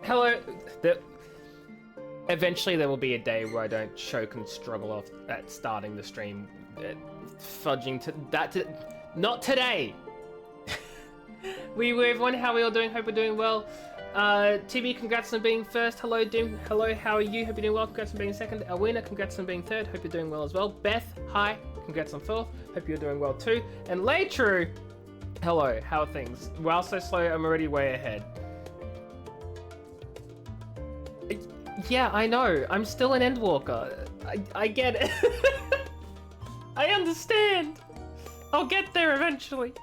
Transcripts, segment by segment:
Hello. Eventually there will be a day where I don't choke and struggle off at starting the stream. Fudging to that. Not today. Everyone, how are we all doing? Hope we're doing well. TB, congrats on being first. Hello, Dim. Hello, how are you? Hope you're doing well. Congrats on being second. Alwina, congrats on being third. Hope you're doing well as well. Beth, hi. Congrats on fourth. Hope you're doing well too. And Laytrue, hello. How are things? Wow, so slow. I'm already way ahead. Yeah, I know. I'm still an Endwalker. I get it. I understand. I'll get there eventually.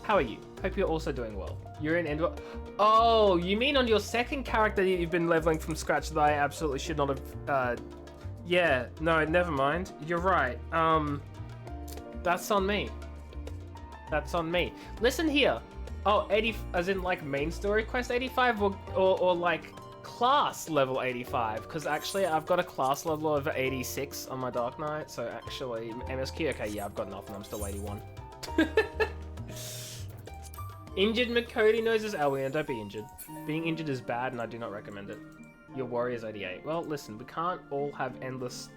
How are you? Hope you're also doing well. You're in Endwalker. Oh, you mean on your second character that you've been leveling from scratch that I absolutely should not have... Yeah, no, never mind. You're right. That's on me. That's on me. Listen here. Oh, 80... As in, like, main story quest 85 or like... class level 85, because actually I've got a class level of 86 on my Dark Knight, so actually MSQ, okay, yeah, I've got nothing, I'm still 81. Injured McCody knows his Alwyn, don't be injured. Being injured is bad and I do not recommend it. Your warrior's 88. Well, listen, we can't all have endless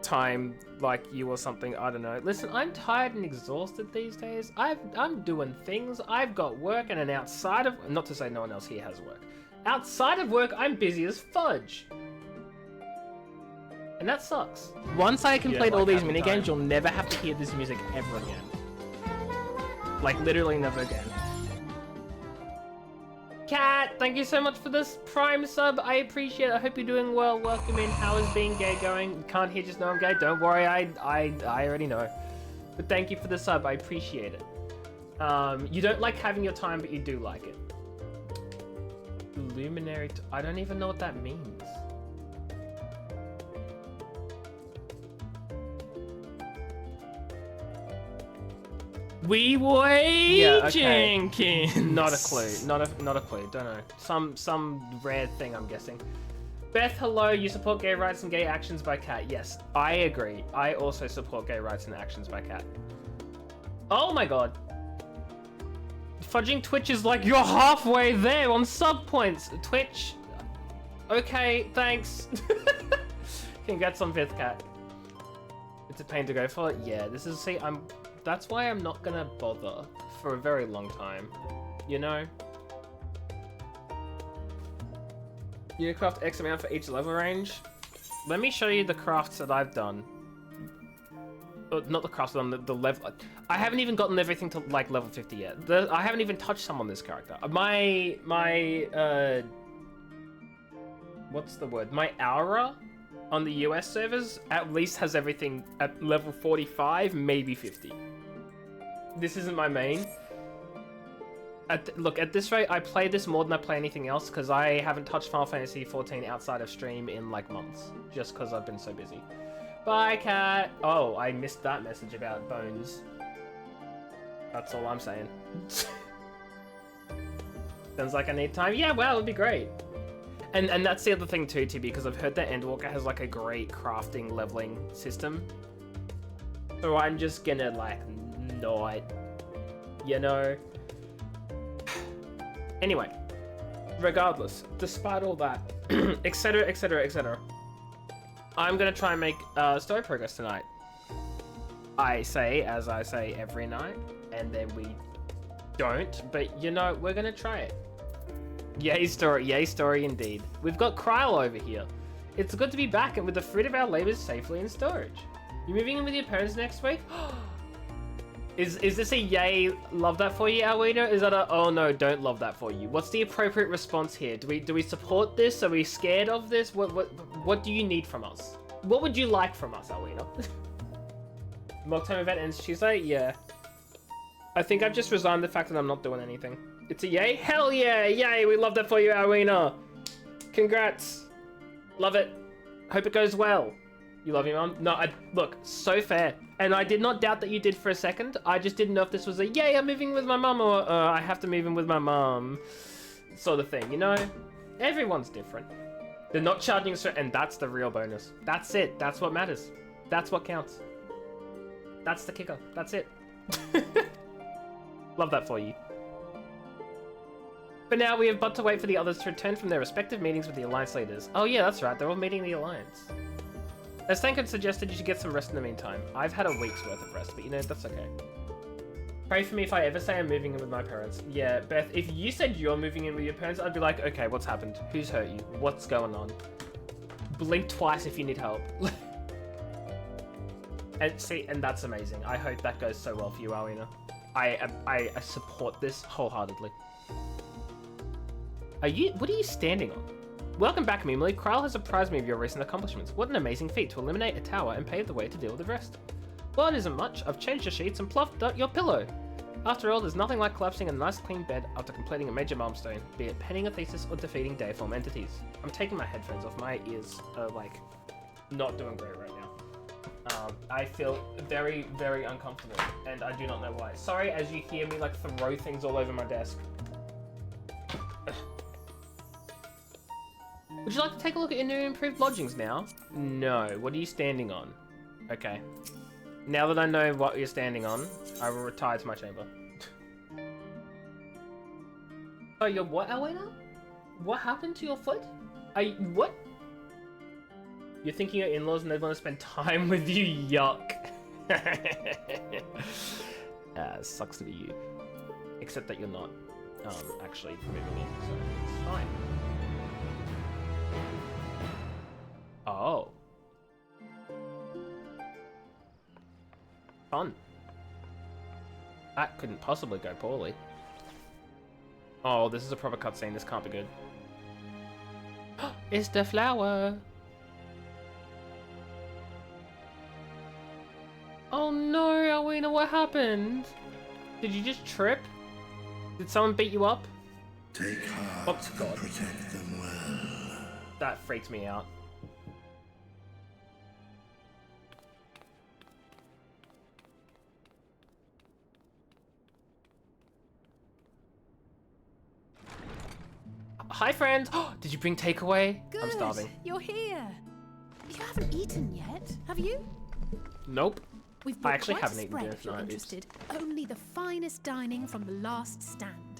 time like you or something, I don't know. Listen, I'm tired and exhausted these days. I'm doing things, I've got work, and then outside of, not to say no one else here has work. Outside of work, I'm busy as fudge. And that sucks. Once I complete all these minigames, you'll never have to hear this music ever again. Like, literally never again. Cat, thank you so much for this Prime sub. I appreciate it. I hope you're doing well. Welcome in. How is being gay going? You can't hear, just know I'm gay. Don't worry, I already know. But thank you for the sub. I appreciate it. You don't like having your time, but you do like it. Luminary... I don't even know what that means. Wee Way Jenkins. Not a clue. Not a clue. Don't know. Some rare thing, I'm guessing. Beth, hello. You support gay rights and gay actions by Cat. Yes, I agree. I also support gay rights and actions by Cat. Oh my god. Fudging Twitch is like, you're halfway there on sub points. Twitch, okay, thanks. Congrats on 5th cat. It's a pain to go for. Yeah, this is, see, that's why I'm not gonna bother for a very long time, you know? You craft X amount for each level range. Let me show you the crafts that I've done. Not the crafts, the level. I haven't even gotten everything to like level 50 yet. I haven't even touched some on this character. My what's the word? My aura on the US servers at least has everything at level 45, maybe 50. This isn't my main. Look, at this rate, I play this more than I play anything else because I haven't touched Final Fantasy XIV outside of stream in like months, just because I've been so busy. Bye, cat. Oh, I missed that message about bones. That's all I'm saying. Sounds like I need time. Yeah, well, it'd be great. And that's the other thing too, because I've heard that Endwalker has like a great crafting leveling system. So I'm just gonna like not, you know. Anyway, regardless, despite all that, etc, etc, etc, I'm gonna try and make story progress tonight. I say, as I say every night, and then we don't, but you know, we're gonna try it. Yay story indeed. We've got Kryle over here. It's good to be back and with the fruit of our labors safely in storage. You moving in with your parents next week? Is this a yay, love that for you, Alwina? Is that a, oh no, don't love that for you? What's the appropriate response here? Do we support this? Are we scared of this? What do you need from us? What would you like from us, Alwina? Mock time event ends Tuesday? Yeah. I think I've just resigned the fact that I'm not doing anything. It's a yay? Hell yeah, yay, we love that for you, Alwina. Congrats. Love it. Hope it goes well. You love your mum? No, look, so fair. And I did not doubt that you did for a second. I just didn't know if this was a, yay, I'm moving with my mum, or I have to move in with my mum sort of thing, you know? Everyone's different. They're not charging us, and that's the real bonus. That's it. That's what matters. That's what counts. That's the kicker. That's it. Love that for you. But now we have but to wait for the others to return from their respective meetings with the Alliance leaders. Oh yeah, that's right. They're all meeting the Alliance. As Stankin suggested, you should get some rest in the meantime. I've had a week's worth of rest, but you know, that's okay. Pray for me if I ever say I'm moving in with my parents. Yeah, Beth, if you said you're moving in with your parents, I'd be like, okay, what's happened? Who's hurt you? What's going on? Blink twice if you need help. And see, and that's amazing. I hope that goes so well for you, Alina. I support this wholeheartedly. What are you standing on? Welcome back, Mimily. Kryle has apprised me of your recent accomplishments. What an amazing feat to eliminate a tower and pave the way to deal with the rest. Well, it isn't much. I've changed your sheets and pluffed out your pillow. After all, there's nothing like collapsing a nice clean bed after completing a major milestone, be it penning a thesis or defeating deiform entities. I'm taking my headphones off. My ears are, like, not doing great right now. I feel very, very uncomfortable, and I do not know why. Sorry as you hear me, like, throw things all over my desk. Would you like to take a look at your new improved lodgings now? No. What are you standing on? Okay. Now that I know what you're standing on, I will retire to my chamber. Oh, you're what, Elena? What happened to your foot? What? You're thinking your in-laws and they want to spend time with you? Yuck. Sucks to be you. Except that you're not actually moving in, so it's fine. Oh. Fun. That couldn't possibly go poorly. Oh, this is a proper cutscene. This can't be good. It's the flower. Oh no, Alwina, what happened? Did you just trip? Did someone beat you up? Take heart and protect them well. That freaked me out. Hi, friends. Did you bring takeaway? Good. I'm starving. You're here. You haven't eaten yet, have you? Nope. We've I brought actually quite haven't a eaten spread dinner if you're tonight. interested. Only the finest dining from the last stand.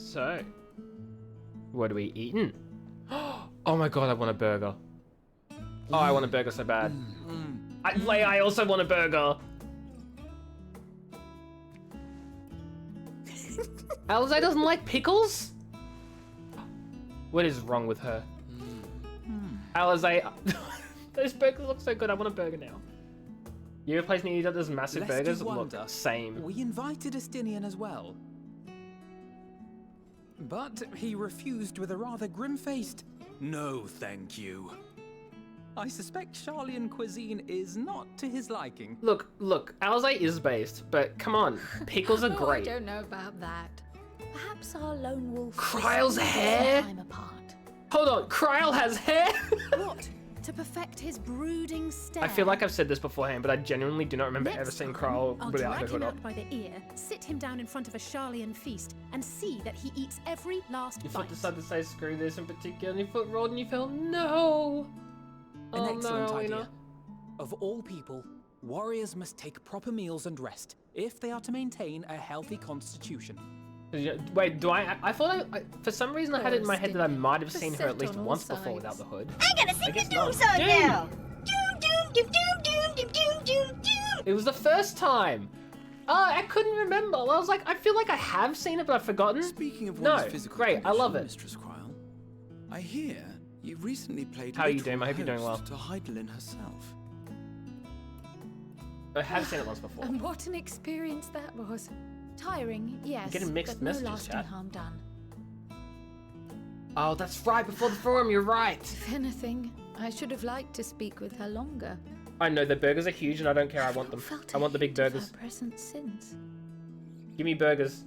So, what are we eating? Oh my god, I want a burger. Oh, I want a burger so bad. I also want a burger. Alize doesn't like pickles? What is wrong with her? Alize, those burgers look so good. I want a burger now. You ever place near those massive Lest you burgers? wonder, Look, same. We invited Estinian as well. But he refused with a rather grim-faced, "No, thank you." I suspect Charlian cuisine is not to his liking. Look, Alize is based, but come on, pickles are Oh, great. I don't know about that. Perhaps our lone wolf. Kryle's hair? Time apart. Hold on, Kryle has hair? What? To perfect his brooding stare. I feel like I've said this beforehand, but I genuinely do not remember Next ever seeing time, Kryle I'll without drag her him hood up. out by the ear, sit him down in front of a Charlian feast, and see that he eats every last Your bite. foot decided to say screw this in particular, and your foot rolled and you felt no. An Oh excellent no, idea. Alina. Of all people, warriors must take proper meals and rest if they are to maintain a healthy constitution. Wait, do I thought for some reason I had it in my head that I might have seen her at Beset least on all once before sides. without the hood. I'm gonna I sing guess the doom not. song Doom! now. Doom, doom, doom, doom, doom, doom, doom, doom, doom. It was the first time. I couldn't remember. I was like, I feel like I have seen it, but I've forgotten. Speaking of No, one's physical great, I love condition, it. Mistress Kryle, I hear you recently played How are you literal doing? I hope you're doing well. host to Heidelin herself. I have seen it once before. And what an experience that was. Tiring, yes, getting mixed but no messages, lasting chat. harm done. Oh, that's right, before the forum, you're right. If anything, I should have liked to speak with her longer. I know, the burgers are huge and I don't care, I want them. Felt I want the big a hint of burgers. her presence since. Give me burgers.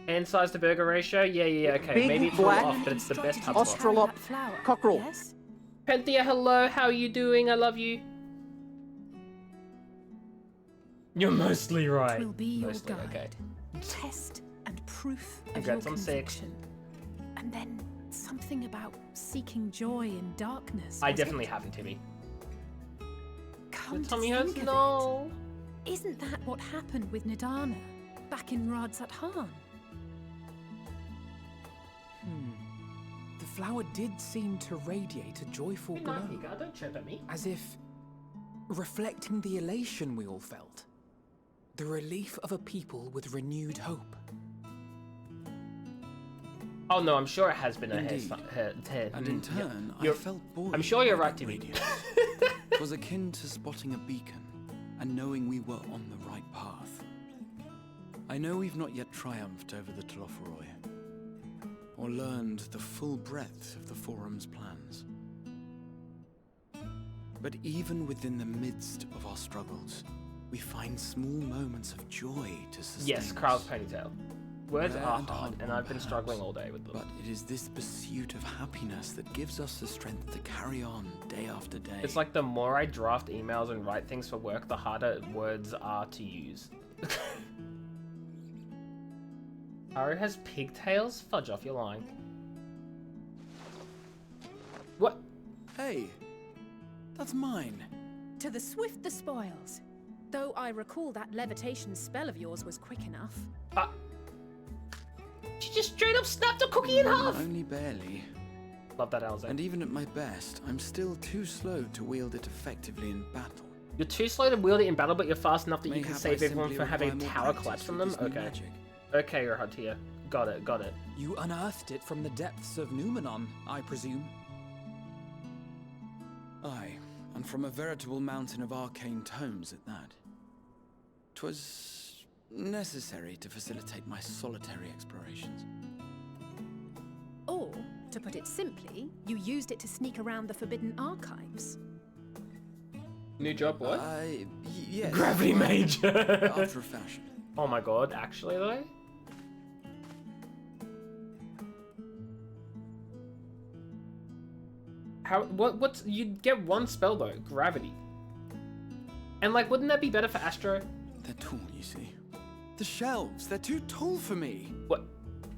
Hand size to burger ratio? Yeah, okay. Big, Maybe it's a little black, off, but it's the best Instructed you hub to spot. carry Australop that flower, cockerel. Yes? Penthea, hello, how are you doing? I love you. You're mostly right. It will be your Mostly, guide. okay. Test and proof of Congrats your on 6. conviction. And then something about seeking joy in darkness. I was definitely it? haven't, Timmy. Come to Tommy hurts? think of No. it, isn't that what happened with Nidana back in Radzat-Han? The flower did seem to radiate a joyful Good glow, night, Nika. Don't chirp at me. as if reflecting the elation we all felt. The relief of a people with renewed hope. Oh no, I'm sure it has been a Indeed. hair. And in turn, I You're- felt buoyed I'm sure you're by right, that Timmy. radiance. It was akin to spotting a beacon and knowing we were on the right path. I know we've not yet triumphed over the Telophoroi, or learned the full breadth of the Forum's plans. But even within the midst of our struggles, we find small moments of joy to sustain Yes, Carl's us. ponytail. Words Rare are and hard, and I've been perhaps, struggling all day with them. But it is this pursuit of happiness that gives us the strength to carry on day after day. It's like the more I draft emails and write things for work, the harder words are to use. Haru has pigtails? Fudge off, you're lying. What? Hey, that's mine. To the swift the spoils. Though I recall that levitation spell of yours was quick enough. She just straight up snapped a cookie in half! Only barely. Love that, Alza. And even at my best, I'm still too slow to wield it effectively in battle. You're too slow to wield it in battle, but you're fast enough that you can Mayhap save I everyone simply from having require more tower practice collapse from with them? this new Okay. magic. Okay, Rahatia. Got it. You unearthed it from the depths of Numenon, I presume. Aye, and from a veritable mountain of arcane tomes at that. 'Twas necessary to facilitate my solitary explorations. Or, to put it simply, you used it to sneak around the Forbidden Archives. New job, what? Yes. Gravity Mage! After a fashion. Oh my god, actually though? What's, you'd get one spell though, Gravity. And like, wouldn't that be better for Astro? They're tall, you see. The shelves, they're too tall for me. What?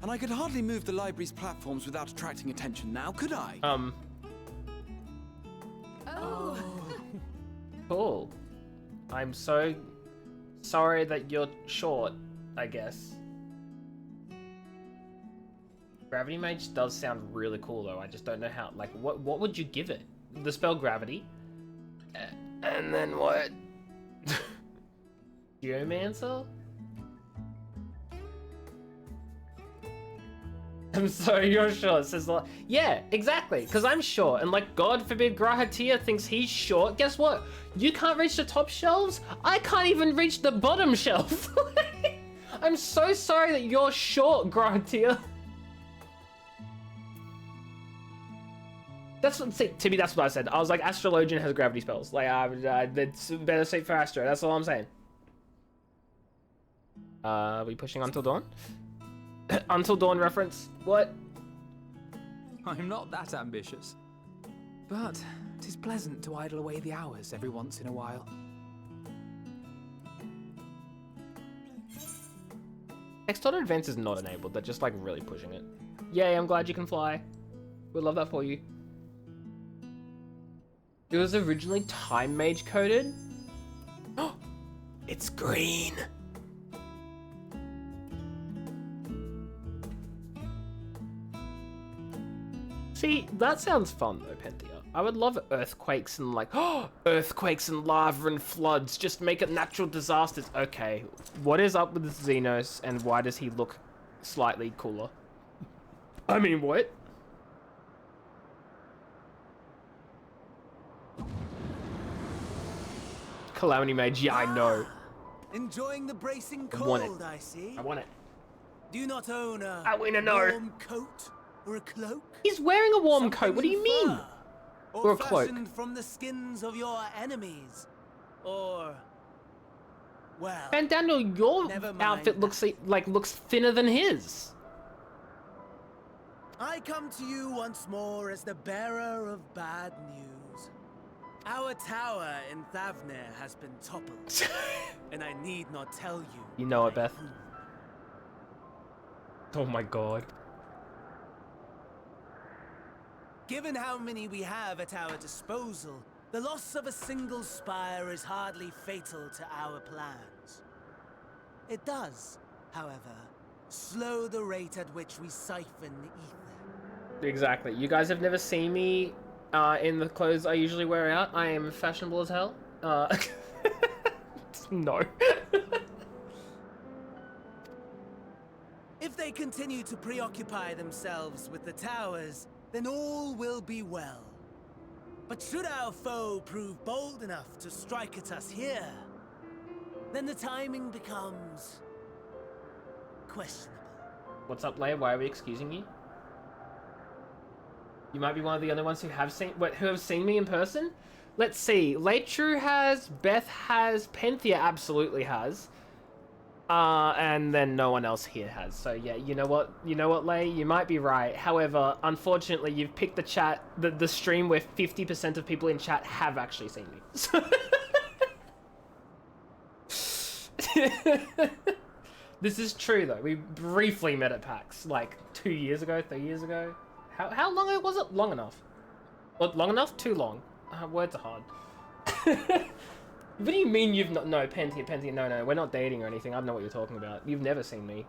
And I could hardly move the library's platforms without attracting attention now, could I? Oh. Cool. I'm so sorry that you're short, I guess. Gravity Mage does sound really cool though. I just don't know how. Like, what would you give it? The spell Gravity, and then what? Geomancer? I'm sorry, you're short. Says like, yeah, exactly. Because I'm short, and like, God forbid, Grahatia thinks he's short. Guess what? You can't reach the top shelves. I can't even reach the bottom shelf. I'm so sorry that you're short, Grahatia. That's what, see, to me, that's what I said. I was like, Astrologian has gravity spells. Like, it's better suit for Astro. That's all I'm saying. Are we pushing Until Dawn? Until Dawn reference? What? I'm not that ambitious. But 'tis pleasant to idle away the hours every once in a while. External Advance is not enabled. They're just like really pushing it. Yay, I'm glad you can fly. We'd love that for you. It was originally Time Mage coded. Oh, it's green. See, that sounds fun though, Penthea. I would love earthquakes and like, earthquakes and lava and floods. Just make it natural disasters. Okay, what is up with Xenos and why does he look slightly cooler? I mean, what? Calamity Mage, yeah, I know. Enjoying the bracing I want cold, it. I see. I want it. Do you not own a I wanna know. warm coat or a cloak? He's wearing a warm Something coat. What do you in mean? fur? Or a cloak? Fashioned from the skins of your enemies, or well. And Daniel, your Never mind outfit looks looks thinner than his. I come to you once more as the bearer of bad news. Our tower in Thavnir has been toppled, and I need not tell you. You know it, by Beth. whom. Oh my god. Given how many we have at our disposal, the loss of a single spire is hardly fatal to our plans. It does, however, slow the rate at which we siphon ether. Exactly. You guys have never seen me in the clothes I usually wear out. I am fashionable as hell. No. If they continue to preoccupy themselves with the towers, then all will be well. But should our foe prove bold enough to strike at us here, then the timing becomes questionable. What's up, Leia? Why are we excusing you? You might be one of the only ones who have seen me in person. Let's see. Leitru has, Beth has, Penthea absolutely has. And then no one else here has. So yeah, you know what, Lei, you might be right. However, unfortunately, you've picked the chat, the stream where 50% of people in chat have actually seen me. This is true though. We briefly met at PAX like 2 years ago, 3 years ago. How long ago was it? Long enough. Well, long enough? Too long. Words are hard. What do you mean you've not? No, Penthea, no, we're not dating or anything. I don't know what you're talking about. You've never seen me.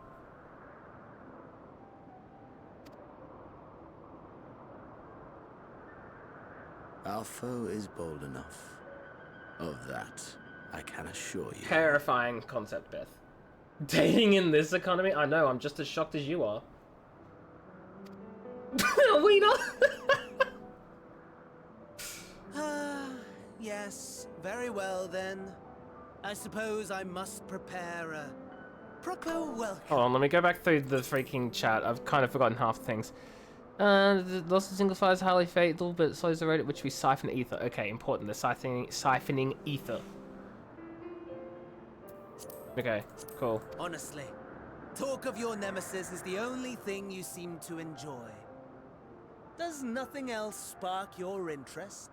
Our foe is bold enough. Of that, I can assure you. Terrifying concept, Beth. Dating in this economy? I know, I'm just as shocked as you are. Are we not? Yes, very well then. I suppose I must prepare a proper welcome. Hold on, let me go back through the freaking chat. I've kind of forgotten half the things. The loss of single fire is highly fatal, but slows the rate at which we siphon ether. Okay, important. They're siphoning ether. Okay, cool. Honestly, talk of your nemesis is the only thing you seem to enjoy. Does nothing else spark your interest?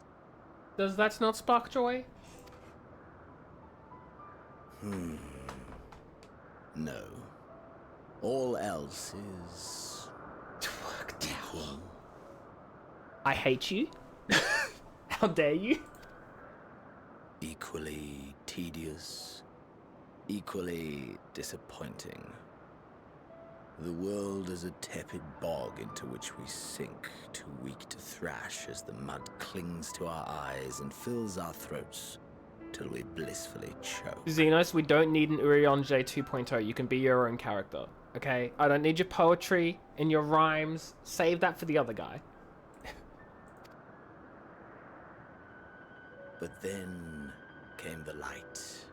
Does that not spark joy? No. All else is equal. I hate you. How dare you? Equally tedious. Equally disappointing. The world is a tepid bog into which we sink, too weak to thrash as the mud clings to our eyes and fills our throats till we blissfully choke. Xenos, we don't need an Urianger 2.0. You can be your own character, okay? I don't need your poetry and your rhymes. Save that for the other guy. But then came the light,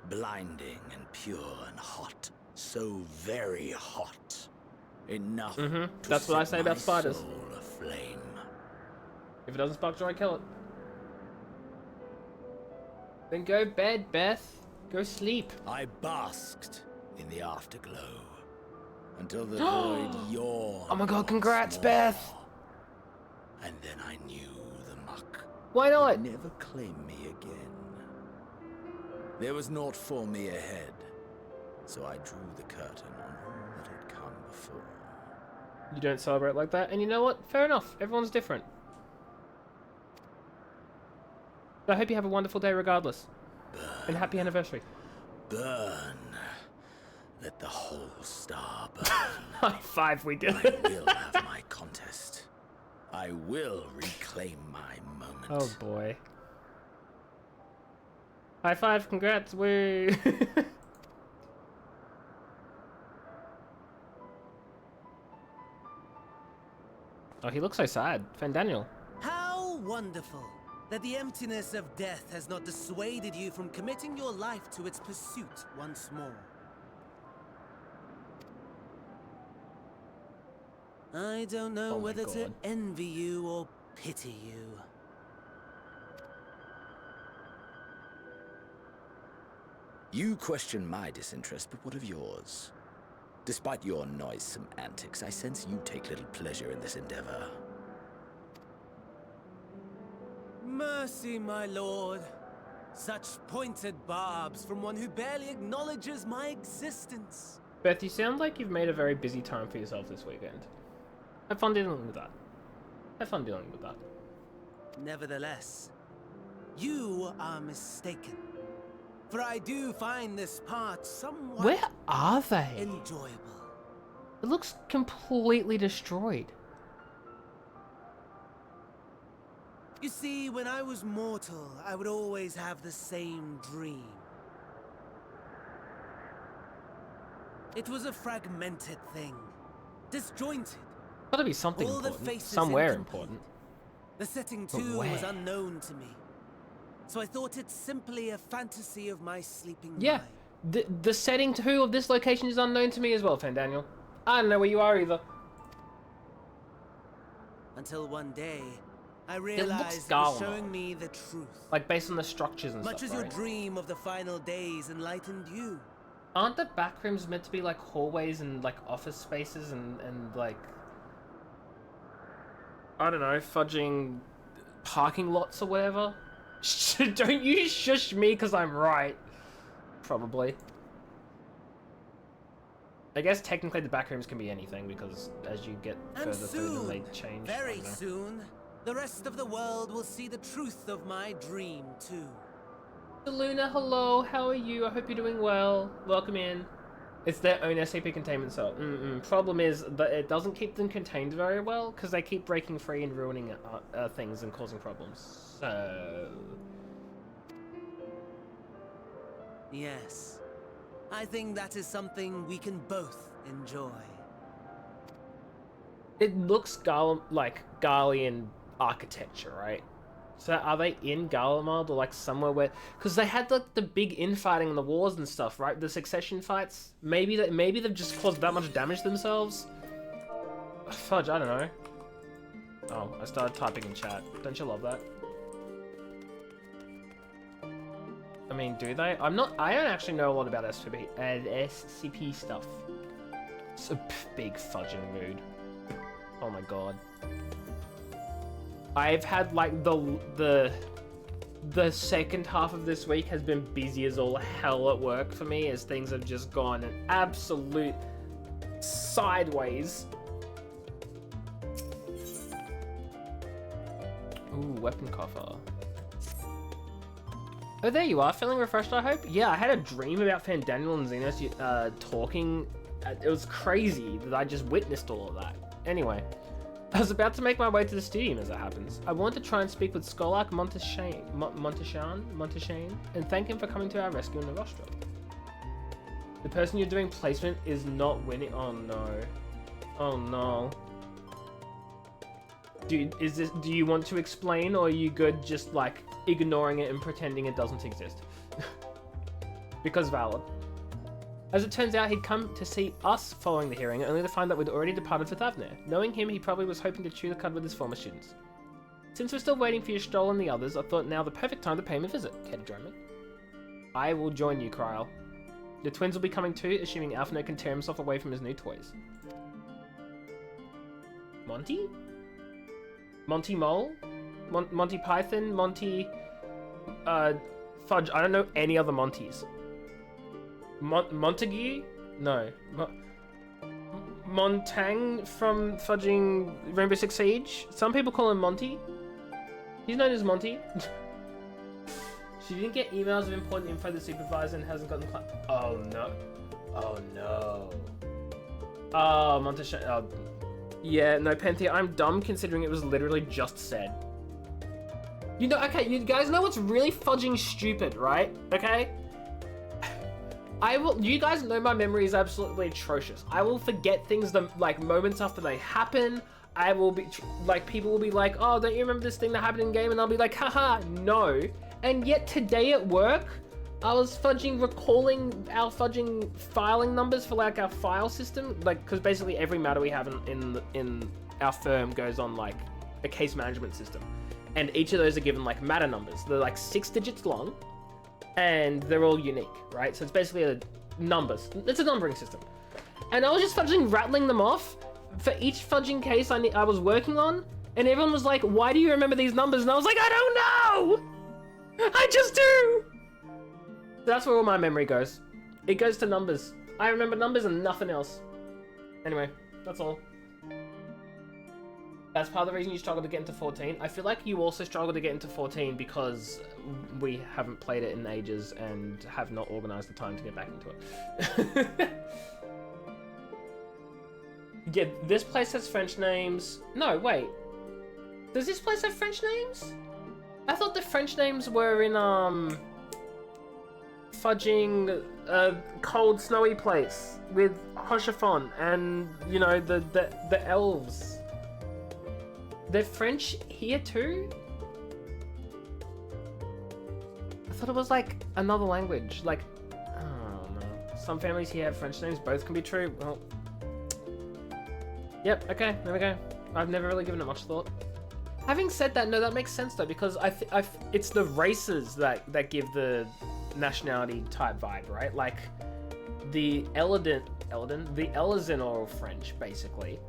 blinding and pure and hot, so very hot, enough to That's what I say set about my spiders. soul aflame. If it doesn't spark joy, kill it. Then go bed, Beth. Go sleep. I basked in the afterglow until the void yawned. Oh my god, congrats, once Beth. more. And then I knew the muck Why not? would never claim me again. There was naught for me ahead, so I drew the curtain on all that had come before. You don't celebrate like that, and you know what? Fair enough. Everyone's different. But I hope you have a wonderful day regardless. And happy anniversary. Burn. Let the whole star burn. High five, we did I it. will have my contest. I will reclaim my moment. Oh boy. High five, congrats, woo. Oh, he looks so sad. Fandaniel. How wonderful that the emptiness of death has not dissuaded you from committing your life to its pursuit once more. I don't know Oh my whether to God. envy you or pity you. You question my disinterest, but what of yours? Despite your noisome antics, I sense you take little pleasure in this endeavor. Mercy, my lord. Such pointed barbs from one who barely acknowledges my existence. Beth, you sound like you've made a very busy time for yourself this weekend. Have fun dealing with that. Have fun dealing with that. Nevertheless, you are mistaken. For I do find this part somewhat Where are they? enjoyable. It looks completely destroyed. You see, when I was mortal, I would always have the same dream. It was a fragmented thing, disjointed. Gotta be something All the important. faces Somewhere incomplete. important. The setting But too was where? unknown to me. So I thought it simply a fantasy of my sleeping Yeah. mind. The setting too of this location is unknown to me as well, Fandaniel. I don't know where you are either. Until one day, I looks realized it was Galma. showing me the truth. Like based on the structures and Much stuff, as your right? dream of the final days enlightened you. Aren't the back rooms meant to be like hallways and like office spaces and like, I don't know, fudging parking lots or whatever? Don't you shush me because I'm right. Probably. I guess technically the back rooms can be anything because as you get And further through them they soon, change. I very don't know. soon, the rest of the world will see the truth of my dream too. Luna, hello, how are you? I hope you're doing well. Welcome in. It's their own SCP containment cell. Problem is that it doesn't keep them contained very well because they keep breaking free and ruining things and causing problems. So... Yes. I think that is something we can both enjoy. It looks like Garlean architecture, right? So are they in Garlemald or like somewhere where... Because they had like the big infighting in the wars and stuff, right? The succession fights. Maybe they've just caused that much damage themselves. Fudge, I don't know. Oh, I started typing in chat. Don't you love that? I mean, do they? I don't actually know a lot about SCP stuff. It's a big fudging mood. Oh my god. I've had like the second half of this week has been busy as all hell at work for me as things have just gone an absolute sideways. Ooh, weapon coffer. Oh, there you are. Feeling refreshed, I hope? Yeah, I had a dream about Fandaniel and Xenos talking It was crazy that I just witnessed all of that. Anyway, I was about to make my way to the stadium as it happens. I wanted to try and speak with Skolak Monteshane, and thank him for coming to our rescue in the rostrum. The person you're doing placement is not winning. Oh no. Oh no. Dude, do you want to explain, or are you good just like ignoring it and pretending it doesn't exist? Because valid. As it turns out, he'd come to see us following the hearing, only to find that we'd already departed for Thavner. Knowing him, he probably was hoping to chew the cud with his former students. Since we're still waiting for your stroll and the others, I thought now the perfect time to pay him a visit. Care to join me? I will join you, Kryl. The twins will be coming too, assuming Alphino can tear himself away from his new toys. Monty? Monty Mole? Monty Python? Monty... Fudge. I don't know any other Montys. Montague? No. Montang from fudging Rainbow Six Siege? Some people call him Monty. He's known as Monty. She didn't get emails of important info to the supervisor and hasn't gotten oh no. Oh no. Oh, Monteshane. Oh. Yeah, no, Penthea, I'm dumb considering it was literally just said. You know, okay, you guys know what's really fudging stupid, right? Okay? You guys know my memory is absolutely atrocious. I will forget things like moments after they happen. I will be, like, people will be like, oh, don't you remember this thing that happened in game? And I'll be like, haha, no. And yet today at work, I was recalling our filing numbers for like our file system. Like, cause basically every matter we have in our firm goes on like a case management system. And each of those are given like matter numbers. They're like 6 digits long and they're all unique, right? So it's basically numbers. It's a numbering system. And I was just rattling them off for each fudging case I was working on. And everyone was like, why do you remember these numbers? And I was like, I don't know! I just do! That's where all my memory goes. It goes to numbers. I remember numbers and nothing else. Anyway, that's all. That's part of the reason you struggle to get into 14. I feel like you also struggle to get into 14 because we haven't played it in ages and have not organized the time to get back into it. Yeah, this place has French names. No, wait. Does this place have French names? I thought the French names were in, fudging a cold, snowy place with Hoshafon and, you know, the elves. They're French here too? I thought it was like another language. Like, I don't know. Some families here have French names. Both can be true. Well, yep. Okay, there we go. I've never really given it much thought. Having said that, no, that makes sense though, because it's the races that give the nationality type vibe, right? Like the the Elizin are all French, basically.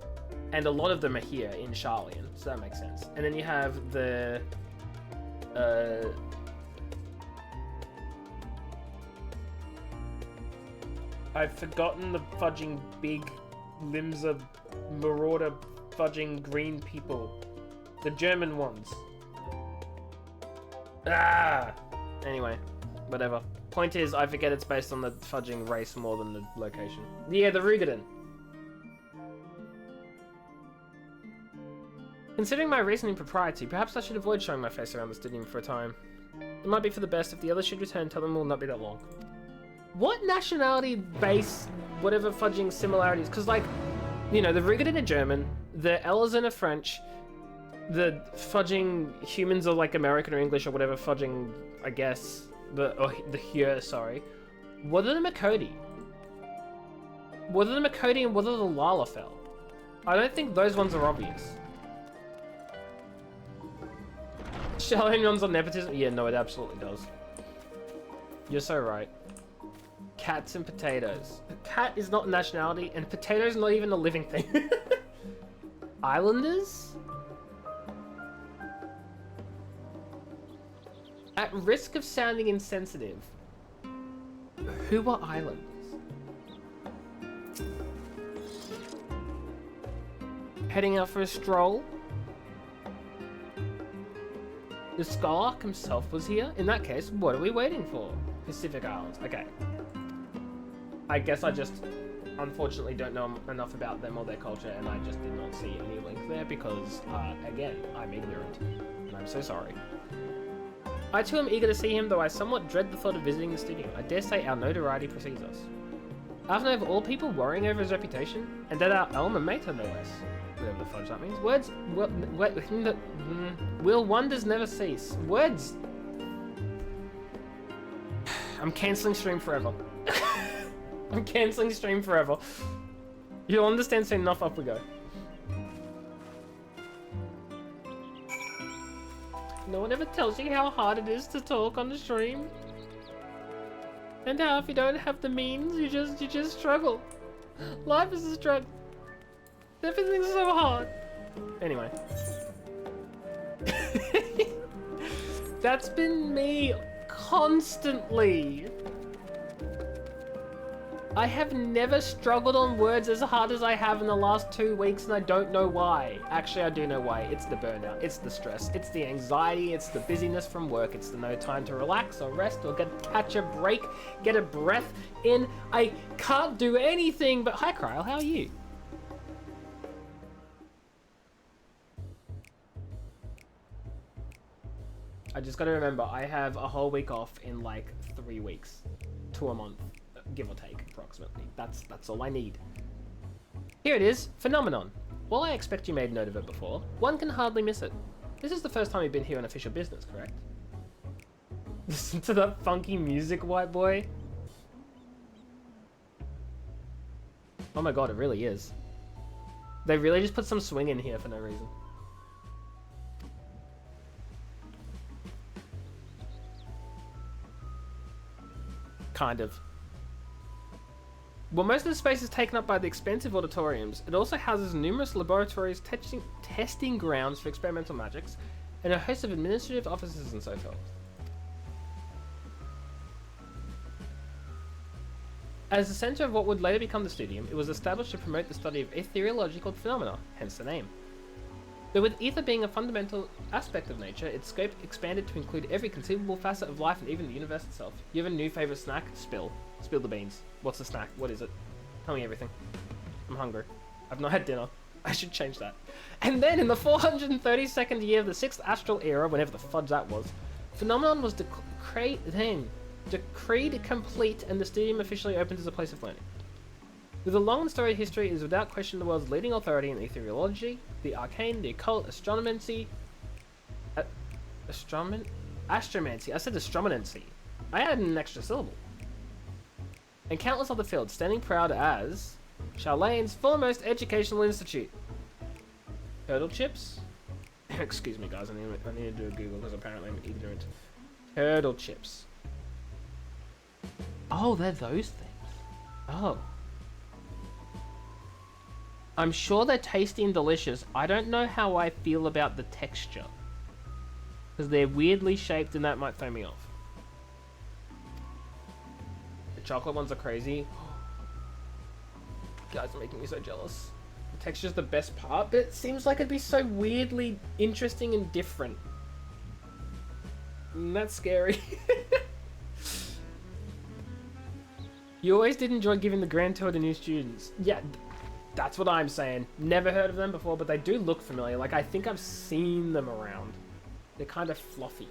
And a lot of them are here in Charlian, so that makes sense. And then you have the... I've forgotten the fudging big limbs of marauder fudging green people. The German ones. Ah! Anyway, whatever. Point is, I forget it's based on the fudging race more than the location. Yeah, the Rugadin. Considering my recent impropriety, perhaps I should avoid showing my face around the stadium for a time. It might be for the best. If the others should return, tell them it will not be that long. What nationality base, whatever fudging similarities? Because, like, you know, the Rugadin are German, the Elizin are French, the fudging humans are like American or English or whatever fudging, I guess. The Hyur, sorry. What are the Makodi? What are the Makodi and what are the Lalafell? I don't think those ones are obvious. Charlene runs on nepotism? Yeah, no, it absolutely does. You're so right. Cats and potatoes. Cat is not a nationality, and potato is not even a living thing. Islanders? At risk of sounding insensitive, who are islanders? Heading out for a stroll? The Skark himself was here? In that case, what are we waiting for? Pacific Islands. Okay. I guess I just unfortunately don't know enough about them or their culture, and I just did not see any link there because, again, I'm ignorant, and I'm so sorry. I too am eager to see him, though I somewhat dread the thought of visiting the studio. I dare say our notoriety precedes us. After of all people worrying over his reputation, and that our alma mater no less. Whatever the fudge that means. Words will wonders never cease. Words. I'm cancelling stream forever. I'm cancelling stream forever. You'll understand soon enough. Up we go. No one ever tells you how hard it is to talk on the stream. And how if you don't have the means, you just struggle. Life is a struggle. Everything's so hard. Anyway. That's been me constantly. I have never struggled on words as hard as I have in the last 2 weeks, and I don't know why. Actually, I do know why. It's the burnout, it's the stress, it's the anxiety, it's the busyness from work, it's the no time to relax or rest or catch a break, get a breath in. I can't do anything but... Hi, Kryl, how are you? I just gotta remember, I have a whole week off in like 3 weeks to a month. Give or take, approximately. That's all I need. Here it is, Phenomenon. While I expect you made note of it before, one can hardly miss it. This is the first time you've been here on official business, correct? Listen to that funky music, white boy. Oh my god, it really is. They really just put some swing in here for no reason. Kind of. While most of the space is taken up by the expansive auditoriums, it also houses numerous laboratories, testing grounds for experimental magics, and a host of administrative offices and so forth. As the centre of what would later become the Studium, it was established to promote the study of ethereological phenomena, hence the name. Though with ether being a fundamental aspect of nature, its scope expanded to include every conceivable facet of life and even the universe itself. You have a new favourite snack? Spill the beans. What's the snack? What is it? Tell me everything. I'm hungry. I've not had dinner. I should change that. And then in the 432nd year of the 6th astral era, whenever the fudge that was, Phenomenon was decreed complete and the Studium officially opened as a place of learning. With a long and storied history, it is without question the world's leading authority in ethereology, the arcane, the occult, astromancy. Astromancy. I said astromancy. I added an extra syllable. And countless other fields, standing proud as Charlane's foremost educational institute. Turtle chips? Excuse me, guys. I need to do a Google because apparently I'm ignorant. Turtle chips. Oh, they're those things. Oh. I'm sure they're tasty and delicious. I don't know how I feel about the texture. Because they're weirdly shaped and that might throw me off. The chocolate ones are crazy. You guys are making me so jealous. The texture's the best part, but it seems like it'd be so weirdly interesting and different. And that's scary. You always did enjoy giving the grand tour to new students. Yeah, that's what I'm saying. Never heard of them before, but they do look familiar. Like, I think I've seen them around. They're kind of fluffy.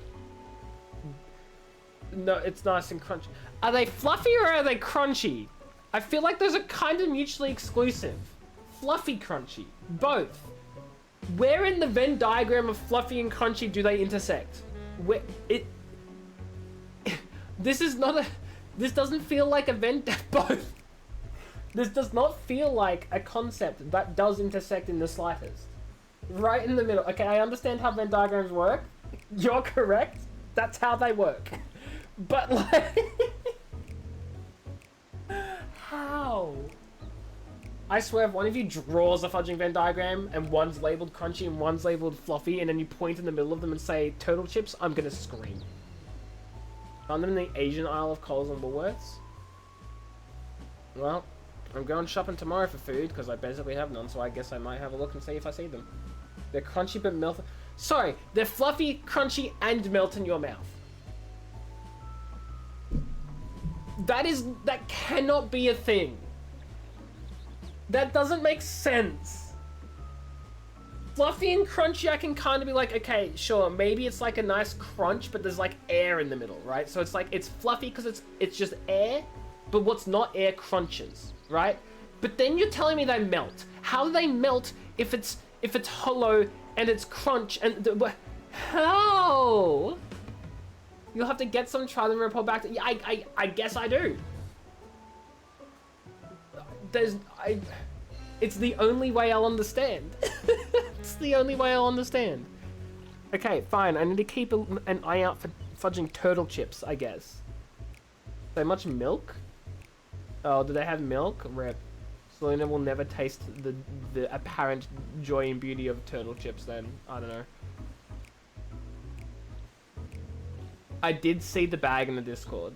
No, it's nice and crunchy. Are they fluffy or are they crunchy? I feel like those are kind of mutually exclusive. Fluffy, crunchy. Both. Where in the Venn diagram of fluffy and crunchy do they intersect? Where it... This is not a... This doesn't feel like a Venn... Both. This does not feel like a concept that does intersect in the slightest. Right in the middle. Okay, I understand how Venn diagrams work. You're correct. That's how they work. But like... How? I swear if one of you draws a fudging Venn diagram and one's labeled crunchy and one's labeled fluffy and then you point in the middle of them and say turtle chips, I'm gonna scream. Found them in the Asian aisle of Coles and Woolworths. Well, I'm going shopping tomorrow for food because I basically have none, so I guess I might have a look and see if I see them. They're crunchy but melt. Sorry, they're fluffy, crunchy, and melt in your mouth. That cannot be a thing. That doesn't make sense. Fluffy and crunchy, I can kind of be like, okay, sure, maybe it's like a nice crunch, but there's like air in the middle, right? So it's like, it's fluffy because it's just air, but what's not air crunches, right? But then you're telling me they melt. How do they melt if it's hollow and it's crunch and how? You'll have to get some, try them, report back. Yeah, I guess I do. It's the only way I'll understand. It's the only way I'll understand. Okay, fine. I need to keep an eye out for fudging turtle chips, I guess. So much milk? Oh, do they have milk? Rip. Selena will never taste the apparent joy and beauty of turtle chips then. I don't know. I did see the bag in the Discord.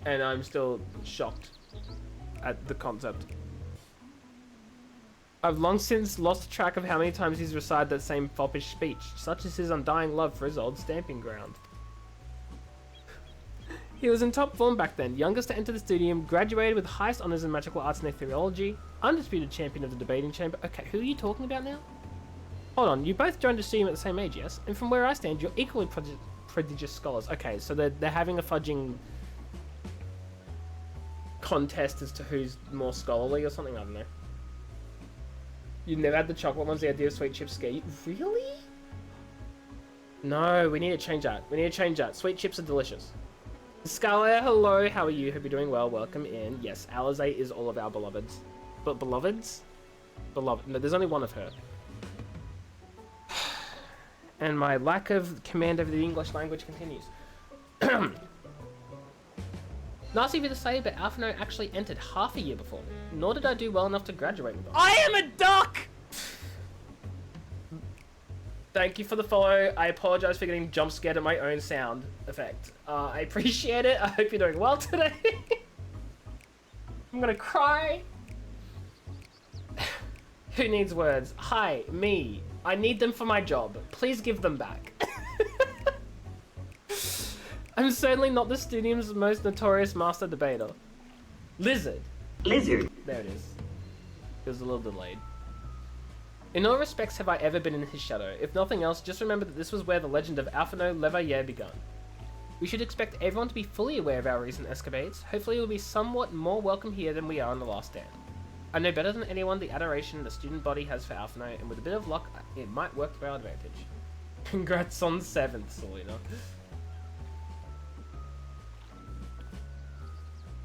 And I'm still shocked at the concept. I've long since lost track of how many times he's recited that same foppish speech, such as his undying love for his old stamping ground. He was in top form back then, youngest to enter the stadium, graduated with highest honours in magical arts and theology, undisputed champion of the debating chamber. Okay, who are you talking about now? Hold on, you both joined the stadium at the same age, yes? And from where I stand, you're equally prodigious scholars. Okay, so they're having a fudging contest as to who's more scholarly or something, I don't know. You never had the chocolate ones, the idea of sweet chips scare you? Really? No, we need to change that. We need to change that. Sweet chips are delicious. Scarlet, hello, how are you? Hope you're doing well. Welcome in. Yes, Alizé is all of our beloveds. But beloveds? Beloved. No, there's only one of her. And my lack of command over the English language continues. Nice of you to say, but Alphino actually entered half a year before me. Nor did I do well enough to graduate with them. I am a duck! Thank you for the follow. I apologize for getting jump scared at my own sound effect. I appreciate it. I hope you're doing well today. I'm gonna cry. Who needs words? Hi, me. I need them for my job. Please give them back. I'm certainly not the stadium's most notorious master debater. Lizard. Lizard. There it is. It was a little delayed. In no respects have I ever been in his shadow. If nothing else, just remember that this was where the legend of Alphino Levayer begun. We should expect everyone to be fully aware of our recent escapades. Hopefully we'll be somewhat more welcome here than we are on the last stand. I know better than anyone the adoration the student body has for Alphino, and with a bit of luck, it might work to our advantage. Congrats on 7th, Selena.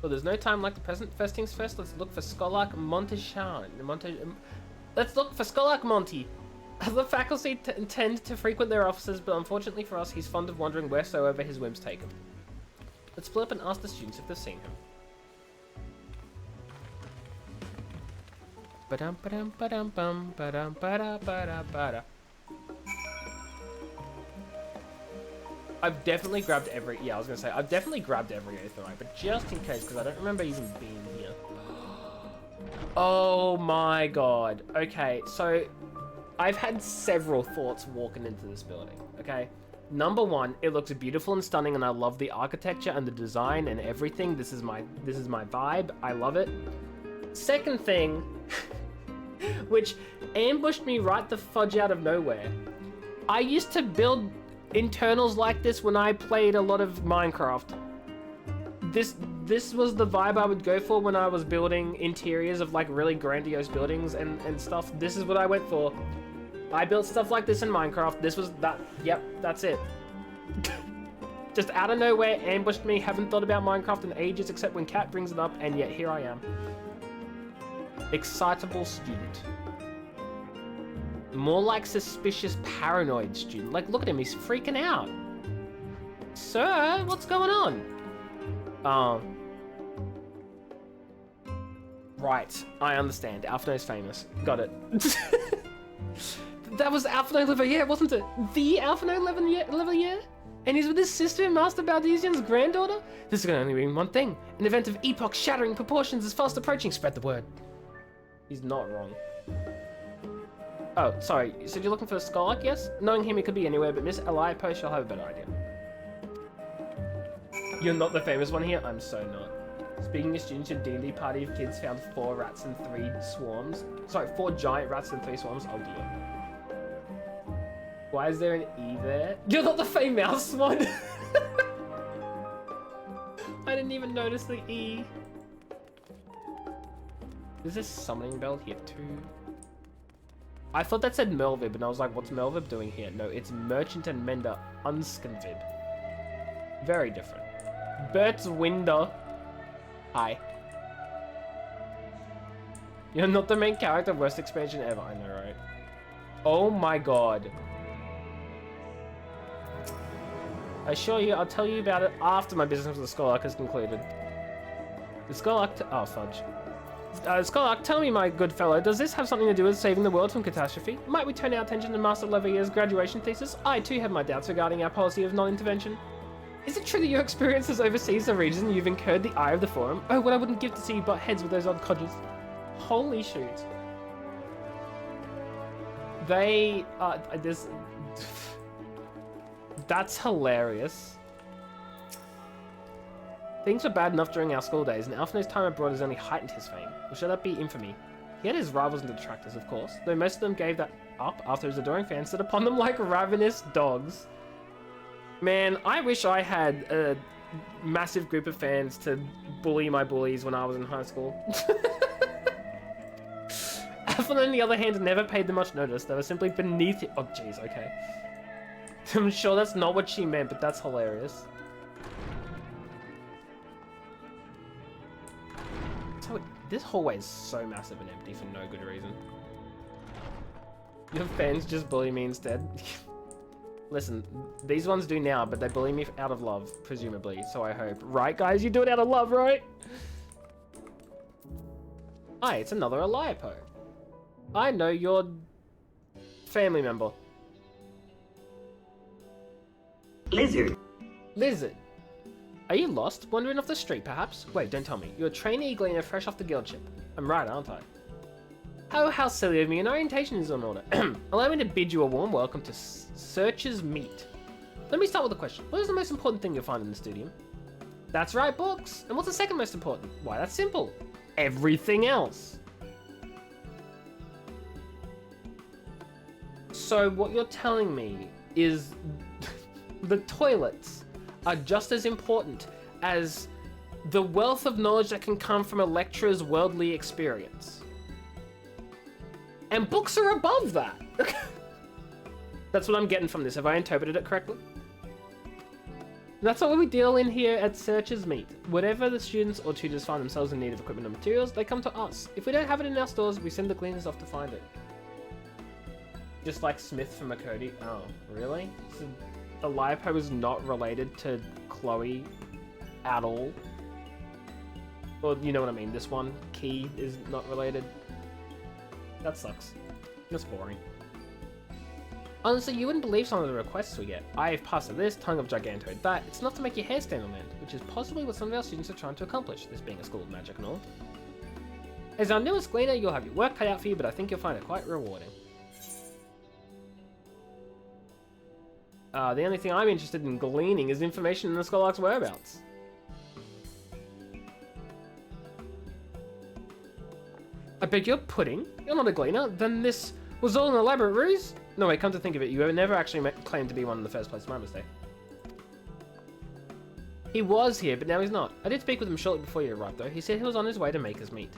Well, there's no time like the present. First things first, let's look for Scholark Montechan. Let's look for Scholark Monty. The faculty tend to frequent their offices, but unfortunately for us, he's fond of wandering wheresoever his whims take him. Let's split up and ask the students if they've seen him. Ba-dum, ba-dum, ba-dum, bum, ba-dum, ba-da, ba-da, ba-da. I've definitely grabbed every... Yeah, I was going to say, I've definitely grabbed every Aetheryte, but just in case, because I don't remember even being here. Oh my god. Okay, so I've had several thoughts walking into this building, okay? Number one, it looks beautiful and stunning, and I love the architecture and the design and everything. This is my vibe. I love it. Second thing, which ambushed me right the fudge out of nowhere. I used to build internals like this when I played a lot of Minecraft. This was the vibe I would go for when I was building interiors of like really grandiose buildings and stuff. This is what I went for. I built stuff like this in Minecraft. This was that. Yep, that's it. Just out of nowhere, ambushed me. Haven't thought about Minecraft in ages except when Kat brings it up, and yet here I am. Excitable student. More like suspicious, paranoid student. Like, look at him, he's freaking out. Sir, what's going on? Right, I understand. Alphino's famous. Got it. That was Alphino Levayer, wasn't it? The Alphino Levayer? And he's with his sister, Master Baldesian's granddaughter? This is gonna only mean one thing. An event of epoch-shattering proportions is fast approaching. Spread the word. He's not wrong. Oh, sorry. You said you're looking for a Scholark, yes? Knowing him, he could be anywhere, but Miss Elipo shall have a better idea. You're not the famous one here? I'm so not. Speaking of students, your D&D party of kids found 4 rats and 3 swarms. Sorry, 4 giant rats and 3 swarms. Oh dear. Why is there an E there? You're not the Fey Mouse one! I didn't even notice the E. Is this summoning bell here too? I thought that said Melvib, and I was like, what's Melvib doing here? No, it's Merchant and Mender Unscanvib. Very different. Bert's Winder. Hi. You're not the main character, worst expansion ever. I know, right? Oh my god. I assure you, I'll tell you about it after my business with the Scholark is concluded. The Scholark... Oh, fudge. Scholark, tell me, my good fellow, does this have something to do with saving the world from catastrophe? Might we turn our attention to Master Levier's graduation thesis? I, too, have my doubts regarding our policy of non-intervention. Is it true that your experiences overseas the region you've incurred the eye of the forum? Oh, what I wouldn't give to see you butt heads with those odd codgers. Holy shoot. They... this... That's hilarious. Things were bad enough during our school days, and Alphinaud's time abroad has only heightened his fame. Or should that be infamy? He had his rivals and detractors, of course, though most of them gave that up after his adoring fans stood upon them like ravenous dogs. Man, I wish I had a massive group of fans to bully my bullies when I was in high school. Alphinaud, on the other hand, never paid them much notice. They were simply beneath it. Oh, jeez, okay. I'm sure that's not what she meant, but that's hilarious. So, this hallway is so massive and empty for no good reason. Your fans just bully me instead. Listen, these ones do now, but they bully me out of love, presumably, so I hope. Right, guys? You do it out of love, right? Hi, it's another Eliapo. I know your family member. Lizard. Lizard. Are you lost? Wandering off the street, perhaps? Wait, don't tell me. You're a trainee gleaner fresh off the guild ship. I'm right, aren't I? Oh, how silly of me. An orientation is on order. Allow me to bid you a warm welcome to Searcher's Meet. Let me start with a question. What is the most important thing you'll find in the studium? That's right, books. And what's the second most important? Why, that's simple. Everything else. So what you're telling me is the toilets are just as important as the wealth of knowledge that can come from a lecturer's worldly experience. And books are above that. That's what I'm getting from this. Have I interpreted it correctly? That's what we deal in here at Searchers Meet. Whatever the students or tutors find themselves in need of equipment or materials, they come to us. If we don't have it in our stores, we send the cleaners off to find it. Just like Smith from Makodi. Oh, really? So Eliapo is not related to Chloe at all? Well, you know what I mean. This one, Key, is not related. That sucks. That's boring. Honestly, you wouldn't believe some of the requests we get. I have pasta this, tongue of gigantoid that. It's enough to make your hair stand on end, which is possibly what some of our students are trying to accomplish, this being a school of magic and all. As our newest gleaner, you'll have your work cut out for you, but I think you'll find it quite rewarding. The only thing I'm interested in gleaning is information in the Scholark's whereabouts. I beg your pudding? You're not a gleaner? Then this was all an elaborate ruse? No, wait, come to think of it, you never actually claimed to be one in the first place. My mistake. He was here, but now he's not. I did speak with him shortly before you arrived, though. He said he was on his way to Maker's Meet.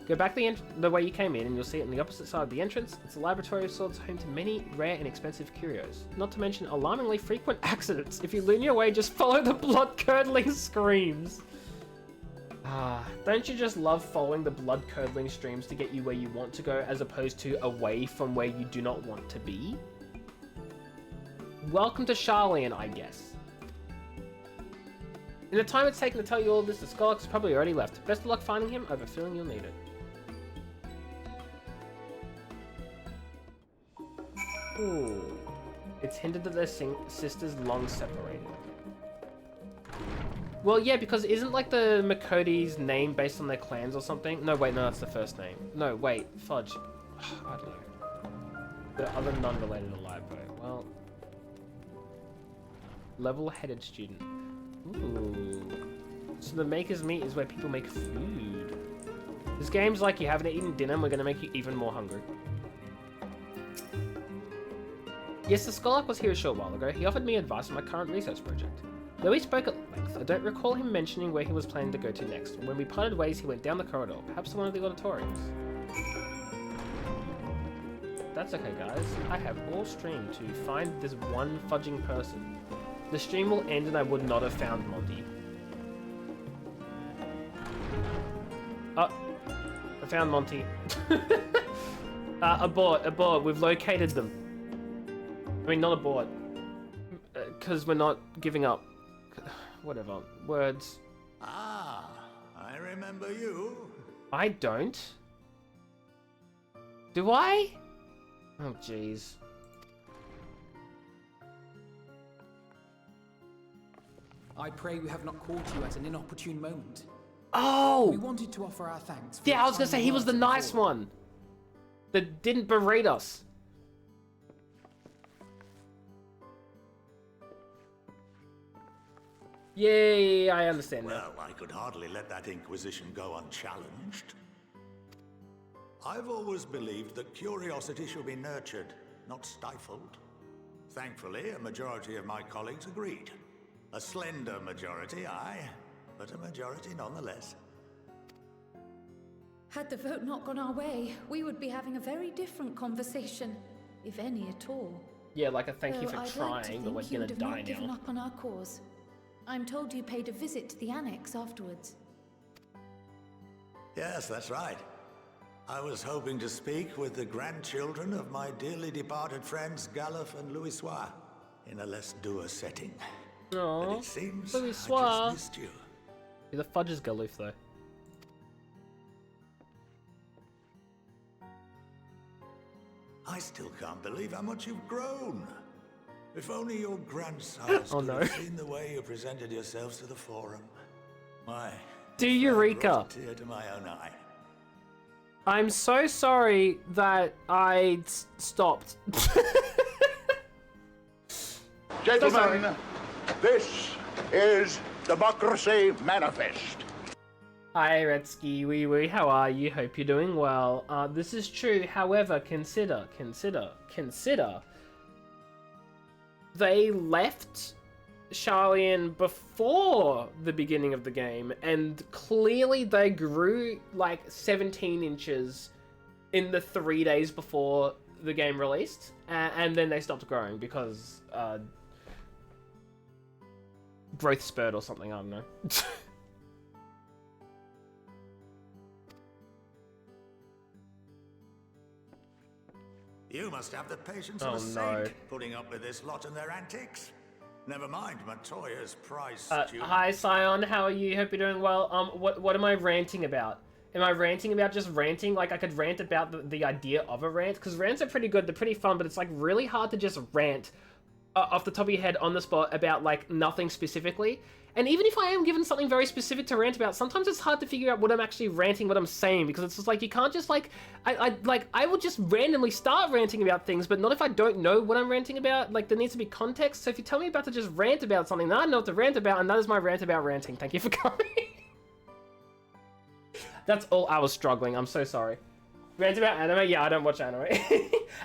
Go back the way you came in, and you'll see it on the opposite side of the entrance. It's a laboratory of sorts home to many rare and expensive curios. Not to mention alarmingly frequent accidents. If you lean your way, just follow the blood-curdling screams. Don't you just love following the blood-curdling streams to get you where you want to go, as opposed to away from where you do not want to be? Welcome to Charlian, I guess. In the time it's taken to tell you all this, the Scholark's probably already left. Best of luck finding him. I have a feeling you'll need it. Ooh. It's hinted that their sisters long separated. Well, yeah, because isn't like the Makodi's name based on their clans or something? No, wait, no, that's the first name. No, wait, fudge. I don't know. The other non-related Eliapo. Well, level-headed student. Ooh. So the Maker's Meat is where people make food. This game's like you haven't eaten dinner and we're gonna make you even more hungry. Yes, the Skolak was here a short while ago. He offered me advice on my current research project. Though we spoke at length, I don't recall him mentioning where he was planning to go to next. When we parted ways, he went down the corridor, perhaps to one of the auditoriums. That's okay, guys. I have all stream to find this one fudging person. The stream will end and I would not have found Monty. Oh, I found Monty. Abort, we've located them. I mean, not abort. Because we're not giving up. Whatever. Words. Ah, I remember you. I don't. Do I? Oh, jeez. I pray we have not caught you at an inopportune moment. Oh! We wanted to offer our thanks. For Yeah, your I was gonna say kind he was the words nice before. one. That didn't berate us. Yay, I understand now. Well, I could hardly let that inquisition go unchallenged. I've always believed that curiosity should be nurtured, not stifled. Thankfully, a majority of my colleagues agreed. A slender majority, aye, but a majority nonetheless. Had the vote not gone our way, we would be having a very different conversation, if any at all. Yeah, like a thank you Though for I'd trying, like to but think we're you gonna would have die not given now. up on our cause. I'm told you paid a visit to the annex afterwards. Yes, that's right. I was hoping to speak with the grandchildren of my dearly departed friends Galuf and Louisoix in a less dour setting. But Aww, it seems Louisoix. I just missed you. The fudge is Galoof, though. I still can't believe how much you've grown. If only your grandsires Oh, could no. have seen the way you presented yourselves to the forum. Why? Do it Eureka. brought a tear to my own eye. I'm so sorry that I stopped. Gentlemen, this is Democracy Manifest. Hi, Redsky, wee wee, how are you? Hope you're doing well. This is true, however, consider. They left Charlian before the beginning of the game, and clearly they grew like 17 inches in the 3 days before the game released, and then they stopped growing because growth spurt or something, I don't know. You must have the patience Oh, of a no. saint, putting up with this lot and their antics. Never mind Matoya's prize student. Hi, Scion. How are you? Hope you're doing well. What am I ranting about? Am I ranting about just ranting? Like, I could rant about the idea of a rant, because rants are pretty good. They're pretty fun, but it's, like, really hard to just rant off the top of your head on the spot about, like, nothing specifically. And even if I am given something very specific to rant about, sometimes it's hard to figure out what I'm actually ranting, what I'm saying, because it's just like, you can't just, like, I would just randomly start ranting about things, but not if I don't know what I'm ranting about. Like, there needs to be context. So if you tell me about to just rant about something, then I know what to rant about, and that is my rant about ranting. Thank you for coming. That's all I was struggling. I'm so sorry. Rant about anime? Yeah, I don't watch anime.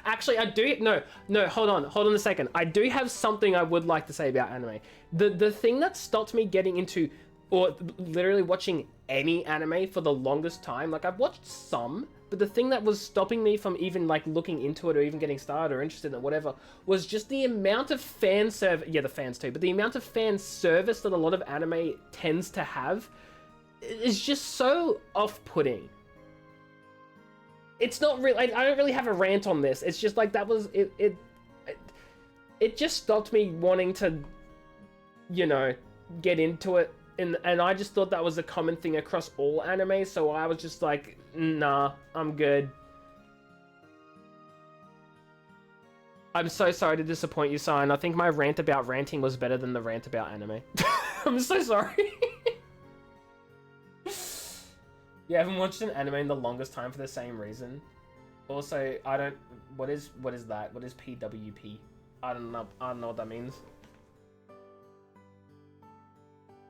Actually, I do. No, hold on a second. I do have something I would like to say about anime. The thing that stopped me getting into, or literally watching any anime for the longest time, like I've watched some, but the thing that was stopping me from even like looking into it or even getting started or interested in it, whatever, was just the amount of fan service. Yeah, the fans too, but the amount of fan service that a lot of anime tends to have is just so off-putting. It's not really. I don't really have a rant on this. It's just like that was it. It just stopped me wanting to, you know, get into it. And I just thought that was a common thing across all anime. So I was just like, nah, I'm good. I'm so sorry to disappoint you, Sign. I think my rant about ranting was better than the rant about anime. I'm so sorry. Yeah, I haven't watched an anime in the longest time for the same reason. Also, I don't. What is that? What is PWP? I don't know what that means.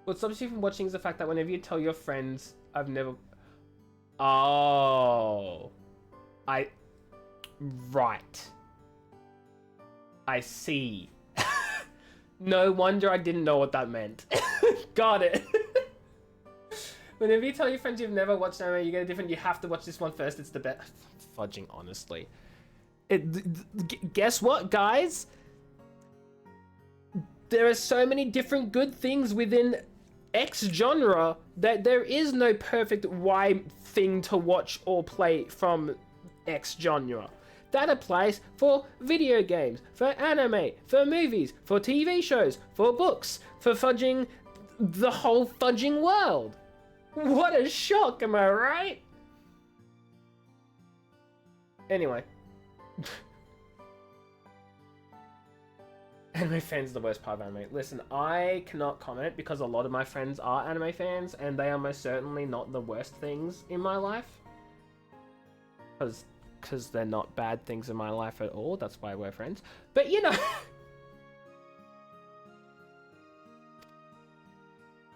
What stops you from watching is the fact that whenever you tell your friends, I've never... Oh. Right. I see. No wonder I didn't know what that meant. Got it. Whenever you tell your friends you've never watched anime, you get a different... You have to watch this one first. It's the best. Fudging, honestly. Guess what, guys? There are so many different good things within X genre that there is no perfect Y thing to watch or play from X genre. That applies for video games, for anime, for movies, for TV shows, for books, for fudging the whole fudging world. What a shock, am I right? Anyway. Anime fans are the worst part of anime. Listen, I cannot comment because a lot of my friends are anime fans and they are most certainly not the worst things in my life. Because they're not bad things in my life at all. That's why we're friends. But you know...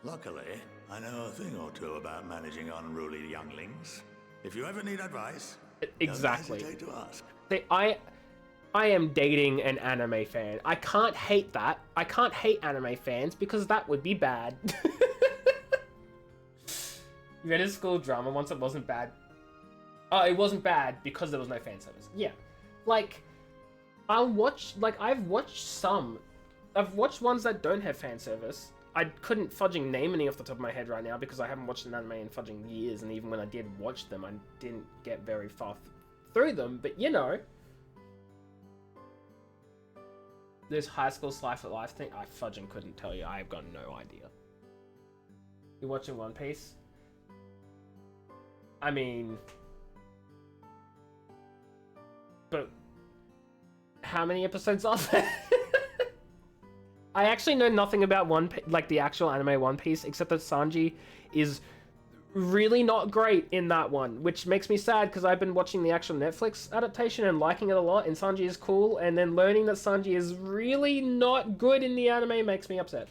Luckily, I know a thing or two about managing unruly younglings. If you ever need advice, exactly. don't hesitate to ask. See, I am dating an anime fan. I can't hate that. I can't hate anime fans because that would be bad. You read a school drama once, it wasn't bad. Oh, it wasn't bad because there was no fan service. Yeah. Like, I've watched some. I've watched ones that don't have fan service. I couldn't fudging name any off the top of my head right now because I haven't watched an anime in fudging years, and even when I did watch them, I didn't get very far through them, but you know. This high school slice of life thing, I fudging couldn't tell you. I've got no idea. You're watching One Piece? I mean... But... How many episodes are there? I actually know nothing about the actual anime One Piece, except that Sanji is really not great in that one, which makes me sad because I've been watching the actual Netflix adaptation and liking it a lot, and Sanji is cool, and then learning that Sanji is really not good in the anime makes me upset.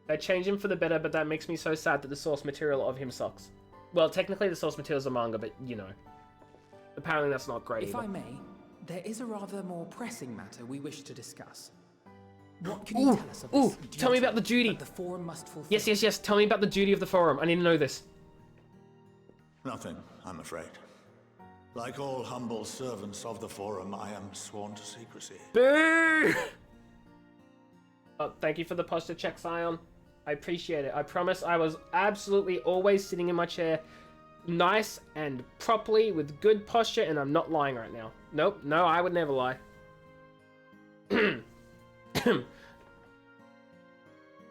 They change him for the better, but that makes me so sad that the source material of him sucks. Well, technically the source material is a manga, but you know. Apparently that's not great If either. I may, there is a rather more pressing matter we wish to discuss. What can you tell us of this duty tell me about the duty. that the forum must fulfill? Yes. Tell me about the duty of the forum. I need to know this. Nothing, I'm afraid. Like all humble servants of the forum, I am sworn to secrecy. Boo! Thank you for the posture check, Scion. I appreciate it. I promise I was absolutely always sitting in my chair nice and properly with good posture, and I'm not lying right now. Nope, no, I would never lie.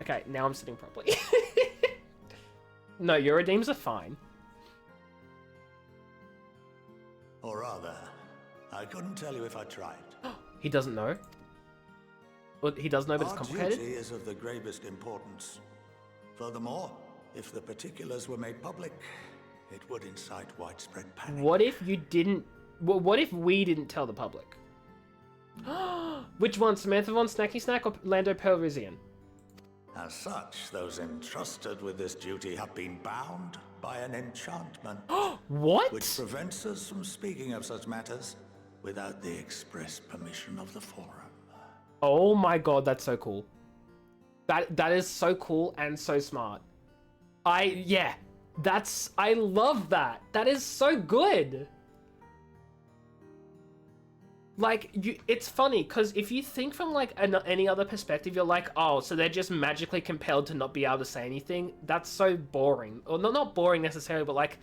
Okay, now I'm sitting properly. No, your redeems are fine. Or rather, I couldn't tell you if I tried. He doesn't know? Well, he does know, but it's Our complicated? duty is of the gravest importance. Furthermore, if the particulars were made public, it would incite widespread panic. What if you didn't... What if we didn't tell the public? Which one, Samantha Von Snacky Snack or Lando Pelrissian? As such, those entrusted with this duty have been bound by an enchantment. What? Which prevents us from speaking of such matters without the express permission of the forum. Oh my god, that's so cool. That is so cool and so smart. I love that. That is so good. Like, it's funny, because if you think from, like, any other perspective, you're like, oh, so they're just magically compelled to not be able to say anything? That's so boring. Or, not boring necessarily, but, like,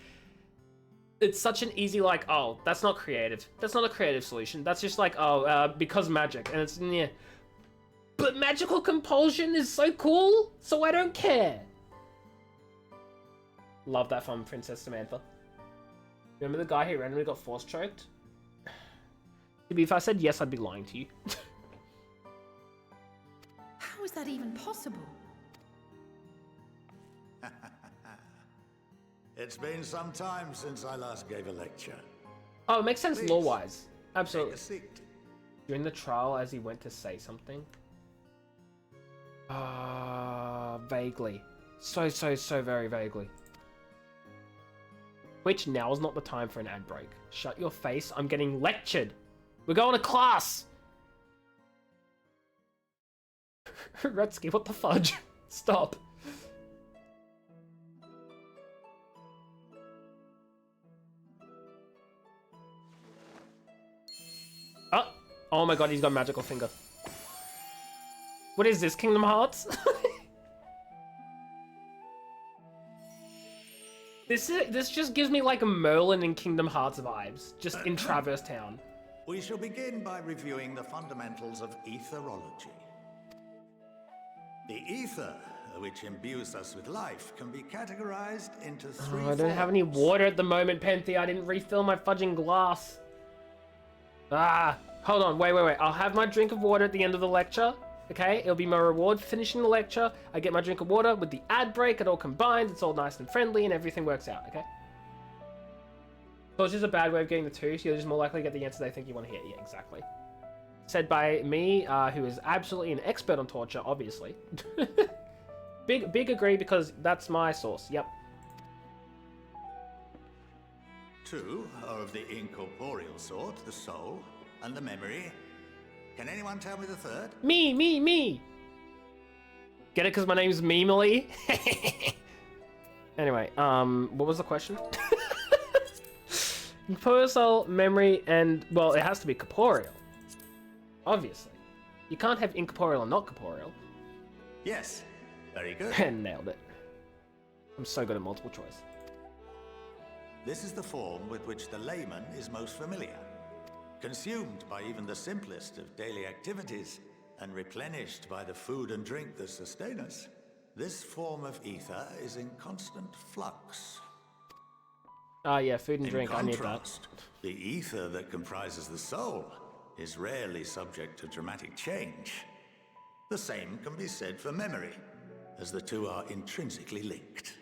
it's such an easy, like, oh, that's not creative. That's not a creative solution. That's just like, oh, because magic. And it's, yeah. But magical compulsion is so cool, so I don't care. Love that from Princess Samantha. Remember the guy who randomly got force choked? If I said yes, I'd be lying to you. How is that even possible? It's been some time since I last gave a lecture. Oh, it makes sense Please, lore-wise. Take Absolutely. a seat. During the trial, as he went to say something. Vaguely. So very vaguely. Which now is not the time for an ad break. Shut your face, I'm getting lectured. We're going to class! Rutsky, what the fudge? Stop. Oh my god, he's got magical finger. What is this, Kingdom Hearts? This just gives me like a Merlin in Kingdom Hearts vibes, just in Traverse Town. We shall begin by reviewing the fundamentals of etherology. The ether, which imbues us with life, can be categorized into three I don't have any water at the moment, Penthy. I didn't refill my fudging glass. Hold on, wait. I'll have my drink of water at the end of the lecture. Okay, it'll be my reward for finishing the lecture. I get my drink of water with the ad break, it all combined, it's all nice and friendly, and everything works out, okay? So it's just a bad way of getting the two, so you're just more likely to get the answer they think you want to hear. Yeah, exactly. Said by me, who is absolutely an expert on torture, obviously. Big agree, because that's my source, yep. Two are of the incorporeal sort, the soul and the memory. Can anyone tell me the third? Me! Get it because my name's Memely? Anyway, what was the question? Incorporeal soul, memory, and, well, it has to be corporeal. Obviously. You can't have incorporeal and not corporeal. Yes, very good. Nailed it. I'm so good at multiple choice. This is the form with which the layman is most familiar. Consumed by even the simplest of daily activities, and replenished by the food and drink that sustain us, this form of ether is in constant flux. Yeah, food and drink, In I need contrast, the ether that comprises the soul is rarely subject to dramatic change. The same can be said for memory, as the two are intrinsically linked.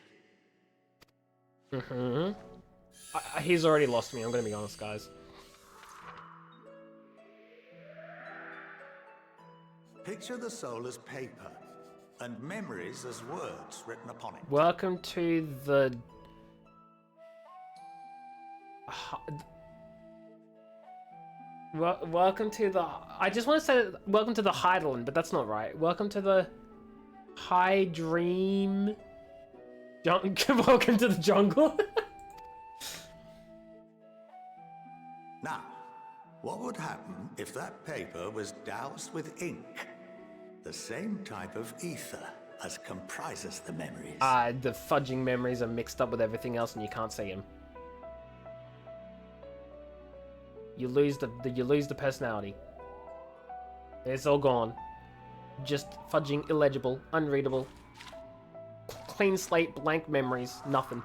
He's already lost me, I'm gonna be honest, guys. Picture the soul as paper, and memories as words written upon it. Welcome to the... welcome to the... I just want to say welcome to the Heideland, but that's not right. Welcome to the... High Dream... welcome to the jungle. Now, what would happen if that paper was doused with ink? The same type of ether as comprises the memories. The fudging memories are mixed up with everything else and you can't see them. You lose the personality. It's all gone. Just fudging illegible, unreadable. Clean slate, blank memories, nothing.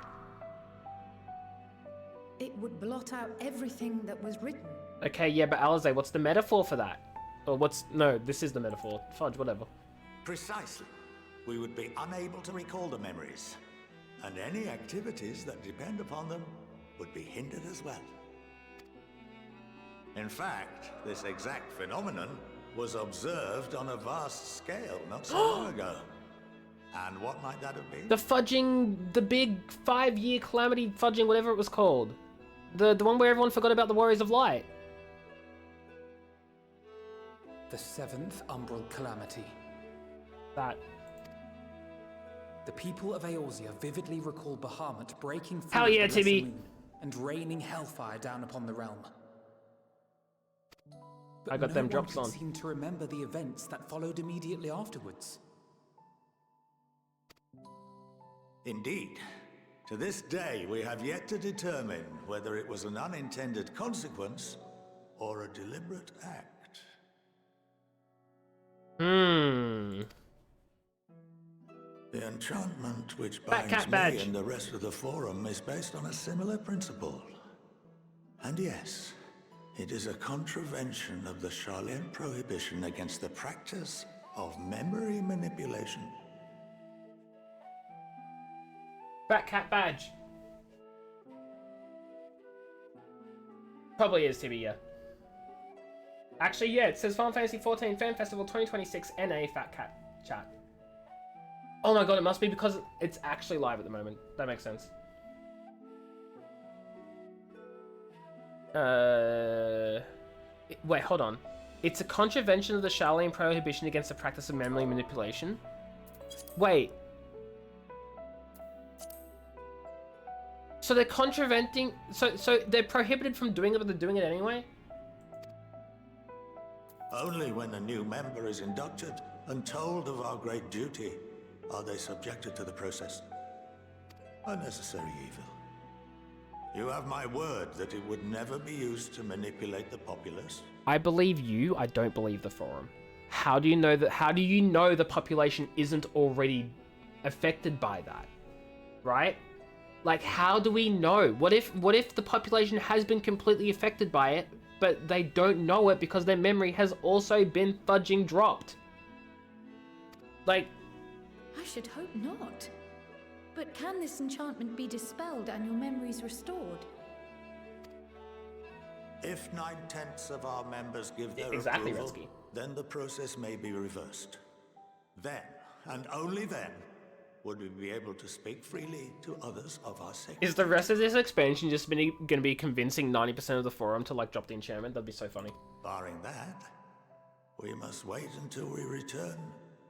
It would blot out everything that was written. Okay, yeah, but Alize, what's the metaphor for that? Or what's... No, this is the metaphor. Fudge, whatever. Precisely. We would be unable to recall the memories, and any activities that depend upon them would be hindered as well. In fact, this exact phenomenon was observed on a vast scale not so long ago. And what might that have been? The fudging... The big 5-year calamity fudging, whatever it was called. The one where everyone forgot about the Warriors of Light. The 7th Umbral Calamity. That. The people of Eorzea vividly recall Bahamut breaking through Hell yeah, the Lesser Tibby. Moon and raining hellfire down upon the realm. But I got no them one drops could on. seem to remember the events that followed immediately afterwards. Indeed. To this day, we have yet to determine whether it was an unintended consequence or a deliberate act. The enchantment which Fat binds cat me badge. and the rest of the Forum is based on a similar principle. And yes, it is a contravention of the Sharlayan prohibition against the practice of memory manipulation. Fat cat badge. Probably is, TB, yeah. Actually, yeah, it says Final Fantasy XIV Fan Festival 2026 NA Fat Cat chat. Oh my god, it must be because it's actually live at the moment. That makes sense. Wait, hold on. It's a contravention of the Charlene prohibition against the practice of memory manipulation. Wait. So they're contraventing... So they're prohibited from doing it, but they're doing it anyway? Only when a new member is inducted and told of our great duty are they subjected to the process. A necessary evil. You have my word that it would never be used to manipulate the populace. I believe you, I don't believe the forum. How do you know that? How do you know the population isn't already affected by that? Right? Like, how do we know? What if the population has been completely affected by it, but they don't know it because their memory has also been fudging dropped? Like... I should hope not. But can this enchantment be dispelled and your memories restored? If 9/10 of our members give their exactly, approval, Redsky. then the process may be reversed. Then, and only then, would we be able to speak freely to others of our sect. Is the rest of this expansion just going to be convincing 90% of the forum to, like, drop the enchantment? That'd be so funny. Barring that, we must wait until we return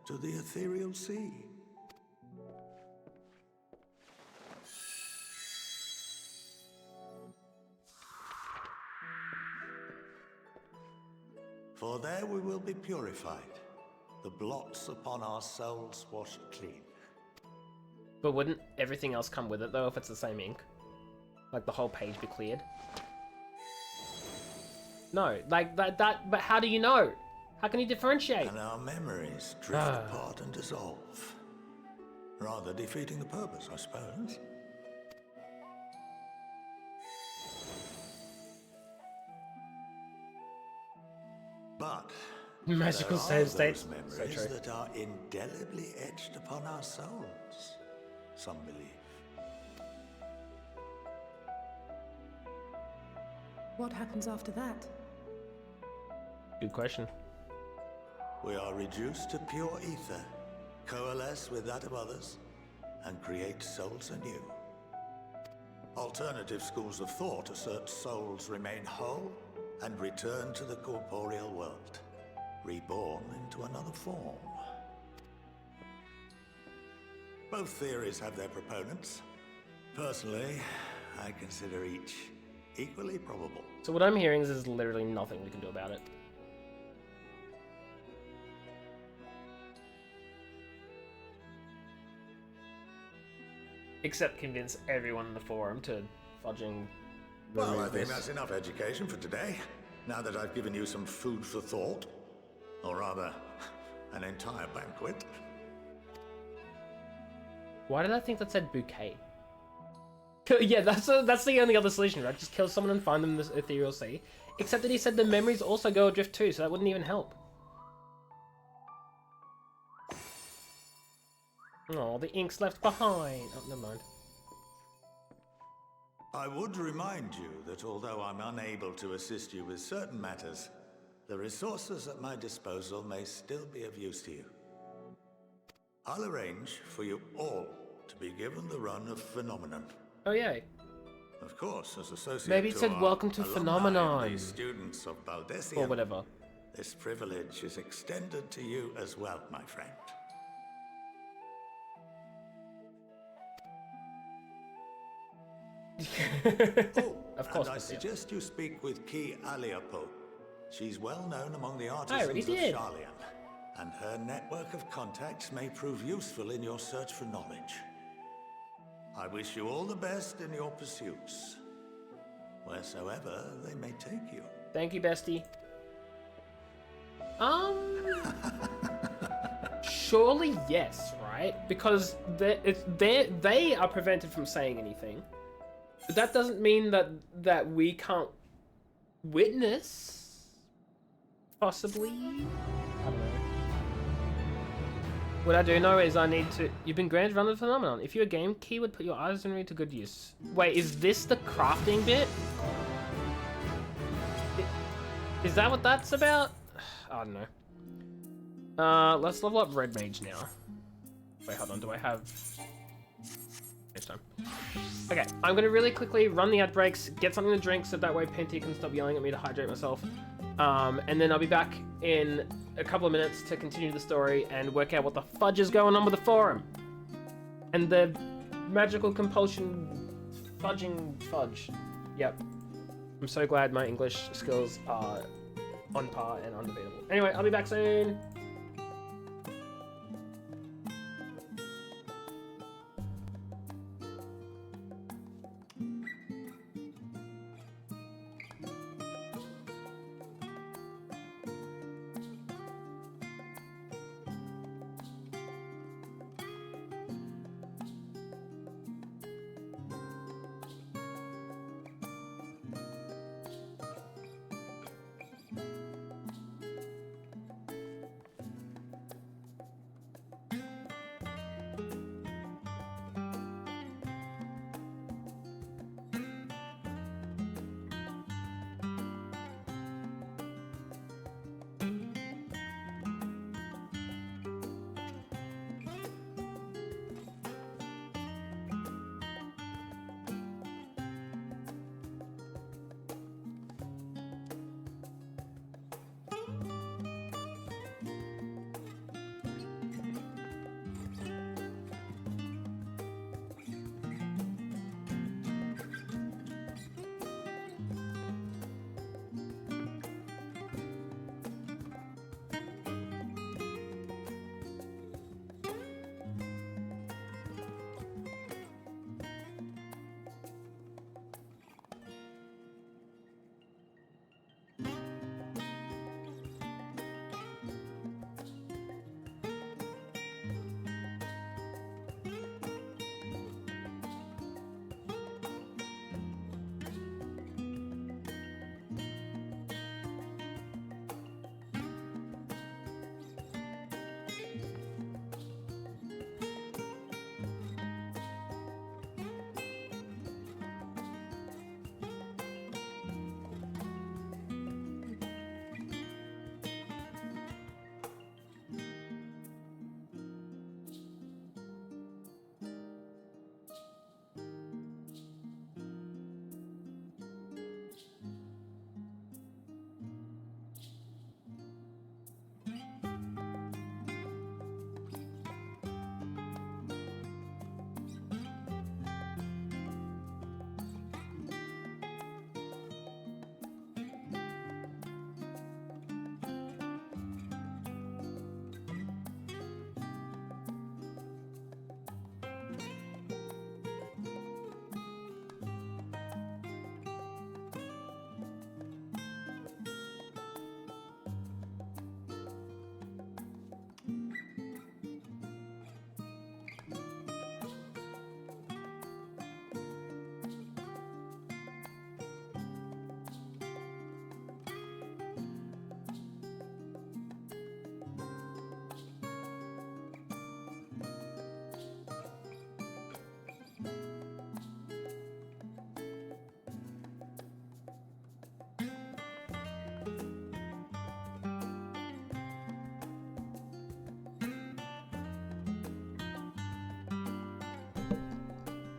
to the ethereal sea. For there we will be purified, the blots upon our souls washed clean. But wouldn't everything else come with it, though, if it's the same ink? Like, the whole page be cleared? No, like, that but how do you know? How can you differentiate? And our memories drift apart and dissolve. Rather defeating the purpose, I suppose. But Magical there save are states. those So memories true. that are indelibly etched upon our souls, some believe. What happens after that? Good question. We are reduced to pure ether, coalesce with that of others, and create souls anew. Alternative schools of thought assert souls remain whole and return to the corporeal world, reborn into another form. Both theories have their proponents. Personally, I consider each equally probable. So what I'm hearing is there's literally nothing we can do about it. Except convince everyone in the forum to fudging Well, I remove think this. that's enough education for today, now that I've given you some food for thought. Or rather, an entire banquet. Why did I think that said bouquet? Yeah, that's the only other solution, right? Just kill someone and find them in this ethereal sea. Except that he said the memories also go adrift too, so that wouldn't even help. Oh, the ink's left behind. Oh, never mind. I would remind you that although I'm unable to assist you with certain matters, the resources at my disposal may still be of use to you. I'll arrange for you all to be given the run of Phenomenon. Oh, yay. Of course, as associate Maybe it to said our welcome to alumni Phenomenon. and the students of Baldessium, Or whatever. this privilege is extended to you as well, my friend. Of course, and I yeah. suggest you speak with Ki Aliapo. She's well known among the already artisans of did. Sharlayan, and her network of contacts may prove useful in your search for knowledge. I wish you all the best in your pursuits, wheresoever they may take you. Thank you, bestie. Surely yes, right? Because they are prevented from saying anything. But that doesn't mean that we can't witness. Possibly. I don't know. What I do know is I need to... You've been granted run of the Phenomenon. If you're a game key, would put your artistry to good use. Wait, is this the crafting bit? Is that what that's about? I don't know. Let's level up Red Mage now. Wait, hold on. Do I have... Next time. Okay, I'm gonna really quickly run the ad breaks, get something to drink so that way Pinty can stop yelling at me to hydrate myself. And then I'll be back in a couple of minutes to continue the story and work out what the fudge is going on with the forum. And the magical compulsion fudging fudge. Yep. I'm so glad my English skills are on par and undebatable. Anyway, I'll be back soon.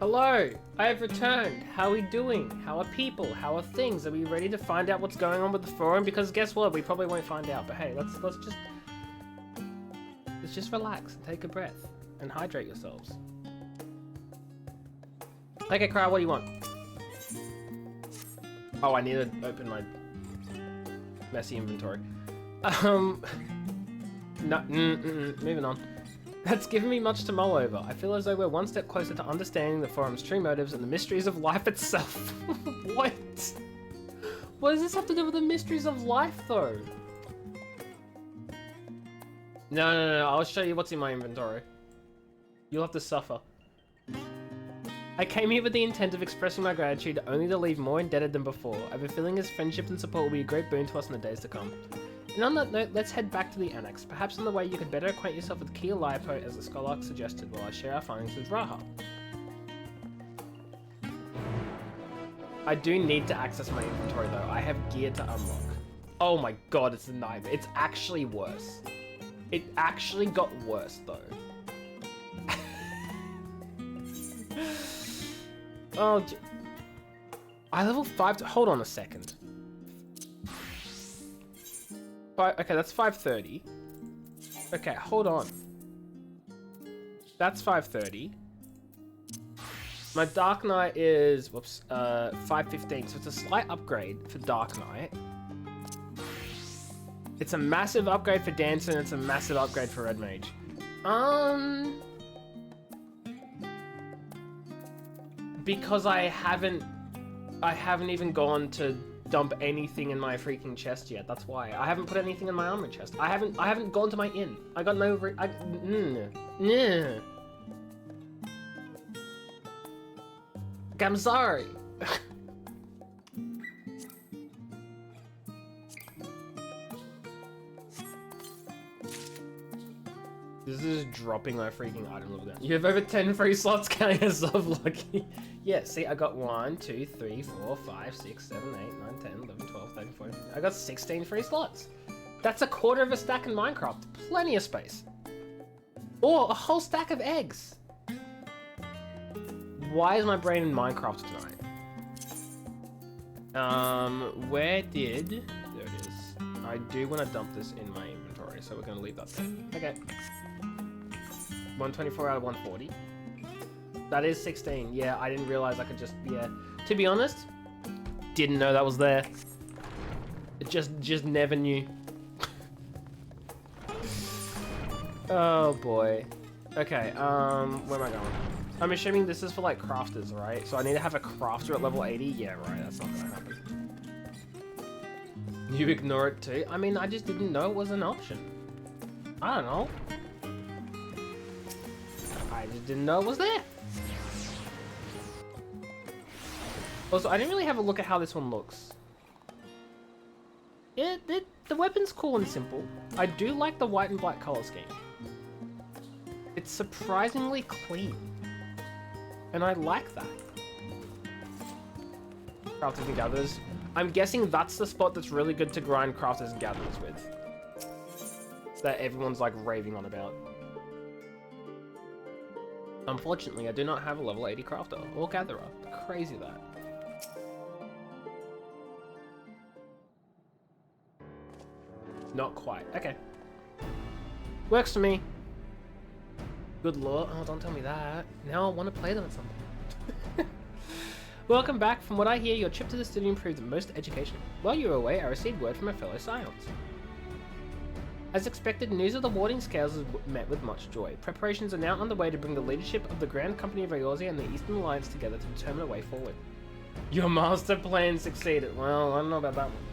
Hello, I have returned. How are we doing? How are people? How are things? Are we ready to find out what's going on with the forum? Because guess what? We probably won't find out. But hey, let's just relax and take a breath and hydrate yourselves. Okay, Kara, what do you want? Oh, I need to open my messy inventory. No, moving on. That's given me much to mull over. I feel as though we're one step closer to understanding the forum's true motives and the mysteries of life itself. What? What does this have to do with the mysteries of life, though? No, I'll show you what's in my inventory. You'll have to suffer. I came here with the intent of expressing my gratitude, only to leave more indebted than before. I have a feeling his friendship and support will be a great boon to us in the days to come. And on that note, let's head back to the Annex. Perhaps on the way you could better acquaint yourself with Kia Lipo as the scholar suggested while I share our findings with Raha. I do need to access my inventory though. I have gear to unlock. Oh my god, it's a nightmare. It's actually worse. It actually got worse, though. Oh, I level 5 to... Hold on a second. Okay, that's 530. Okay, hold on. That's 530. My Dark Knight is... Whoops. 515. So it's a slight upgrade for Dark Knight. It's a massive upgrade for Dancer, and it's a massive upgrade for Red Mage. Because I haven't even gone to dump anything in my freaking chest yet. That's why I haven't put anything in my armor chest. I haven't gone to my inn. I got no. I'm sorry. This is dropping my freaking item level down. You have over 10 free slots, count yourself lucky. Yeah, see, I got 1, 2, 3, 4, 5, 6, 7, 8, 9, 10, 11, 12, 13, 14. I got 16 free slots. That's a quarter of a stack in Minecraft. Plenty of space. Or a whole stack of eggs. Why is my brain in Minecraft tonight? Where did... There it is. I do want to dump this in my inventory, so we're going to leave that there. Okay. 124 out of 140. That is 16. Yeah, I didn't realize I could just... Yeah. To be honest, didn't know that was there. Just never knew. Oh boy. Okay, where am I going? I'm assuming this is for like crafters, right? So I need to have a crafter at level 80? Yeah, right, that's not gonna happen. You ignore it too? I mean, I just didn't know it was an option. I don't know. I just didn't know it was there. Also, I didn't really have a look at how this one looks. Yeah, the weapon's cool and simple. I do like the white and black color scheme. It's surprisingly clean. And I like that. Crafters and gatherers. I'm guessing that's the spot that's really good to grind crafters and gatherers with. That everyone's like raving on about. Unfortunately, I do not have a level 80 crafter or gatherer. Crazy that. Not quite. Okay. Works for me. Good lord. Oh, don't tell me that. Now I want to play them at some point. Welcome back. From what I hear, your trip to the studio proved most educational. While you were away, I received word from a fellow Scions. As expected, news of the warding scales is met with much joy. Preparations are now underway to bring the leadership of the Grand Company of Eorzea and the Eastern Alliance together to determine a way forward. Your master plan succeeded. Well, I don't know about that one.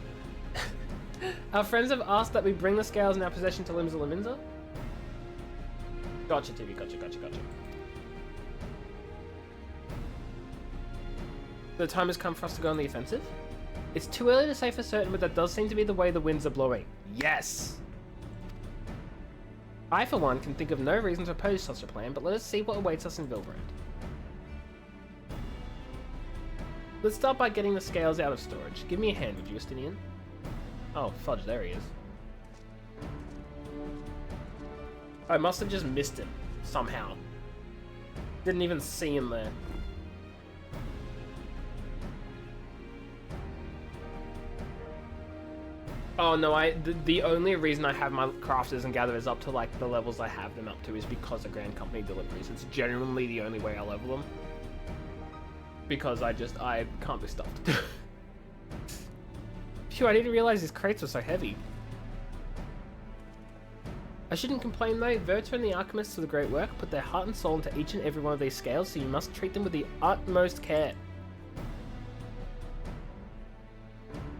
Our friends have asked that we bring the scales in our possession to Limsa Lominsa. Gotcha, TV. Gotcha. The time has come for us to go on the offensive? It's too early to say for certain, but that does seem to be the way the winds are blowing. Yes! I, for one, can think of no reason to oppose such a plan, but let us see what awaits us in Vilbrand. Let's start by getting the scales out of storage. Give me a hand, would you, Justinian? Oh, fudge, there he is. I must have just missed him, somehow. Didn't even see him there. Oh no, the only reason I have my crafters and gatherers up to like the levels I have them up to is because of Grand Company deliveries. It's genuinely the only way I level them. Because I can't be stopped. Phew, I didn't realize these crates were so heavy. I shouldn't complain though. Verta and the alchemists of the great work put their heart and soul into each and every one of these scales, so you must treat them with the utmost care.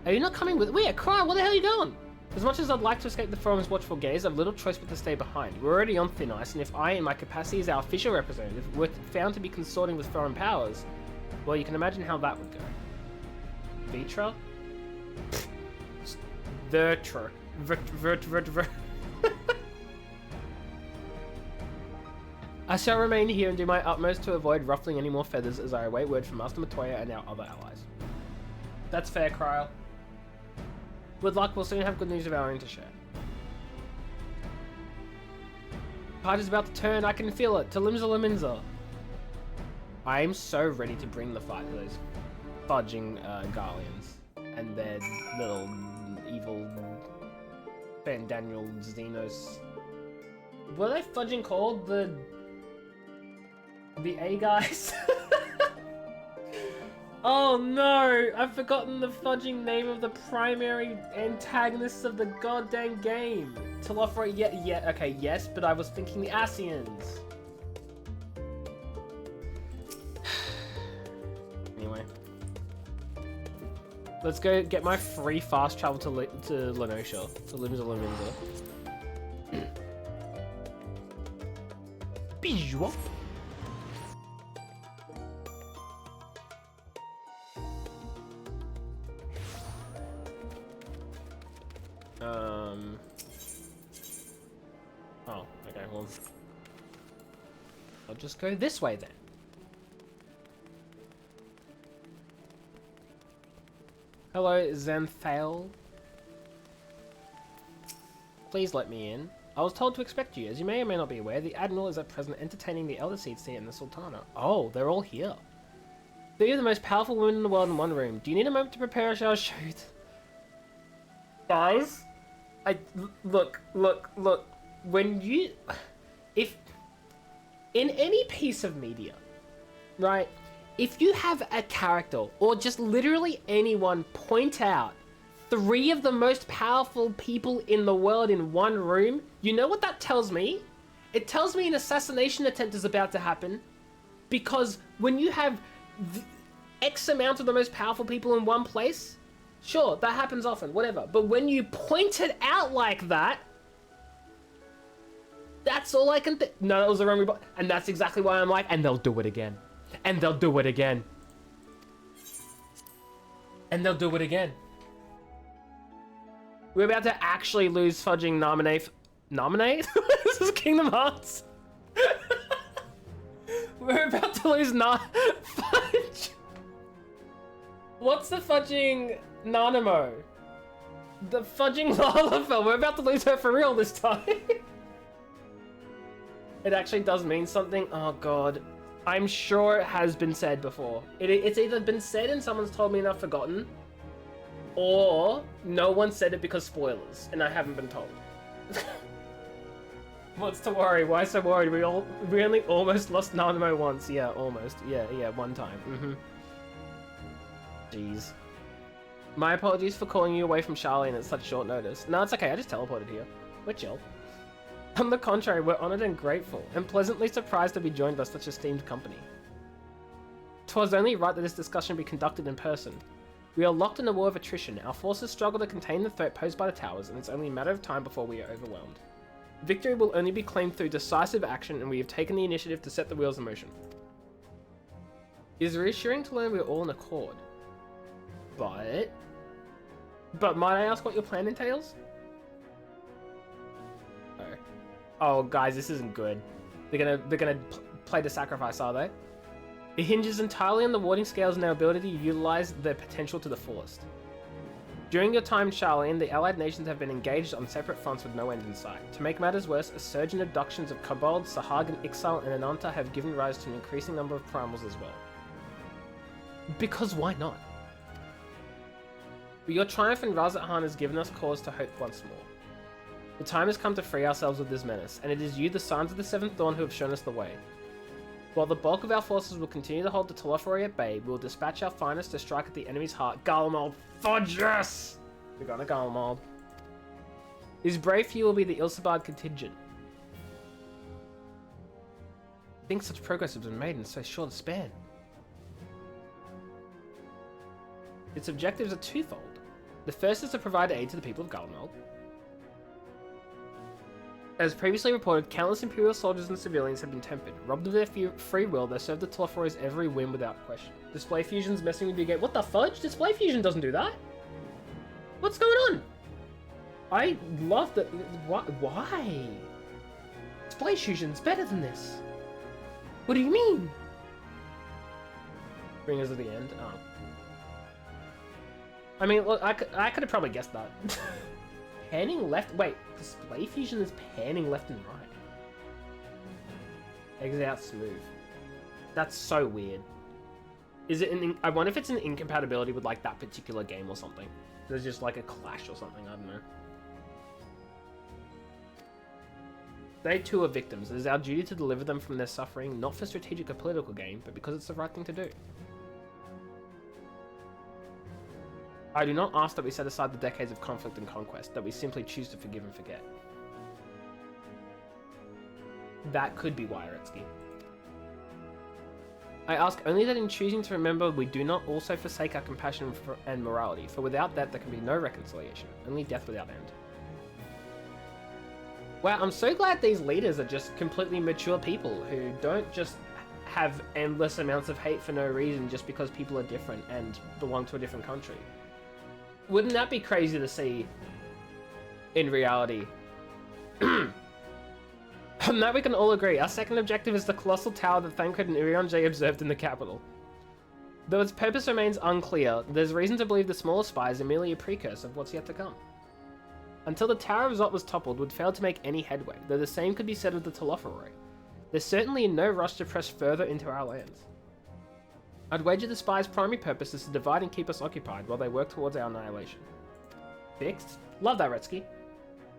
Are you not coming with? Wait, Cry, where the hell are you going? As much as I'd like to escape the Forum's watchful gaze, I've little choice but to stay behind. We're already on thin ice, and if I, in my capacity as our official representative, were found to be consorting with foreign powers, well, you can imagine how that would go. Vitra? Vertra. I shall remain here and do my utmost to avoid ruffling any more feathers as I await word from Master Matoya and our other allies. That's fair, Kryl. With luck, we'll soon have good news of our own to share. Tide is about to turn, I can feel it. Talimza Laminza. I am so ready to bring the fight to those fudging Garleans and their little evil Daniel Xenos. What are they fudging called? The A guys? Oh no! I've forgotten the fudging name of the primary antagonists of the goddamn game. Telofra, yeah, okay, yes, but I was thinking the Asians. Anyway. Let's go get my free fast travel to Lenosha. To Liminza. Bijou. Oh, okay, well, I'll just go this way then. Hello, Xanthale. Please let me in. I was told to expect you. As you may or may not be aware, the Admiral is at present entertaining the Elder Seedseer and the Sultana. Oh, they're all here. Three of the most powerful women in the world in one room. Do you need a moment to prepare a shower shoot? Guys? Look. When you... If... In any piece of media, right? If you have a character, or just literally anyone, point out three of the most powerful people in the world in one room, you know what that tells me? It tells me an assassination attempt is about to happen. Because when you have X amount of the most powerful people in one place, sure, that happens often, whatever. But when you point it out like that, that's all I can think. No, that was the wrong rebuttal. And that's exactly why I'm like, and they'll do it again. And they'll do it again. And they'll do it again. We're about to actually lose fudging nominate? This is Kingdom Hearts. We're about to lose fudge. What's the fudging Nanamo? The fudging Lalafell. We're about to lose her for real this time. It actually does mean something. Oh god. I'm sure it has been said before. It's either been said and someone's told me and I've forgotten, or no one said it because spoilers, and I haven't been told. What's to worry? Why so worried? We only almost lost Nanamo once. Yeah, almost. Yeah, one time. Jeez. My apologies for calling you away from Charlene at such short notice. No, it's okay. I just teleported here. We're chill. On the contrary, we're honoured and grateful, and pleasantly surprised to be joined by such esteemed company. 'Twas only right that this discussion be conducted in person. We are locked in a war of attrition. Our forces struggle to contain the threat posed by the towers, and it's only a matter of time before we are overwhelmed. Victory will only be claimed through decisive action, and we have taken the initiative to set the wheels in motion. It is reassuring to learn we are all in accord. But might I ask what your plan entails? Oh, guys, this isn't good. They're gonna play the sacrifice, are they? It hinges entirely on the warding scales and their ability to utilize their potential to the fullest. During your time, Charlene, the allied nations have been engaged on separate fronts with no end in sight. To make matters worse, a surge in abductions of Kobold, Sahag, Ixal, and Ananta have given rise to an increasing number of primals as well. Because why not? But your triumph in Razathan has given us cause to hope once more. The time has come to free ourselves of this menace, and it is you, the Sons of the Seventh Dawn, who have shown us the way. While the bulk of our forces will continue to hold the Teleferi at bay, we will dispatch our finest to strike at the enemy's heart. Garlemald, fudge us! We're gonna Garlemald. This brave few will be the Ilsabard contingent. I think such progress has been made in so short a span. Its objectives are twofold. The first is to provide aid to the people of Garlemald. As previously reported, countless Imperial soldiers and civilians have been tempered. Robbed of their free will, they serve the Teleferi's every whim without question. Display Fusion's messing with your game. What the fudge? Display Fusion doesn't do that? What's going on? I love that. Why? Display Fusion's better than this. What do you mean? Bring us to the end. Oh. I mean, look, I could have probably guessed that. Panning left. Wait, display fusion is panning left and right. Exit out smooth. That's so weird. Is it I wonder if it's an incompatibility with like that particular game or something. There's just like a clash or something. I don't know. They too are victims. It is our duty to deliver them from their suffering, not for strategic or political gain, but because it's the right thing to do. I do not ask that we set aside the decades of conflict and conquest, that we simply choose to forgive and forget. That could be Wyretsky. I ask only that in choosing to remember, we do not also forsake our compassion and morality, for without that there can be no reconciliation, only death without end. Wow, I'm so glad these leaders are just completely mature people who don't just have endless amounts of hate for no reason just because people are different and belong to a different country. Wouldn't that be crazy to see in reality? On that we can all agree. Our second objective is the colossal tower that Thancred and Urianger observed in the capital. Though its purpose remains unclear, there's reason to believe the smaller spires are merely a precursor of what's yet to come. Until the Tower of Zot was toppled, would fail to make any headway, though the same could be said of the Telophoroi. They're certainly in no rush to press further into our lands. I'd wager the spies' primary purpose is to divide and keep us occupied while they work towards our annihilation. Fixed? Love that, Retsky.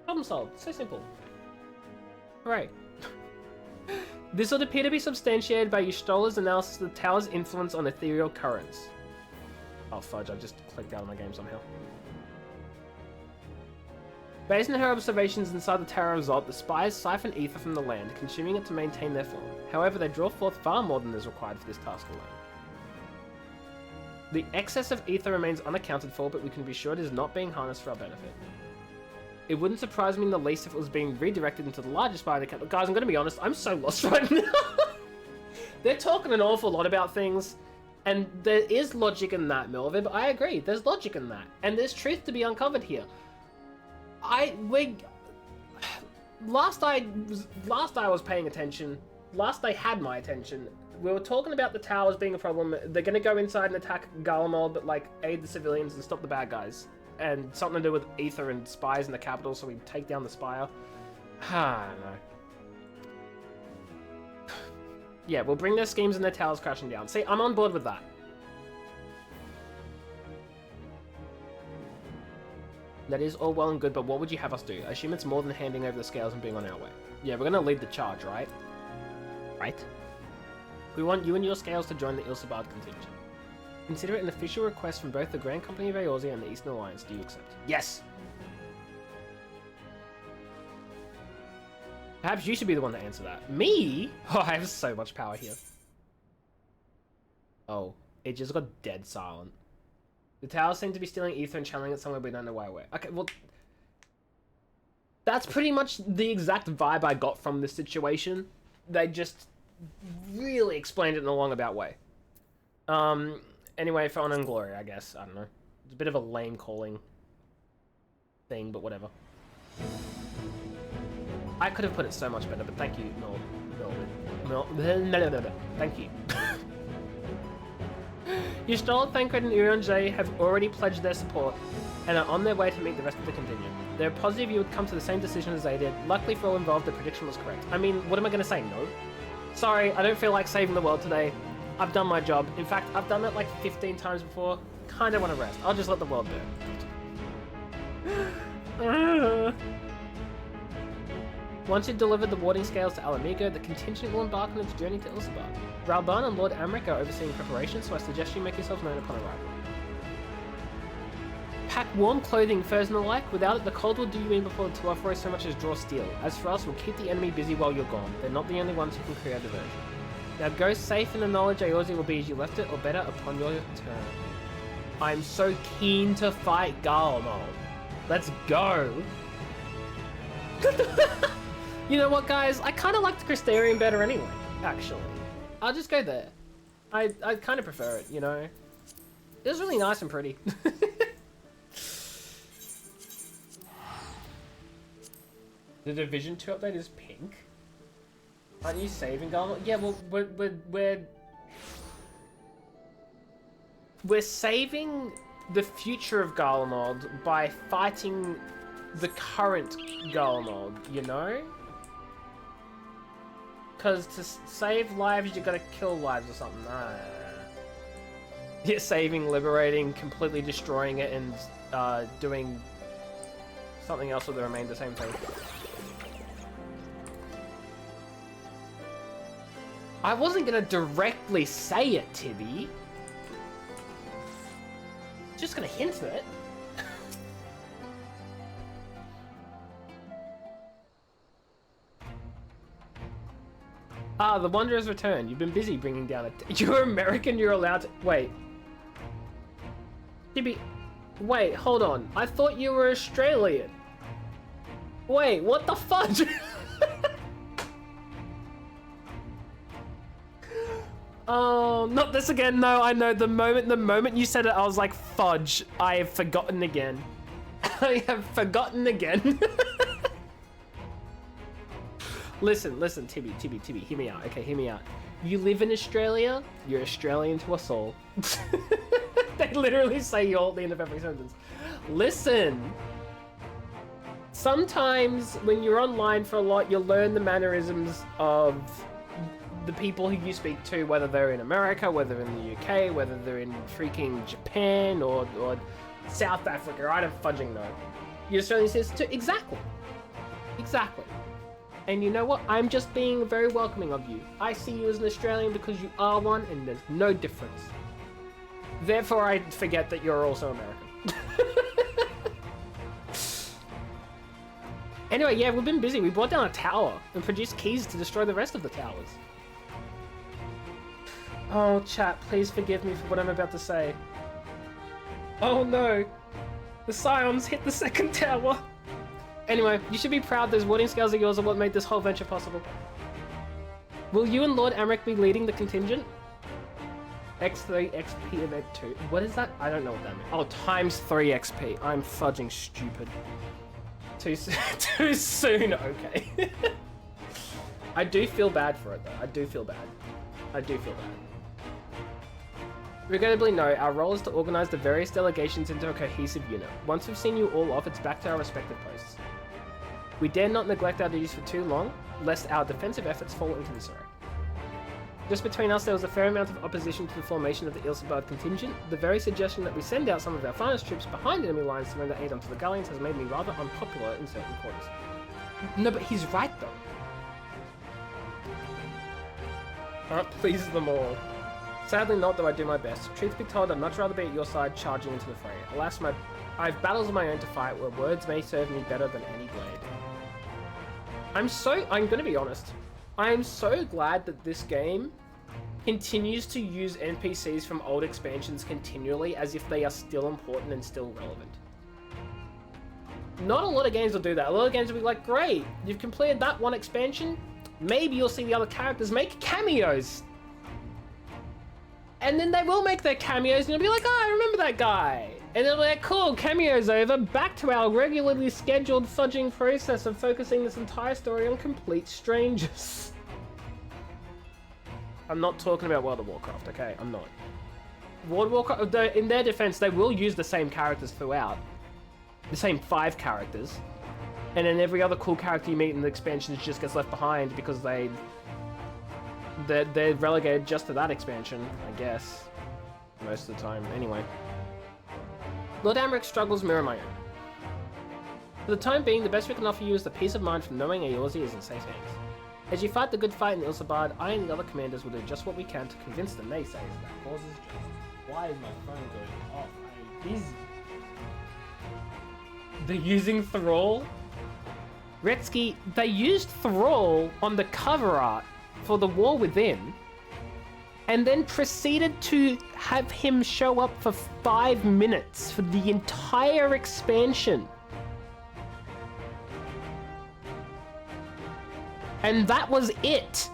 Problem solved. So simple. Hooray. This would appear to be substantiated by Ystola's analysis of the tower's influence on ethereal currents. Oh fudge, I just clicked out of my game somehow. Based on her observations inside the Tower of Zot, the spies siphon ether from the land, consuming it to maintain their form. However, they draw forth far more than is required for this task alone. The excess of ether remains unaccounted for, but we can be sure it is not being harnessed for our benefit. It wouldn't surprise me in the least if it was being redirected into the larger spire in the capital. Guys, I'm gonna be honest, I'm so lost right now. They're talking an awful lot about things, and there is logic in that, Melvin, but I agree, there's logic in that. And there's truth to be uncovered here. Last I was paying attention, last I had my attention, we were talking about the towers being a problem. They're gonna go inside and attack Garlemald, but like aid the civilians and stop the bad guys. And something to do with ether and spies in the capital, so we take down the spire. I don't know. Yeah, we'll bring their schemes and their towers crashing down. See, I'm on board with that. That is all well and good, but what would you have us do? I assume it's more than handing over the scales and being on our way. Yeah, we're gonna lead the charge, right? Right? We want you and your scales to join the Ilsabard contingent. Consider it an official request from both the Grand Company of Eorzea and the Eastern Alliance. Do you accept? Yes! Perhaps you should be the one to answer that. Me? Oh, I have so much power here. Oh, it just got dead silent. The towers seem to be stealing ether and channeling it somewhere we don't know why. Okay, well... That's pretty much the exact vibe I got from this situation. They just really explained it in a long about way. Anyway, for Honor and Glory, I guess. I don't know. It's a bit of a lame calling thing, but whatever. I could have put it so much better, but thank you, thank you. Y'shtola, Thancred, and Urianger have already pledged their support and are on their way to meet the rest of the contingent. They're positive you would come to the same decision as they did. Luckily for all involved, the prediction was correct. I mean, what am I going to say? No? Sorry, I don't feel like saving the world today. I've done my job. In fact, I've done it like 15 times before. Kinda want to rest. I'll just let the world burn. Once you've delivered the warding scales to Alamigo, the contingent will embark on its journey to Ilsabard. Ralban and Lord Amric are overseeing preparations, so I suggest you make yourselves known upon arrival. Pack warm clothing, furs and the like. Without it, the cold will do you in before the Telophoroi so much as draw steel. As for us, we'll keep the enemy busy while you're gone. They're not the only ones who can create a diversion. Now go safe in the knowledge Eorzea will be as you left it, or better, upon your return. I'm so keen to fight Garlemald. Let's go! You know what, guys? I kind of like the Crystarium better anyway, actually. I'll just go there. I kind of prefer it, you know? It was really nice and pretty. The Division 2 update is pink? Aren't you saving Garlemald? Yeah, well, we're saving the future of Garlemald by fighting the current Garlemald, you know? Because to save lives, you gotta kill lives or something. Yeah, saving, liberating, completely destroying it, and doing something else with the remainder, same thing. I wasn't gonna directly say it, Tibby. Just gonna hint at it. Ah, the Wanderer has returned. You've been busy bringing down a... You're American, you're allowed to... Wait. Tibby... Wait, hold on. I thought you were Australian. Wait, what the fudge? Oh, not this again. No, I know. The moment you said it, I was like, fudge. I have forgotten again. I have forgotten again. Listen, Tibby, hear me out. Okay, hear me out. You live in Australia, you're Australian to us all. They literally say you all at the end of every sentence. Listen. Sometimes when you're online for a lot, you'll learn the mannerisms of the people who you speak to, whether they're in America, whether in the UK, whether they're in freaking Japan or South Africa. I don't fudging know. Your Australian says too. Exactly. And you know what? I'm just being very welcoming of you. I see you as an Australian because you are one, and there's no difference. Therefore, I forget that you're also American. Anyway, yeah, we've been busy. We brought down a tower and produced keys to destroy the rest of the towers. Oh, chat, please forgive me for what I'm about to say. Oh no, the Scions hit the second tower. Anyway, you should be proud those warding scales of yours are what made this whole venture possible. Will you and Lord Amric be leading the contingent? X3 XP event 2. What is that? I don't know what that means. Oh, times 3 XP. I'm fudging stupid. Too soon, okay. I do feel bad for it though. I do feel bad. Regrettably no, our role is to organize the various delegations into a cohesive unit. Once we've seen you all off, it's back to our respective posts. We dare not neglect our duties for too long, lest our defensive efforts fall into disarray. Just between us, there was a fair amount of opposition to the formation of the Ilsabard contingent. The very suggestion that we send out some of our finest troops behind enemy lines to render aid onto the Galleons has made me rather unpopular in certain quarters. No, but he's right though. Can't please them all. Sadly not, though I do my best. Truth be told, I'd much rather be at your side charging into the fray. Alas, I have battles of my own to fight where words may serve me better than any blade. I'm gonna be honest. I am so glad that this game continues to use NPCs from old expansions continually as if they are still important and still relevant. Not a lot of games will do that. A lot of games will be like, great, you've completed that one expansion, maybe you'll see the other characters make cameos. And then they will make their cameos and you'll be like, oh, I remember that guy. And they'll be like, cool, cameo's over, back to our regularly scheduled fudging process of focusing this entire story on complete strangers. I'm not talking about World of Warcraft, okay? I'm not. World of Warcraft, in their defense, they will use the same characters throughout. The same 5 characters. And then every other cool character you meet in the expansions just gets left behind because they're relegated just to that expansion, I guess. Most of the time, anyway. Lord Amric struggles mirror my own. For the time being, the best we can offer you is the peace of mind from knowing Eorzea is in safe hands. As you fight the good fight in Ilsabard, I and the other commanders will do just what we can to convince the naysayers that cause is just. Why is my phone going off? I'm busy. They're using Thrall? Retsky, they used Thrall on the cover art for The War Within, and then proceeded to have him show up for 5 minutes for the entire expansion. And that was it.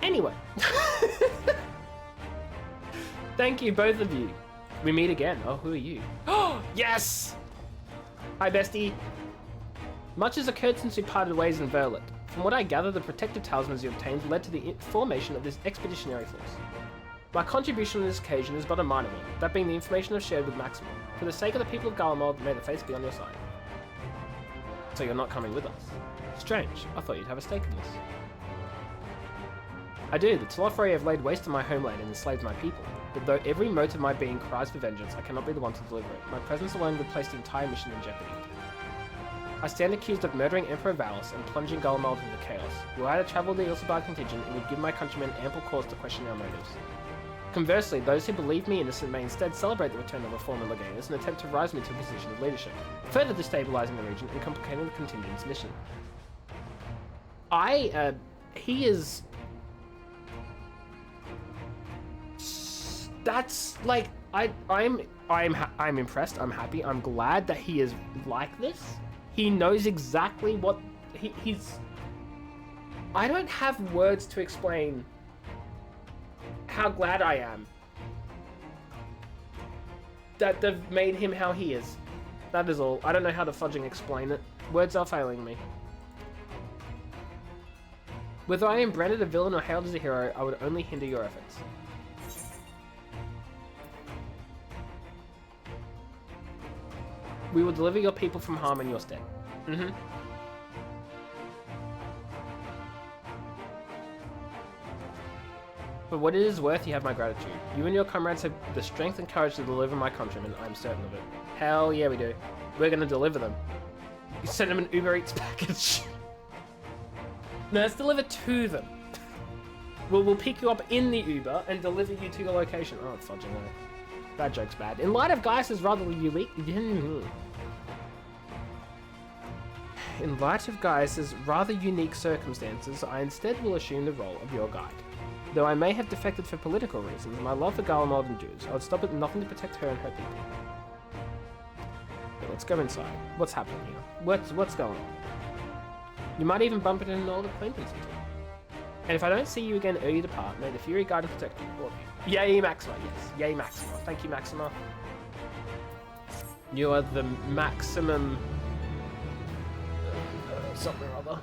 Anyway. Thank you, both of you. We meet again. Oh, who are you? Oh, yes! Hi, bestie. Much has occurred since we parted ways in Verlet. From what I gather, the protective talismans you obtained led to the formation of this expeditionary force. My contribution on this occasion is but a minor one, that being the information I've shared with Maximum. For the sake of the people of Garlemald, may the fates be on your side. So you're not coming with us? Strange, I thought you'd have a stake in this. I do, the Telophori have laid waste to my homeland and enslaved my people. But though every mote of my being cries for vengeance, I cannot be the one to deliver it. My presence alone would place the entire mission in jeopardy. I stand accused of murdering Emperor Valis and plunging Garlemald into chaos. Were I to travel the Ilsabard contingent, it would give my countrymen ample cause to question our motives. Conversely, those who believe me innocent may instead celebrate the return of a former Legatus and attempt to rise me to a position of leadership, further destabilizing the region and complicating the contingent's mission. He is... That's, like, I'm impressed, I'm happy, I'm glad that he is like this. He knows exactly what he's... I don't have words to explain how glad I am that they've made him how he is. That is all. I don't know how to fudging explain it. Words are failing me. Whether I am branded a villain or hailed as a hero, I would only hinder your efforts. We will deliver your people from harm in your stead. For what it is worth, you have my gratitude. You and your comrades have the strength and courage to deliver my countrymen, I am certain of it. Hell yeah we do. We're gonna deliver them. You send them an Uber Eats package. No, let's deliver to them. We'll pick you up in the Uber and deliver you to your location. Oh, fudging away. That joke's bad. In light of Gaius' rather unique... In light of Gaius' rather unique circumstances, I instead will assume the role of your guide. Though I may have defected for political reasons, my love for Garlemald endures. I would stop at nothing to protect her and her people. Okay, let's go inside. What's happening here? What's going on? You might even bump into an old acquaintance or two. And if I don't see you again ere you depart, may the Fury guide and protect you, all of you. Yay, Maxima, yes. Yay, Maxima. Thank you, Maxima. You are the maximum... something or other.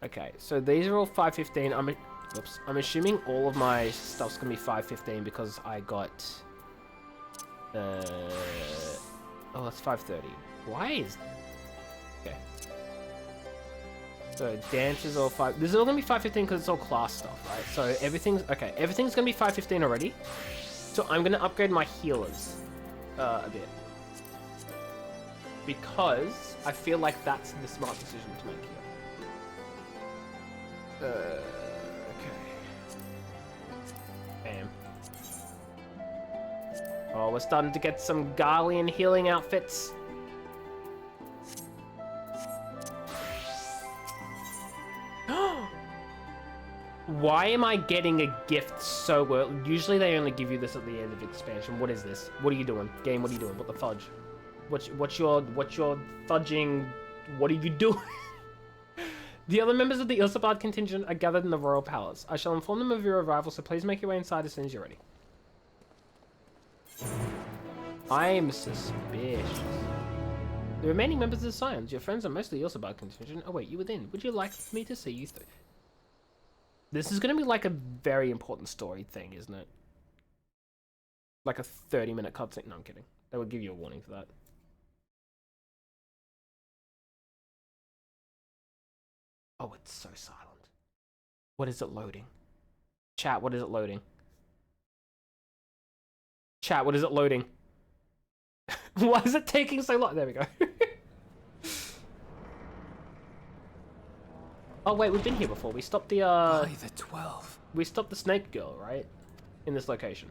Okay, so these are all 515. I'm assuming all of my stuff's gonna be 515 because I got... oh, that's 530. Why is... Okay. So dance is all 5... This is all gonna be 515 because it's all class stuff, right? So everything's... Okay, everything's gonna be 515 already. So I'm gonna upgrade my healers a bit. Because I feel like that's the smart decision to make here. Okay. Bam. Oh, we're starting to get some Garlean healing outfits. Why am I getting a gift so early? Usually they only give you this at the end of expansion. What is this? What are you doing? Game, what are you doing? What the fudge? What's your fudging? What are you doing? The other members of the Ilsabard contingent are gathered in the royal palace. I shall inform them of your arrival, so please make your way inside as soon as you're ready. I'm suspicious. The remaining members of the Scions, your friends are mostly Ilsabard contingent, await you within. Would you like me to see you through? This is going to be like a very important story thing, isn't it? Like a 30-minute cutscene. No, I'm kidding. They would give you a warning for that. Oh, it's so silent. What is it loading? Chat, what is it loading? Chat, what is it loading? Why is it taking so long? There we go. Oh wait, we've been here before. We stopped the By the 12. We stopped the snake girl, right? In this location.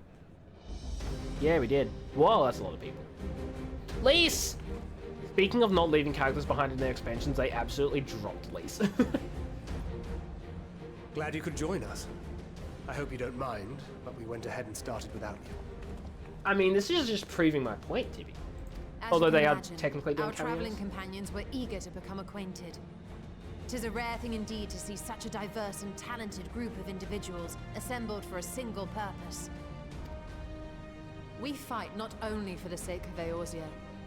Yeah, we did. Whoa, that's a lot of people. Lise! Speaking of not leaving characters behind in their expansions, they absolutely dropped Lise. Glad you could join us. I hope you don't mind, but we went ahead and started without you. I mean, this is just proving my point, Tibby. Although they are technically doing cameos. Our traveling companions were eager to become acquainted. It is a rare thing indeed to see such a diverse and talented group of individuals assembled for a single purpose. We fight not only for the sake of Eorzea,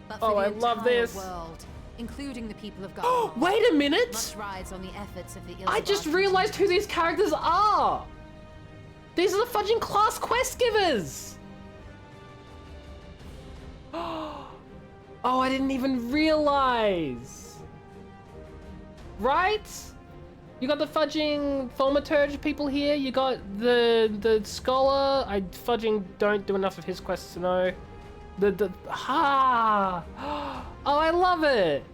but for the entire world, including the people of Garlemald. Wait a minute! Much rides on the efforts of the I just realized who these characters are! These are the fudging class quest givers! Oh, I didn't even realize. Right? You got the fudging thaumaturge people here. You got the scholar. I fudging don't do enough of his quests to know. Oh, I love it.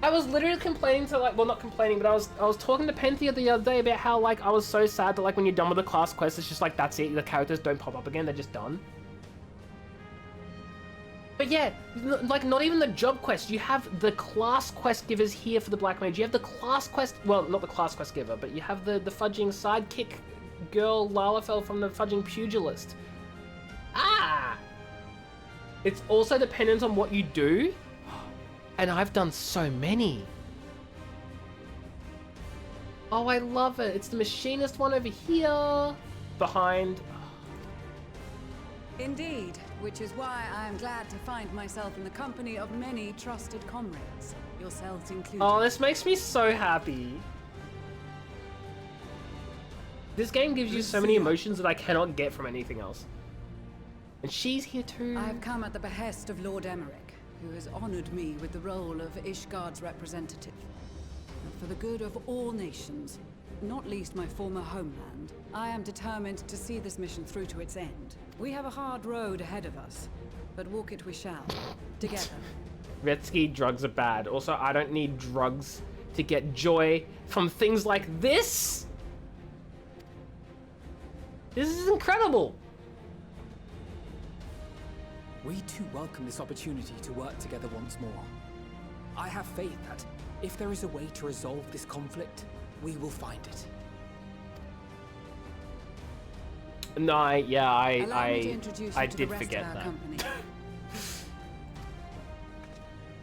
I was literally complaining to well, not complaining, but I was talking to Penthea the other day about how I was so sad that when you're done with the class quest, it's just that's it. The characters don't pop up again. They're just done. But yeah, not even the job quest. You have the class quest givers here for the Black Mage. You have the class quest, well, not the class quest giver, but you have the fudging sidekick girl Lalafell from the fudging pugilist. Ah! It's also dependent on what you do, and I've done so many. Oh, I love it. It's the machinist one over here, behind. Indeed, which is why I am glad to find myself in the company of many trusted comrades, yourselves included. Oh, this makes me so happy. This game gives you so many emotions that I cannot get from anything else. And she's here too. I have come at the behest of Lord Emmerich, who has honored me with the role of Ishgard's representative. And for the good of all nations, not least my former homeland, I am determined to see this mission through to its end. We have a hard road ahead of us, but walk it we shall, together. Retsky, drugs are bad. Also, I don't need drugs to get joy from things like this. This is incredible. We too welcome this opportunity to work together once more. I have faith that if there is a way to resolve this conflict, we will find it. No, I I did forget that.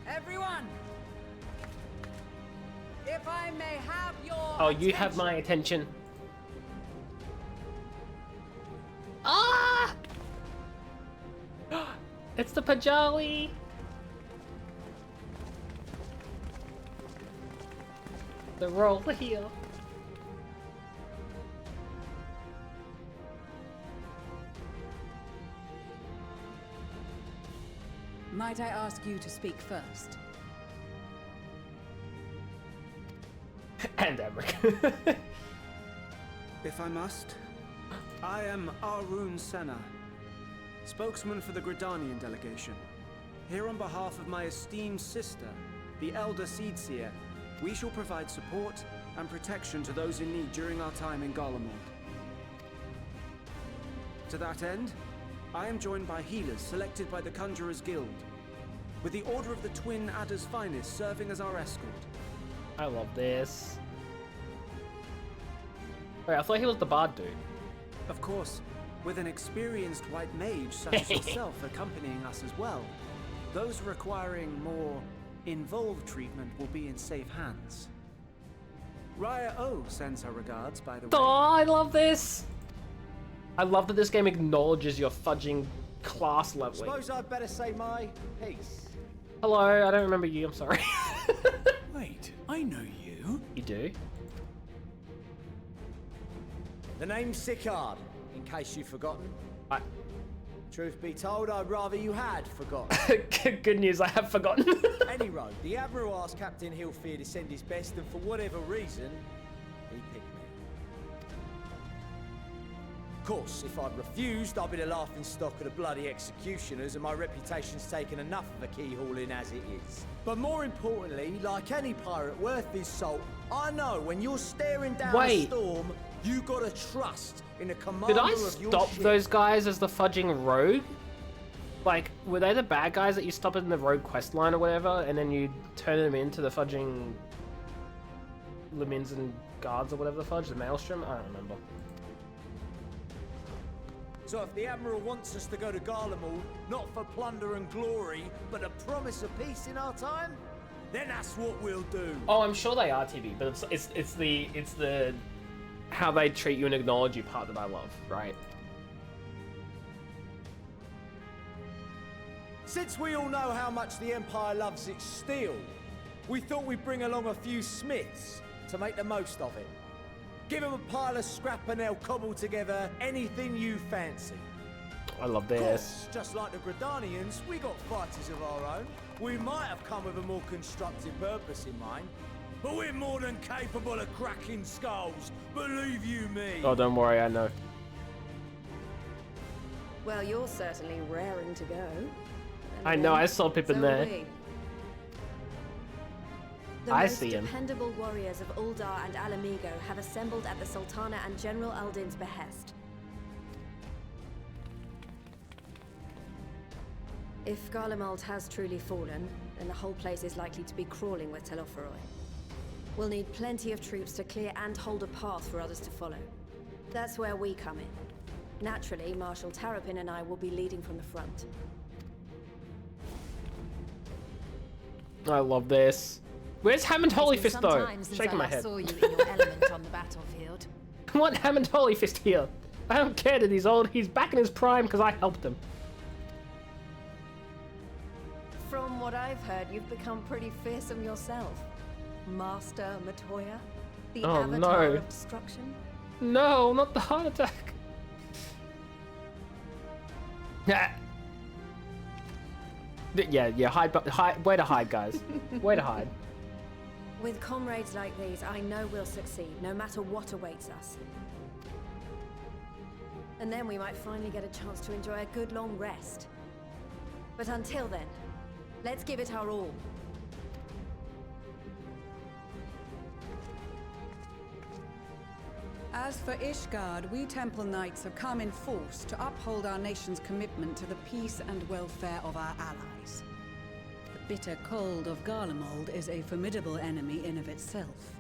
Everyone, if I may have your Oh, you have my attention. Ah! It's the Pajali. The roll here. Might I ask you to speak first? And Emmerich. If I must, I am Arun Senna, spokesman for the Gridanian delegation. Here on behalf of my esteemed sister, the Elder Seedseer, we shall provide support and protection to those in need during our time in Garlemald. To that end, I am joined by healers selected by the Conjurers Guild, with the Order of the Twin Adder's Finest serving as our escort. I love this. Wait, I thought he was the bard dude. Of course, with an experienced white mage such as yourself accompanying us as well, those requiring more involved treatment will be in safe hands. Raya O sends her regards, by the way. Oh, I love this! I love that this game acknowledges your fudging class leveling. Suppose I'd better say my piece. Hello, I don't remember you, I'm sorry. Wait, I know you. You do? The name's Sicard, in case you've forgotten. Truth be told, I'd rather you had forgotten. Good news, I have forgotten. Any road, the Admiral asked Captain Hillfear to send his best, and for whatever reason, he picked me. Of course, if I'd refused, I'd be the laughing stock of the bloody executioners, and my reputation's taken enough of a keyhole in as it is. But more importantly, like any pirate worth his salt, I know when you're staring down a storm, you gotta trust in the commander Did I of your stop ship. those guys as the fudging rogue? Like, were they the bad guys that you stop in the rogue quest line or whatever, and then you turn them into the fudging Lemins and guards or whatever the fudge, the Maelstrom? I don't remember. So if the Admiral wants us to go to Garlemald, not for plunder and glory, but a promise of peace in our time, then that's what we'll do. Oh, I'm sure they are, TB, but it's the how they treat you and acknowledge you part that I love, right? Since we all know how much the Empire loves its steel, we thought we'd bring along a few smiths to make the most of it. Give them a pile of scrap and they'll cobble together anything you fancy. I love Of this. course, just like the Gridanians, we got fighters of our own. We might have come with a more constructive purpose in mind, but we're more than capable of cracking skulls, believe you me. Oh, don't worry, I know. Well, you're certainly raring to go. I know, I saw Pippin So there. are we. The I most see him. dependable warriors of Uldar and Alamigo have assembled at the Sultana and General Aldin's behest. If Garlemald has truly fallen, then the whole place is likely to be crawling with Telophoroi. We'll need plenty of troops to clear and hold a path for others to follow. That's where we come in. Naturally, Marshal Terrapin and I will be leading from the front. I love this. Where's Hammond Holyfist though? Sometimes since Shaking I my last head. saw you in your element on the battlefield. I want Hammond Holyfist here. I don't care that he's old. He's back in his prime because I helped him. From what I've heard, you've become pretty fearsome yourself. Master Matoya, the Oh, avatar no. of destruction. No, not the heart attack. Yeah, hide, way to hide, guys. Way to hide. With comrades like these, I know we'll succeed, no matter what awaits us. And then we might finally get a chance to enjoy a good long rest. But until then, let's give it our all. As for Ishgard, we Temple Knights have come in force to uphold our nation's commitment to the peace and welfare of our allies. The bitter cold of Garlemald is a formidable enemy in of itself.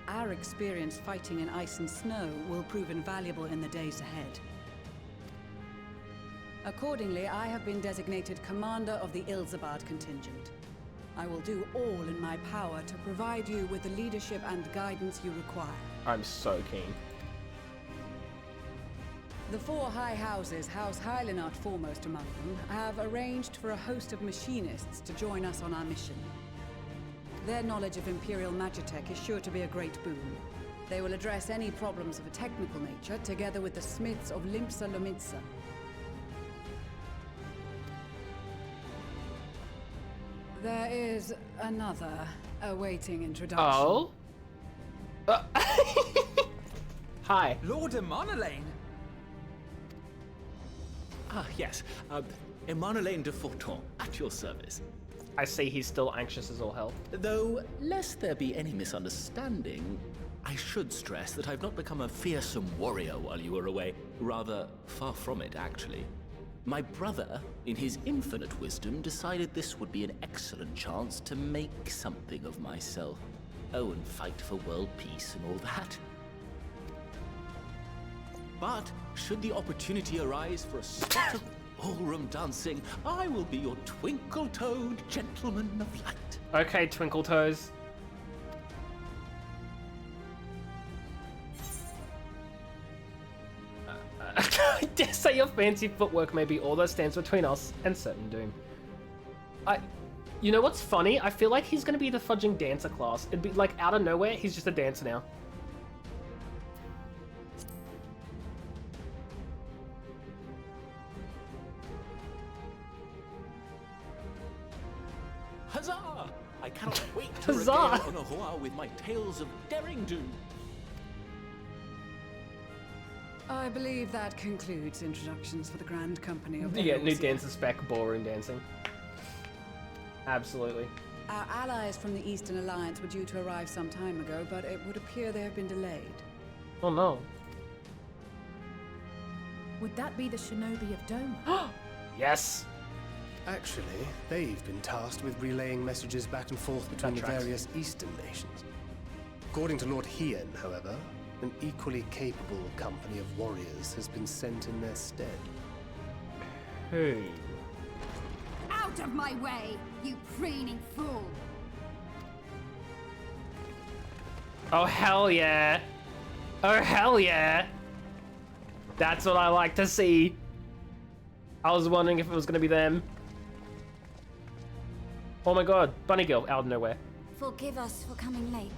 Our experience fighting in ice and snow will prove invaluable in the days ahead. Accordingly, I have been designated commander of the Ilzabard contingent. I will do all in my power to provide you with the leadership and guidance you require. I'm so keen. The four high houses, House Hylinart foremost among them, have arranged for a host of machinists to join us on our mission. Their knowledge of Imperial Magitech is sure to be a great boon. They will address any problems of a technical nature, together with the smiths of Limpsa Lomitsa. There is another awaiting introduction. Oh? Hi. Lord Emanolaine! Ah, yes. Emanolaine de Forton, at your service. I see he's still anxious as all hell. Though, lest there be any misunderstanding, I should stress that I've not become a fearsome warrior while you were away. Rather, far from it, actually. My brother, in his infinite wisdom, decided this would be an excellent chance to make something of myself. Oh, and fight for world peace and all that. But, should the opportunity arise for a spot of ballroom dancing, I will be your twinkle-toed gentleman of light. Okay, Twinkle Toes. I dare say your fancy footwork may be all that stands between us and certain doom. You know what's funny? I feel like he's gonna be the fudging dancer class. It'd be like out of nowhere, he's just a dancer now. Huzzah! I cannot wait to Huzzah! regale Honohua with my tales of daring do. I believe that concludes introductions for the Grand Company of the Yeah, new Eorzean. dancer spec, ballroom dancing. Absolutely. Our allies from the Eastern Alliance were due to arrive some time ago, but it would appear they have been delayed. Oh no. Would that be the Shinobi of Doma? Yes. Actually, they've been tasked with relaying messages back and forth between the tracks. various eastern nations. According to Lord Hien, however, an equally capable company of warriors has been sent in their stead. Who? Out of my way, you preening fool! Oh hell yeah. Oh hell yeah. That's what I like to see. I was wondering if it was gonna be them. Oh my god, Bunny Girl out of nowhere. Forgive us for coming late.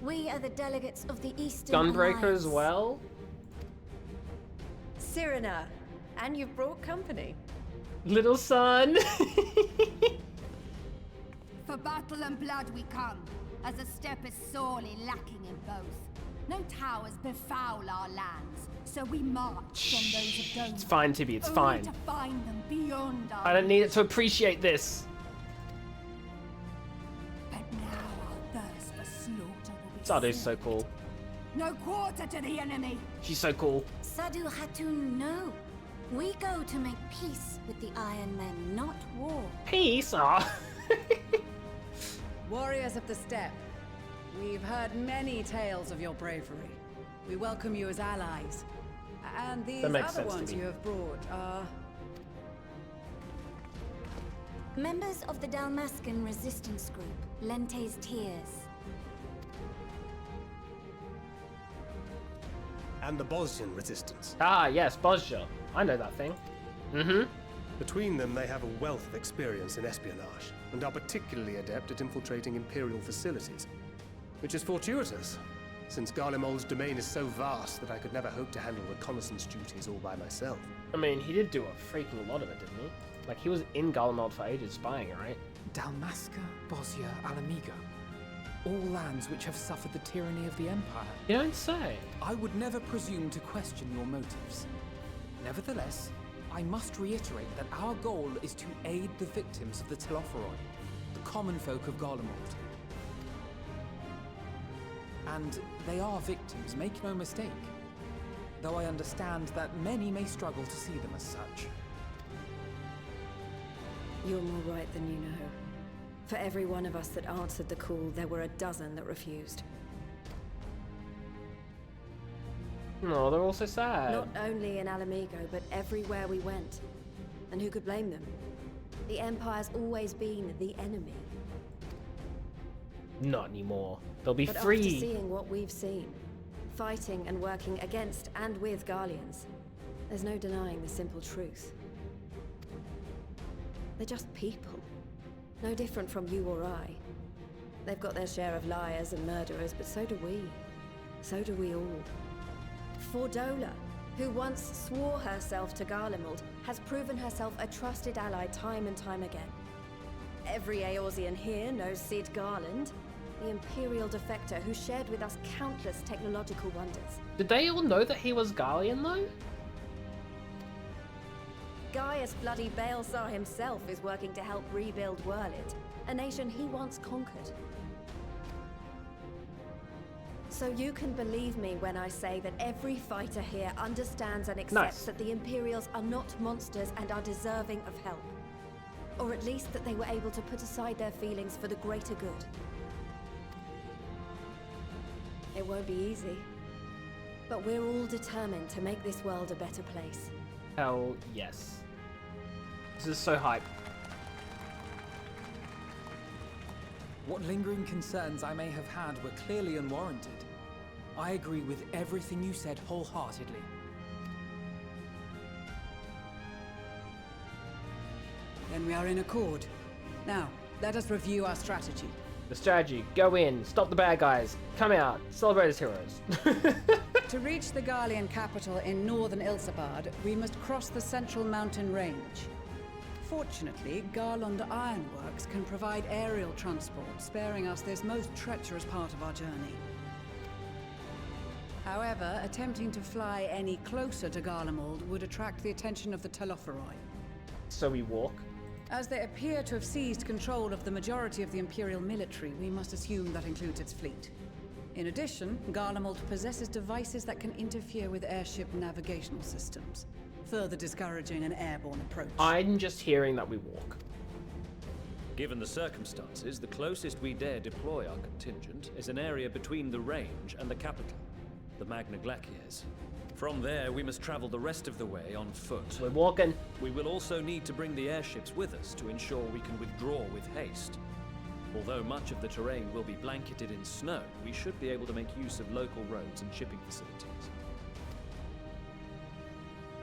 We are the delegates of the Eastern Gunbreaker Alliance. as well? Cyrena, and you've brought company. Little son. For battle and blood we come, as the steppe is sorely lacking in both. No towers befoul our lands, so we march from those of Dome. It's fine, Tibby, it's only fine. to find them beyond our I don't need it to appreciate this. But now our thirst for slaughter will be Sadu's so cool. no quarter to the enemy. She's so cool. Sadu Hatun, no. We go to make peace with the Iron Men, not war. Peace? Ah. Warriors of the Steppe, we've heard many tales of your bravery. We welcome you as allies. And these That makes other sense to ones me. you have brought are... Members of the Dalmascan resistance group, Lente's Tears. And the Bosnian resistance. Ah, yes, Bosja. I know that thing. Mm-hmm. Between them, they have a wealth of experience in espionage, and are particularly adept at infiltrating Imperial facilities. Which is fortuitous, since Garlemald's domain is so vast that I could never hope to handle reconnaissance duties all by myself. I mean, he did do a freaking lot of it, didn't he? Like, he was in Garlemald for ages spying, right? Dalmasca, Bosnia, Alamigo. All lands which have suffered the tyranny of the Empire. You don't say. I would never presume to question your motives. Nevertheless, I must reiterate that our goal is to aid the victims of the Telophoroi, the common folk of Garlemald. And they are victims, make no mistake. Though I understand that many may struggle to see them as such. You're more right than you know. For every one of us that answered the call, there were a dozen that refused. No, they're all so sad. Not only in Alamigo, but everywhere we went. And who could blame them? The Empire's always been the enemy. Not anymore. They'll be But free. after seeing what we've seen, fighting and working against and with Garleans, there's no denying the simple truth. They're just people. No different from you or I. They've got their share of liars and murderers, but so do we. So do we all. Fordola, who once swore herself to Garlemald, has proven herself a trusted ally time and time again. Every Eorzean here knows Cid Garland, the Imperial defector who shared with us countless technological wonders. Did they all know that he was Garlean, though? Gaius bloody Baelsar himself is working to help rebuild Werlid, a nation he once conquered. So you can believe me when I say that every fighter here understands and accepts that the Imperials are not monsters and are deserving of help. Or at least that they were able to put aside their feelings for the greater good. It won't be easy, but we're all determined to make this world a better place. Hell yes. This is so hype. What lingering concerns I may have had were clearly unwarranted. I agree with everything you said wholeheartedly. Then we are in accord. Now, let us review our strategy. The strategy: go in, stop the bad guys, come out, celebrate as heroes. To reach the Garlean capital in northern Ilsabard, we must cross the central mountain range. Fortunately, Garlond Ironworks can provide aerial transport, sparing us this most treacherous part of our journey. However, attempting to fly any closer to Garlemald would attract the attention of the Telophoroi. So we walk. As they appear to have seized control of the majority of the Imperial military, we must assume that includes its fleet. In addition, Garlemald possesses devices that can interfere with airship navigational systems, further discouraging an airborne approach. I'm just hearing that we walk. Given the circumstances, the closest we dare deploy our contingent is an area between the range and the capital, the Magna Glaciers. From there, we must travel the rest of the way on foot. We're walking. We will also need to bring the airships with us to ensure we can withdraw with haste. Although much of the terrain will be blanketed in snow, we should be able to make use of local roads and shipping facilities.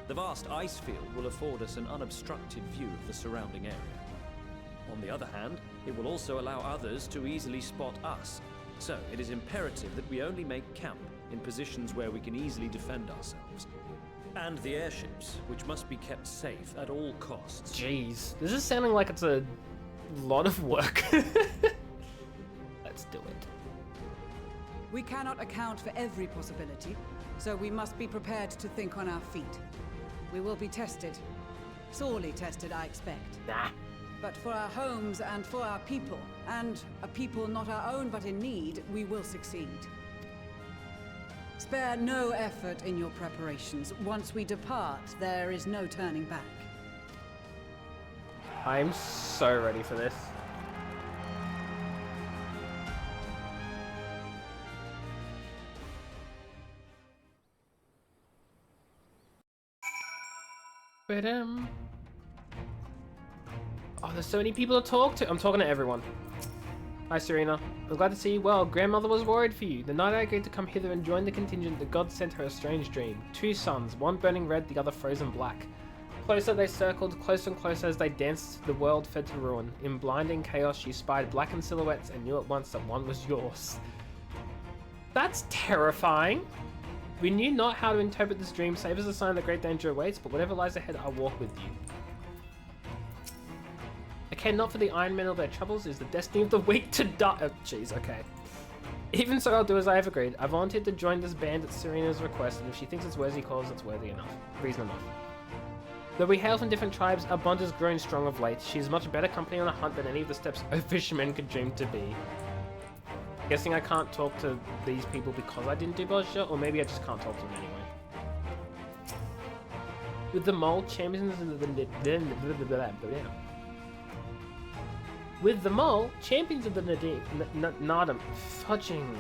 The vast ice field will afford us an unobstructed view of the surrounding area. On the other hand, it will also allow others to easily spot us, So, it is imperative that we only make camp in positions where we can easily defend ourselves. And the airships, which must be kept safe at all costs. Jeez, this is sounding like it's a lot of work. Let's do it. We cannot account for every possibility, so we must be prepared to think on our feet. We will be tested. Sorely tested, I expect. Nah. But for our homes and for our people, and a people not our own but in need, we will succeed. Spare no effort in your preparations. Once we depart, there is no turning back. I'm so ready for this. Oh, there's so many people to talk to. I'm talking to everyone. Hi, Serena. I'm glad to see you well. Grandmother was worried for you. The night I agreed to come hither and join the contingent, the gods sent her a strange dream. 2 suns, one burning red, the other frozen black. Closer they circled, closer and closer as they danced, the world fed to ruin. In blinding chaos, she spied blackened silhouettes and knew at once that one was yours. That's terrifying. We knew not how to interpret this dream, save as a sign that great danger awaits, but whatever lies ahead, I'll walk with you. I care not for the Iron Men or their troubles, it is the destiny of the weak to die. Oh, jeez, okay. Even so, I'll do as I have agreed. I volunteered to join this band at Serena's request, and if she thinks it's worthy cause, it's worthy enough. Reason enough. Though we hail from different tribes, our bond has grown strong of late. She is much better company on a hunt than any of the steps O fishermen could dream to be. Guessing I can't talk to these people because I didn't do Bozja, or maybe I just can't talk to them anyway. With the mole, champions of the Nadam fudging,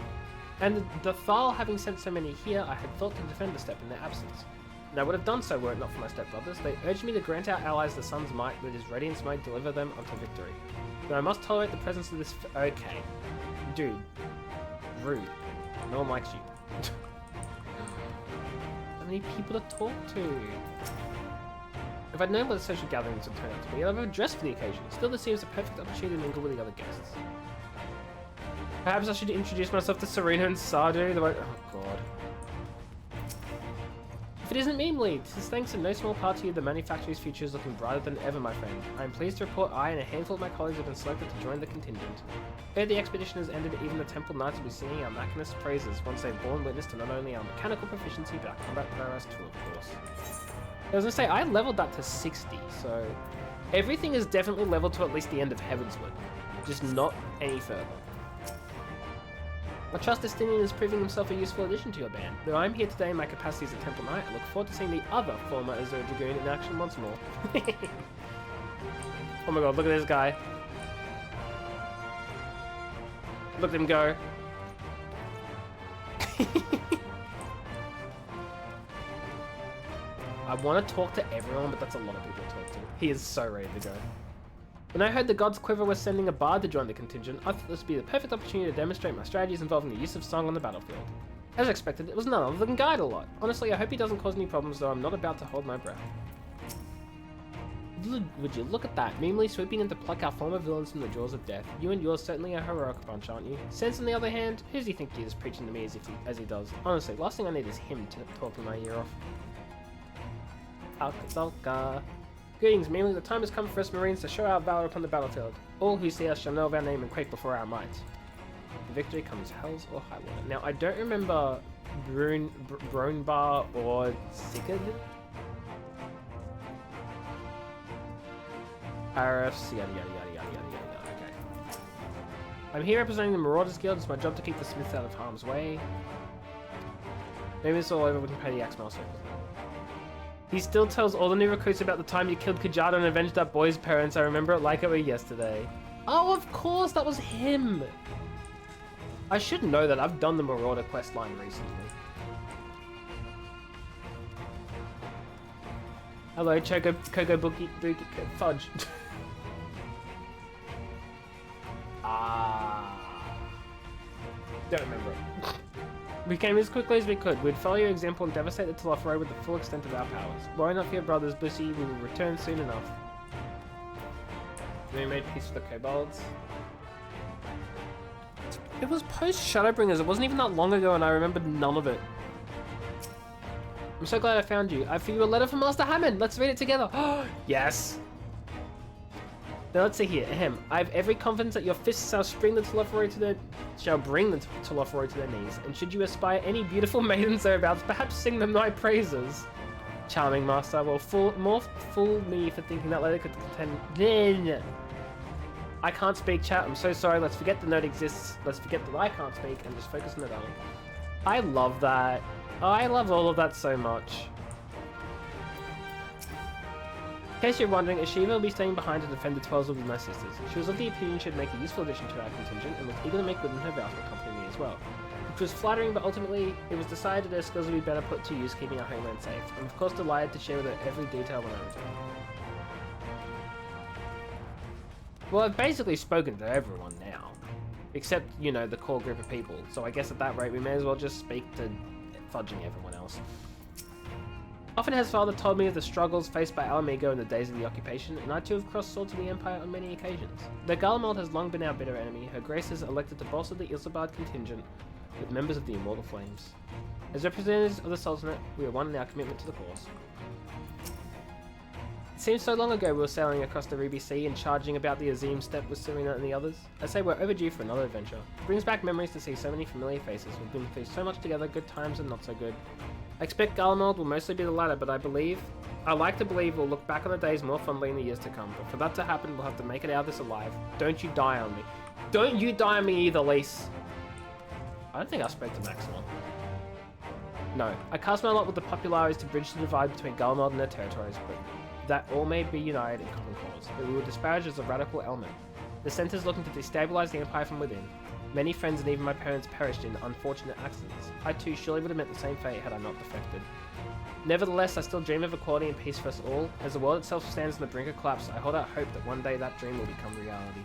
and the Thal having sent so many here, I had thought to defend the steppe in their absence. And I would have done so were it not for my stepbrothers. They urged me to grant our allies the sun's might, but his radiance might deliver them unto victory. But I must tolerate the presence of this okay. Dude. Rude. No one likes you. So many people to talk to. If I'd known what the social gatherings would turn out to be, I'd have dressed for the occasion. Still, this seems a perfect opportunity to mingle with the other guests. Perhaps I should introduce myself to Serena and Sardu. Oh god. If it isn't meme lead, this is thanks in no small part to you the manufacturer's future is looking brighter than ever, my friend. I am pleased to report I and a handful of my colleagues have been selected to join the contingent. Ere the expedition has ended, even the Temple Knights will be singing our machinist's praises once they've borne witness to not only our mechanical proficiency, but our combat prowess too, of course. I was gonna say, I leveled that to 60, so everything is definitely leveled to at least the end of Heavensward, just not any further. I trust Destinian is proving himself a useful addition to your band. Though I'm here today in my capacity as a Temple Knight, I look forward to seeing the other former Azure Dragoon in action once more. Oh my god, look at this guy. Look at him go. I want to talk to everyone, but that's a lot of people to talk to. He is so ready to go. When I heard the Gods Quiver was sending a bard to join the contingent, I thought this would be the perfect opportunity to demonstrate my strategies involving the use of song on the battlefield. As expected, it was none other than Guide a lot. Honestly, I hope he doesn't cause any problems, though I'm not about to hold my breath. Would you look at that, meanly swooping in to pluck our former villains from the jaws of death. You and yours certainly a heroic bunch, aren't you? Sense, on the other hand, who does he think he is preaching to me as he does? Honestly, last thing I need is him to talking my ear off. Alka. Greetings, mainly the time has come for us Marines to show our valor upon the battlefield. All who see us shall know of our name and quake before our might. The victory comes hells or high water. Now, I don't remember Bronbar or Sigurd. Arifs, yada yada yada yada yada. Okay. I'm here representing the Marauders Guild. It's my job to keep the Smiths out of harm's way. Maybe it's all over, we can pay the Axe Master. He still tells all the new recruits about the time you killed Kajada and avenged that boy's parents. I remember it like it were yesterday. Oh, of course, that was him! I should know that. I've done the Marauder questline recently. Hello, Coco Bookie Fudge. Don't remember it. We came as quickly as we could. We'd follow your example and devastate the Telophoroi with the full extent of our powers. Worry not for your brothers, Bussy. We will return soon enough. Then we made peace with the kobolds. It was post Shadowbringers. It wasn't even that long ago, and I remembered none of it. I'm so glad I found you. I have for you a letter from Master Hammond. Let's read it together. Yes. Now let's see here. Ahem. I have every confidence that your fists shall bring the Telophoroi to their knees. And should you aspire any beautiful maidens thereabouts, perhaps sing them thy praises. Charming master. Well, fool me for thinking that letter could contain. I can't speak, chat. I'm so sorry. Let's forget the note exists. Let's forget that I can't speak and just focus on the dialogue. I love that. I love all of that so much. In case you're wondering, Ashiva will be staying behind to defend the 12s with my sisters. She was of the opinion she'd make a useful addition to our contingent and was eager to make good on her vow to accompany me as well. Which was flattering, but ultimately it was decided her skills would be better put to use keeping our homeland safe. I'm of course delighted to share with her every detail when I return. Well, I've basically spoken to everyone now. Except, you know, the core group of people. So I guess at that rate we may as well just speak to fudging everyone else. Often has father told me of the struggles faced by our Amigo in the days of the occupation, and I too have crossed swords in the Empire on many occasions. Though Garlemald has long been our bitter enemy, her grace has elected to bolster the Isambard contingent with members of the Immortal Flames. As representatives of the Sultanate, we are one in our commitment to the cause. It seems so long ago we were sailing across the Ruby Sea and charging about the Azim Steppe with Serena and the others. I say we're overdue for another adventure. It brings back memories to see so many familiar faces. We've been through so much together, good times and not so good. I expect Garlemald will mostly be the latter, but I like to believe we'll look back on the days more fondly in the years to come. But for that to happen, we'll have to make it out of this alive. Don't you die on me. Don't you die on me either, Lise. I don't think I spoke to Maximum. No, I cast my lot with the populares to bridge the divide between Garlemald and their territories, but that all may be united in common cause, but we will disparage as a radical element. The Centre's looking to destabilize the Empire from within. Many friends and even my parents perished in unfortunate accidents. I too surely would have met the same fate had I not defected. Nevertheless, I still dream of equality and peace for us all. As the world itself stands on the brink of collapse, I hold out hope that one day that dream will become reality.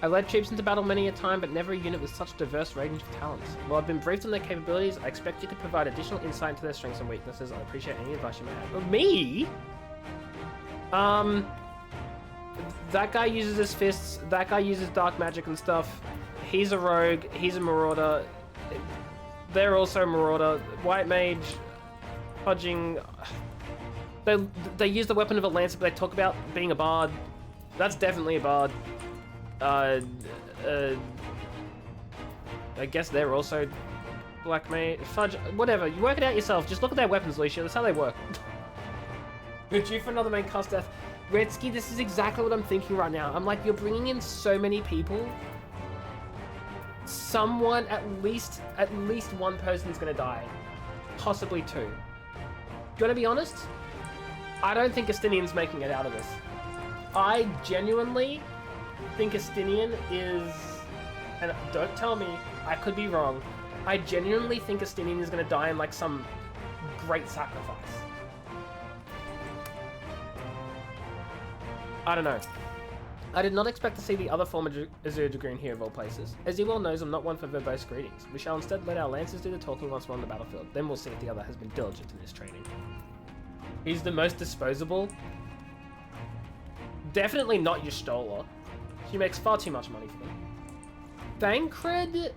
I've led troops into battle many a time, but never a unit with such diverse range of talents. While I've been briefed on their capabilities, I expect you could provide additional insight into their strengths and weaknesses. I appreciate any advice you may have. But me? That guy uses his fists, that guy uses dark magic and stuff. He's a rogue, he's a marauder. They're also a marauder. White mage, fudging. They use the weapon of a lancer, but they talk about being a bard. That's definitely a bard. I guess they're also black mage. Fudge, whatever. You work it out yourself. Just look at their weapons, Alicia. That's how they work. We're due for another main cast death. Redsky, this is exactly what I'm thinking right now. I'm like, you're bringing in so many people. Someone, at least one person's gonna die. Possibly two. Do you wanna be honest? I don't think Estinian's making it out of this. I genuinely think Estinian is, and don't tell me, I could be wrong. I genuinely think Estinian is gonna die in like some great sacrifice. I don't know. I did not expect to see the other former Azure Dragoon here of all places. As he well knows, I'm not one for verbose greetings. We shall instead let our lancers do the talking once we're on the battlefield. Then we'll see if the other has been diligent in his training. He's the most disposable. Definitely not your Stola. She makes far too much money for them. Thancred...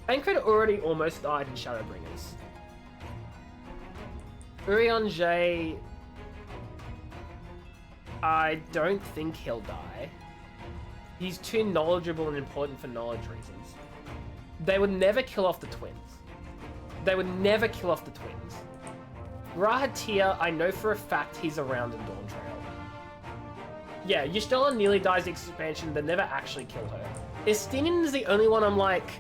Thancred already almost died in Shadowbringers. Urianger... I don't think he'll die. He's too knowledgeable and important for knowledge reasons. They would never kill off the twins. They would never kill off the twins. Rahatia, I know for a fact he's around in Dawntrail. Yeah, Y'shtola nearly dies in expansion, but never actually kill her. Estinian is the only one I'm like...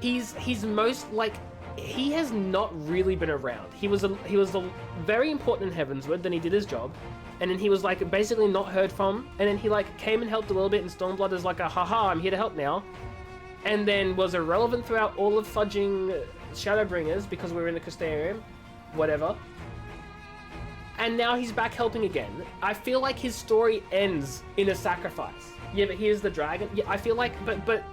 He's most, like... He has not really been around. He was very important in Heavensward, then he did his job. And then he was, like, basically not heard from. And then he, like, came and helped a little bit in Stormblood as, like, a haha, I'm here to help now. And then was irrelevant throughout all of fudging Shadowbringers because we were in the Custarium. Whatever. And now he's back helping again. I feel like his story ends in a sacrifice. Yeah, but here's the dragon. Yeah, I feel like, but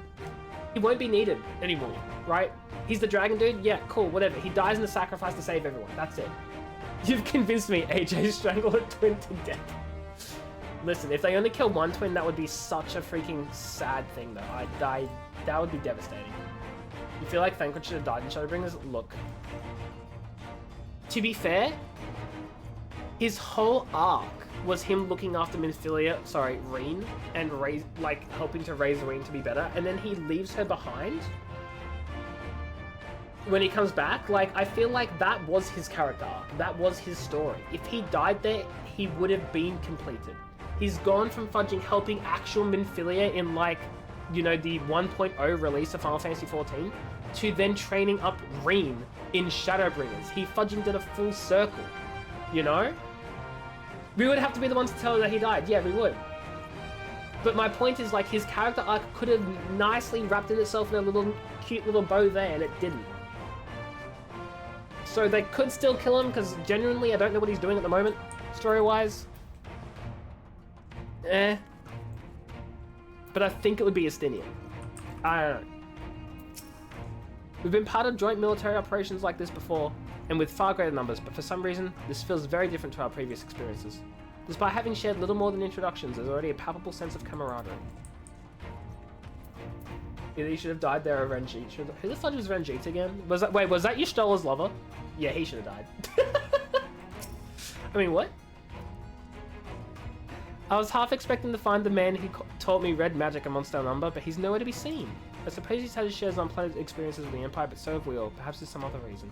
he won't be needed anymore, right? He's the dragon dude? Yeah, cool, whatever. He dies in the sacrifice to save everyone. That's it. You've convinced me, AJ strangled a twin to death. Listen, if they only kill one twin, that would be such a freaking sad thing, though. That would be devastating. You feel like Thancred should have died in Shadowbringers? Look. To be fair, his whole arc was him looking after Reen, and helping to raise Reen to be better, and then he leaves her behind. When he comes back, like, I feel like that was his character arc. That was his story. If he died there, he would have been completed. He's gone from fudging helping actual Minfilia in, like, you know, the 1.0 release of Final Fantasy XIV, to then training up Reen in Shadowbringers. He fudging did a full circle, you know? We would have to be the ones to tell her that he died. Yeah, we would. But my point is, like, his character arc could have nicely wrapped in itself in a little cute little bow there, and it didn't. So they could still kill him, because genuinely I don't know what he's doing at the moment, story-wise. But I think it would be Estinian. I don't know. We've been part of joint military operations like this before, and with far greater numbers, but for some reason, this feels very different to our previous experiences. Despite having shared little more than introductions, there's already a palpable sense of camaraderie. Either he should have died there or Renjit. Who the fudge was Renjit again? Was that Yshtola's lover? Yeah, he should have died. I mean, what? I was half expecting to find the man who taught me red magic and monster number, but he's nowhere to be seen. I suppose he's had his shares on unpleasant experiences with the Empire, but so have we all. Perhaps there's some other reason.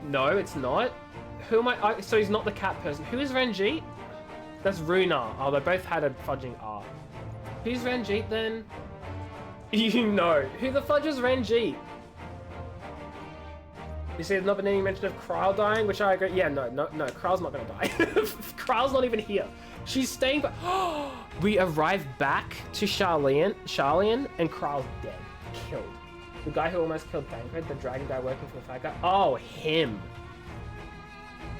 No, it's not. Who am I? So he's not the cat person. Who is Renjit? That's Runar. Oh, they both had a fudging R. Who's Renjit then? You know. Who the fudge is Renjit? You see, there's not been any mention of Kryle dying, which I agree. Yeah, no, Kryle's not gonna die. Kryle's not even here. She's staying, but we arrive back to Sharlayan, and Kryle's dead. Killed. The guy who almost killed Thancred, the dragon guy working for the fat guy. Oh, him.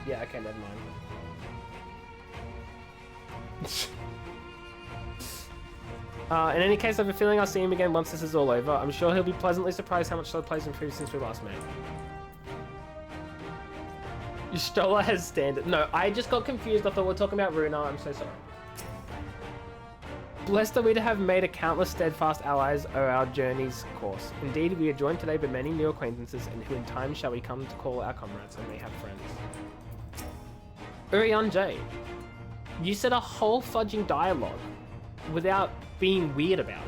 Yeah, okay, never mind. In any case, I have a feeling I'll see him again once this is all over. I'm sure he'll be pleasantly surprised how much the play's improved since we last met. Y'shtola has standard. No, I just got confused. I thought we were talking about Runar. I'm so sorry. Blessed are we to have made a countless steadfast allies of our journey's course. Indeed, we are joined today by many new acquaintances, and who in time shall we come to call our comrades, and may have friends. Urian J, you said a whole fudging dialogue without being weird about it.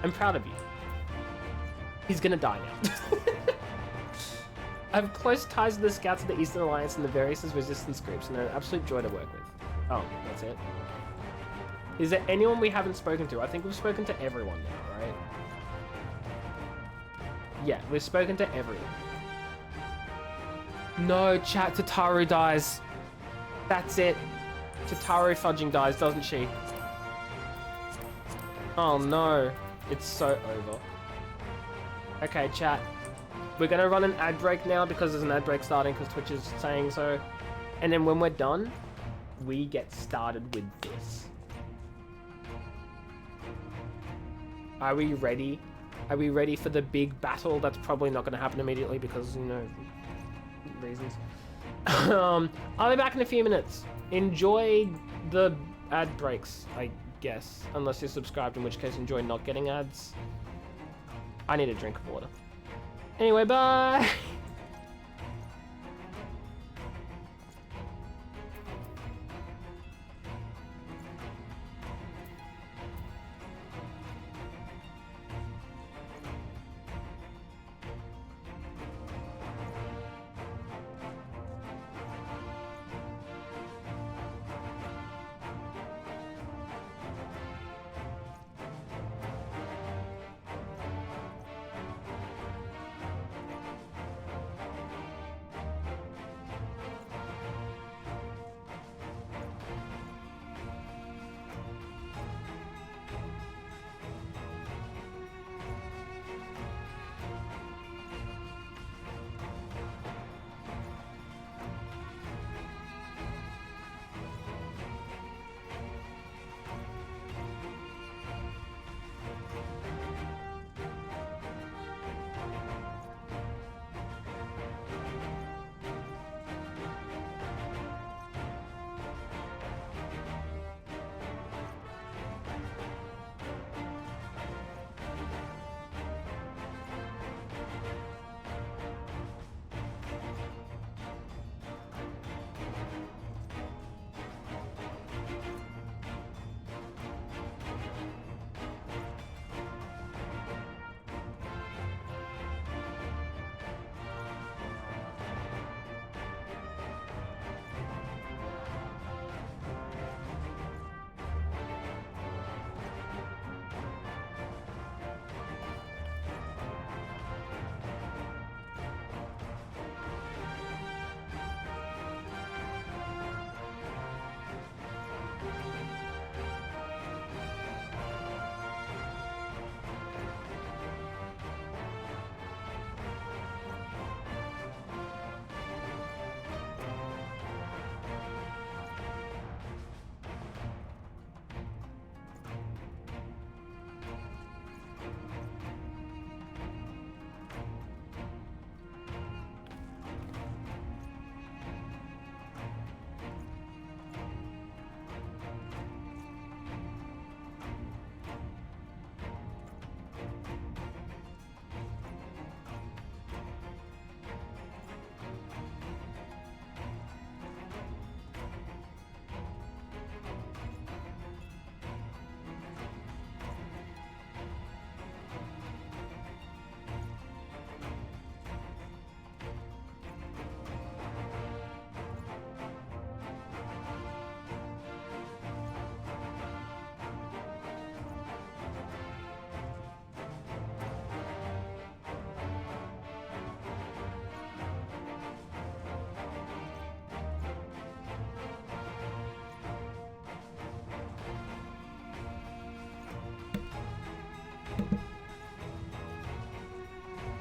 I'm proud of you. He's gonna die now. I have close ties to the scouts of the Eastern Alliance and the various resistance groups, and they're an absolute joy to work with. Oh, that's it. Is there anyone we haven't spoken to? I think we've spoken to everyone now, right? Yeah, we've spoken to everyone. No, chat, Tataru dies. That's it. Tataru fudging dies, doesn't she? Oh no. It's so over. Okay, chat. We're gonna run an ad break now because there's an ad break starting because Twitch is saying so. And then when we're done, we get started with this. Are we ready? Are we ready for the big battle? That's probably not gonna happen immediately because, you know, reasons. I'll be back in a few minutes. Enjoy the ad breaks, I guess. Unless you're subscribed, in which case enjoy not getting ads. I need a drink of water. Anyway, bye!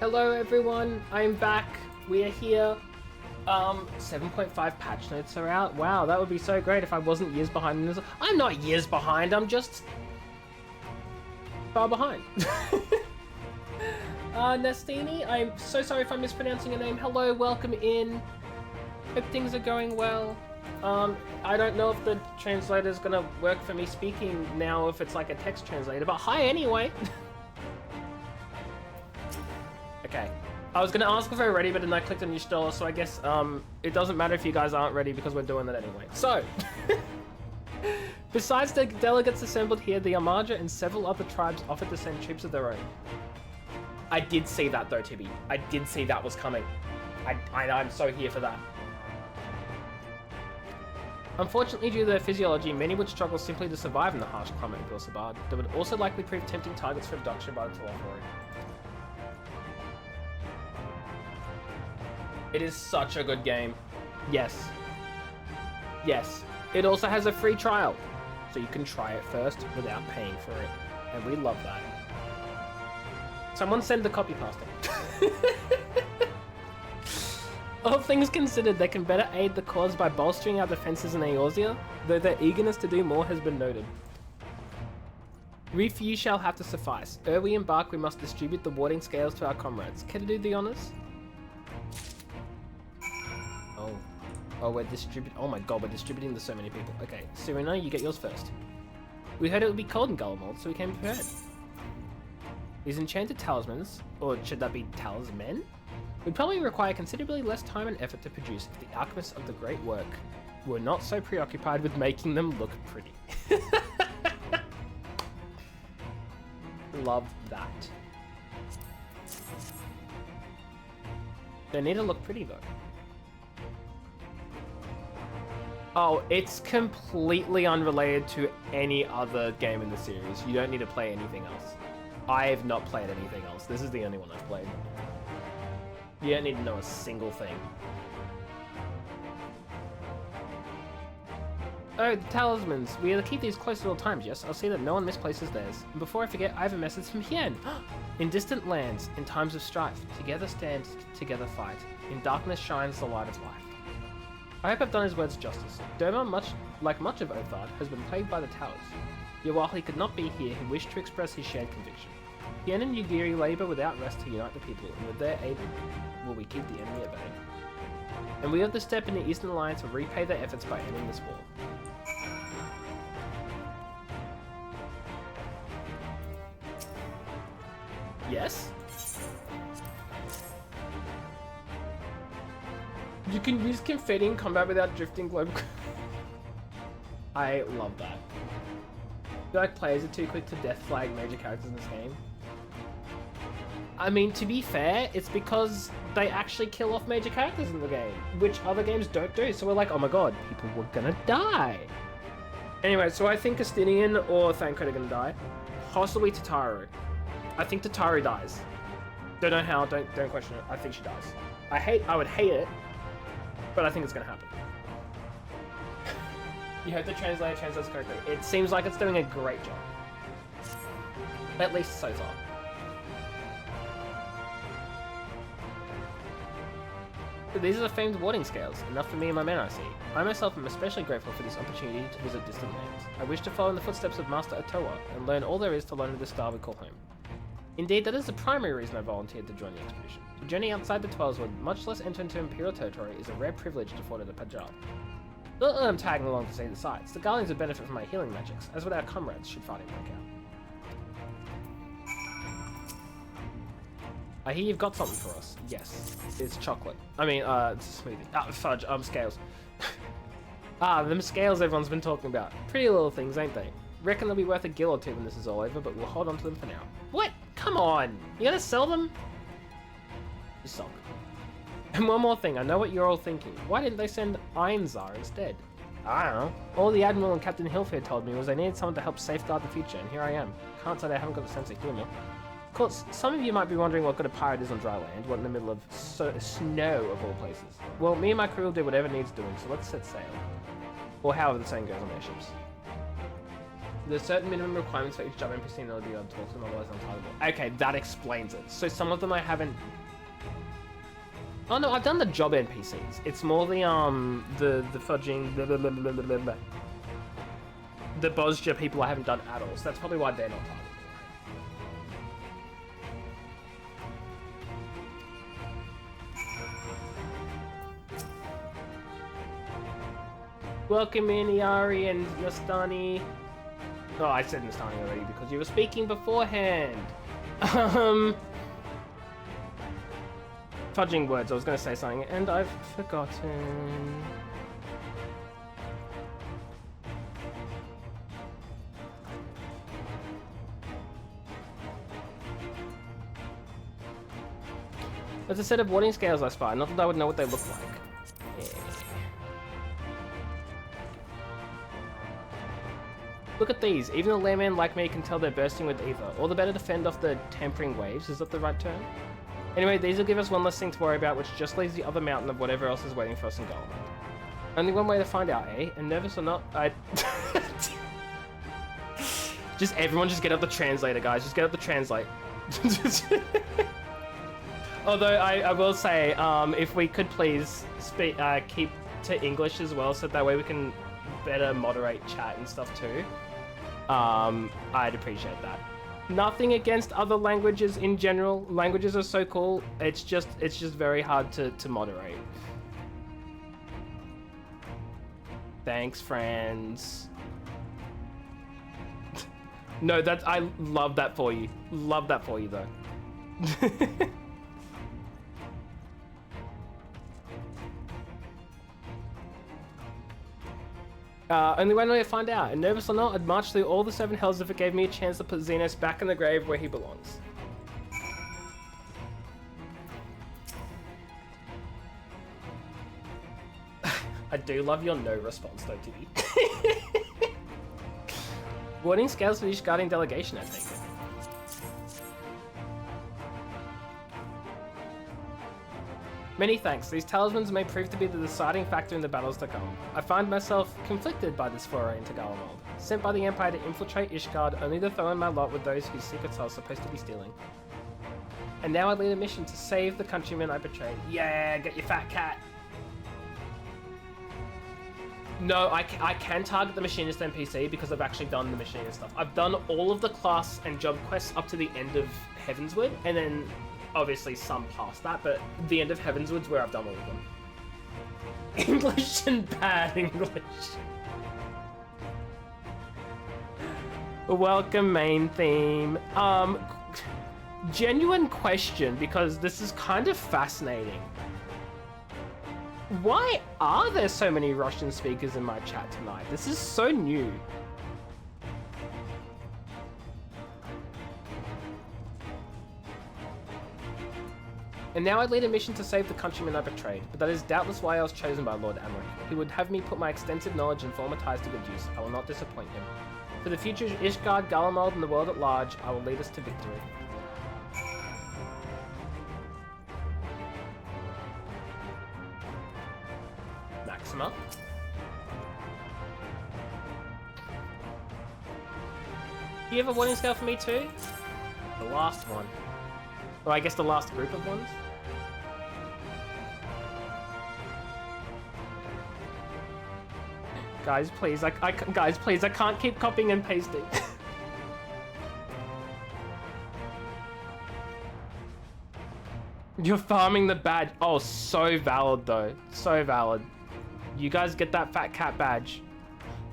Hello everyone, I'm back. We are here. 7.5 patch notes are out. Wow, that would be so great if I wasn't years behind. I'm not years behind, I'm just far behind. Nestini, I'm so sorry if I'm mispronouncing your name. Hello, welcome in. Hope things are going well. I don't know if the translator's gonna work for me speaking now if it's like a text translator, but hi anyway. Okay. I was gonna ask if we're ready, but then I clicked on Yushtola, so I guess it doesn't matter if you guys aren't ready because we're doing that anyway. So, besides the delegates assembled here, the Amaja and several other tribes offered to send troops of their own. I did see that though, Tibby. I did see that was coming. I'm so here for that. Unfortunately, due to their physiology, many would struggle simply to survive in the harsh climate of Ilsabad. They would also likely prove tempting targets for abduction by the Telefori. It is such a good game. Yes. Yes. It also has a free trial, so you can try it first without paying for it. And we love that. Someone send the copy pasting. All things considered, they can better aid the cause by bolstering our defenses in Eorzea, though their eagerness to do more has been noted. We few shall have to suffice. Ere we embark, we must distribute the warding scales to our comrades. Care to do the honors? Oh, we're distributing. Oh my god, we're distributing to so many people. Okay, Serena, you get yours first. We heard it would be cold in Garlemald, so we came prepared. These enchanted talismans, or should that be talismen, would probably require considerably less time and effort to produce if the alchemists of the great work were not so preoccupied with making them look pretty. Love that. They need to look pretty though. Oh, it's completely unrelated to any other game in the series. You don't need to play anything else. I have not played anything else. This is the only one I've played. You don't need to know a single thing. Oh, the talismans. We are to keep these close at all times, yes? I'll see that no one misplaces theirs. And before I forget, I have a message from Hien. In distant lands, in times of strife, together stand, together fight. In darkness shines the light of life. I hope I've done his words justice. Doma, like much of Othard, has been plagued by the towers. Yet while he could not be here, he wished to express his shared conviction. Hien and Yugiri labour without rest to unite the people, and with their aid will we keep the enemy at bay. And we of the Steppe in the Eastern Alliance will repay their efforts by ending this war. Yes? You can use confetti in combat without drifting globe. I love that. I feel like players are too quick to death flag major characters in this game. I mean, to be fair, it's because they actually kill off major characters in the game, which other games don't do. So we're like, oh my god, people were gonna die. Anyway, so I think Astinian or Thancred are gonna die. Possibly Tataru. I think Tataru dies. Don't know how, don't question it. I think she dies. I would hate it, but I think it's gonna happen. You heard the translator translates correctly. It seems like it's doing a great job. At least so far. But these are the famed warding scales, enough for me and my men I see. I myself am especially grateful for this opportunity to visit distant lands. I wish to follow in the footsteps of Master Atoa and learn all there is to learn of this star we call home. Indeed, that is the primary reason I volunteered to join the expedition. To journey outside the Twelveswood, much less enter into Imperial territory, is a rare privilege afforded to Pajal. Not that I'm tagging along to see the sights. The Guardians would benefit from my healing magics, as would our comrades should fighting break out. I hear you've got something for us. Yes, it's chocolate. I mean, it's a smoothie. Fudge, scales. Them scales everyone's been talking about. Pretty little things, ain't they? Reckon they'll be worth a gill or two when this is all over, but we'll hold on to them for now. What? Come on! You gonna sell them? You suck. And one more thing, I know what you're all thinking. Why didn't they send Einzar instead? I don't know. All the Admiral and Captain Hilfier told me was they needed someone to help safeguard the future, and here I am. Can't say they haven't got a sense of humour. Of course, some of you might be wondering what good a pirate is on dry land, what in the middle of snow of all places. Well, me and my crew will do whatever needs doing, so let's set sail. Or however the saying goes on their ships. There's certain minimum requirements for each job NPC in order to be able to talk to them, otherwise untargetable. Okay, that explains it. So some of them I haven't... Oh no, I've done the job NPCs. It's more the fudging... Blah, blah, blah, blah, blah, blah. The Bosja people I haven't done at all, so that's probably why they're not targetable. Welcome in, Iari and Nastani. Oh, I said Nastani already because you were speaking beforehand. Fudging words, I was going to say something and I've forgotten. There's a set of warding scales I spy, not that I would know what they look like. Yeah. Look at these, even a layman like me can tell they're bursting with ether. All the better to fend off the tempering waves, is that the right term? Anyway, these will give us one less thing to worry about, which just leaves the other mountain of whatever else is waiting for us in Golemond. Only one way to find out, eh? And nervous or not, just everyone just get up the translator, guys. Just get up the translate. Although I will say, if we could please speak, keep to English as well, so that way we can better moderate chat and stuff too. I'd appreciate that. Nothing against other languages in general. Languages are so cool. It's just very hard to moderate. Thanks, friends. No, I love that for you. Love that for you though. Only one way to find out. And nervous or not, I'd march through all the 7 hells if it gave me a chance to put Xenos back in the grave where he belongs. I do love your no response though, Tibby. Warding scales for each guardian delegation, I take it. Many thanks. These talismans may prove to be the deciding factor in the battles to come. I find myself conflicted by this foray into Golemond. Sent by the Empire to infiltrate Ishgard, only to throw in my lot with those whose secrets I was supposed to be stealing. And now I lead a mission to save the countrymen I betrayed. Yeah, get your fat cat. No, I can target the machinist NPC because I've actually done the machinist stuff. I've done all of the class and job quests up to the end of Heavenswood, and then obviously some past that, but the end of Heavenswood's where I've done all of them. English and bad English. Welcome, main theme. Genuine question, because this is kind of fascinating. Why are there so many Russian speakers in my chat tonight? This is so new. And now I lead a mission to save the countrymen I betrayed, but that is doubtless why I was chosen by Lord Amric. He would have me put my extensive knowledge and former ties to good use. I will not disappoint him. For the future of Ishgard, Golemond, and the world at large, I will lead us to victory. Maxima. Do you have a warning scale for me too? The last one. Or I guess the last group of ones? Guys, please, guys, please, I can't keep copying and pasting. You're farming the badge. Oh, so valid though. So valid. You guys get that fat cat badge.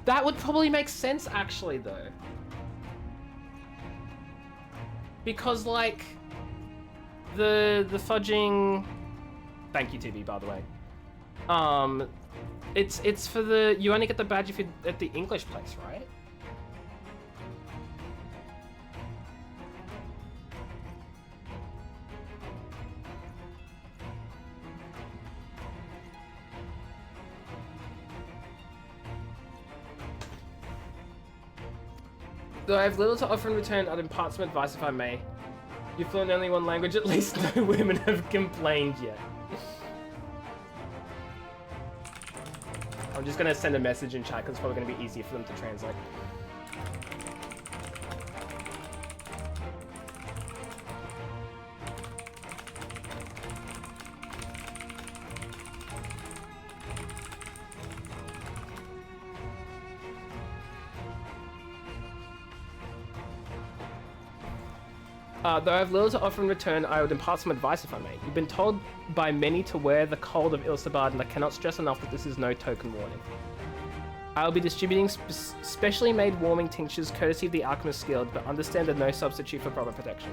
That would probably make sense actually though. Because like, the fudging... Thank you, TV, by the way. It's for the... You only get the badge if you're at the English place, right? Though I have little to offer in return, I'd impart some advice if I may. You've learned only one language, at least no women have complained yet. I'm just gonna send a message in chat because it's probably gonna be easier for them to translate. Though I have little to offer in return, I would impart some advice if I may. You've been told by many to wear the cold of Ilsabard, and I cannot stress enough that this is no token warning. I will be distributing specially made warming tinctures courtesy of the Alchemist Guild, but understand that no substitute for proper protection.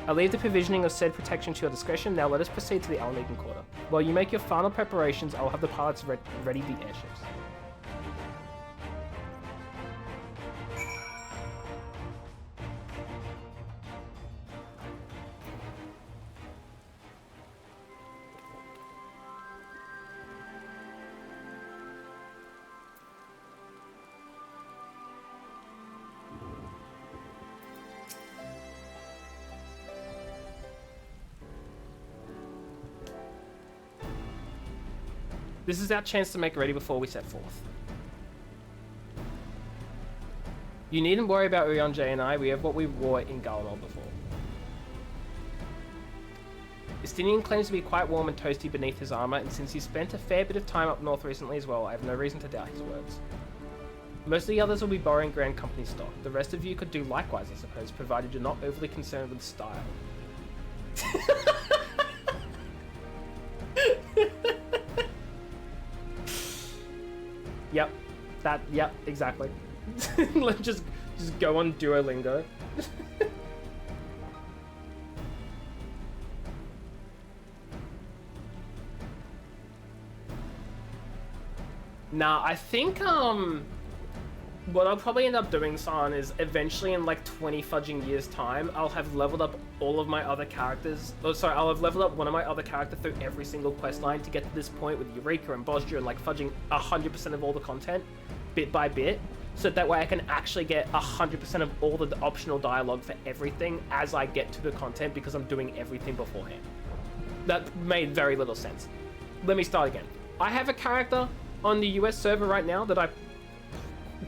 I leave the provisioning of said protection to your discretion. Now let us proceed to the Almegan Quarter. While you make your final preparations, I will have the pilots ready the airships. This is our chance to make ready before we set forth. You needn't worry about Urion J and I. We have what we wore in Garlemald before. Estinian claims to be quite warm and toasty beneath his armor, and since he's spent a fair bit of time up north recently as well, I have no reason to doubt his words. Most of the others will be borrowing Grand Company stock. The rest of you could do likewise, I suppose, provided you're not overly concerned with style. Yep, exactly. Let's just go on Duolingo. Nah, I think what I'll probably end up doing, San, is eventually in like 20 fudging years time, I'll have leveled up all of my other characters. Oh, sorry, I'll have leveled up one of my other characters through every single quest line to get to this point with Eureka and Bosnia and like fudging 100% of all the content, bit by bit, so that way I can actually get 100% of all the optional dialogue for everything as I get to the content because I'm doing everything beforehand. That made very little sense. Let me start again. I have a character on the US server right now that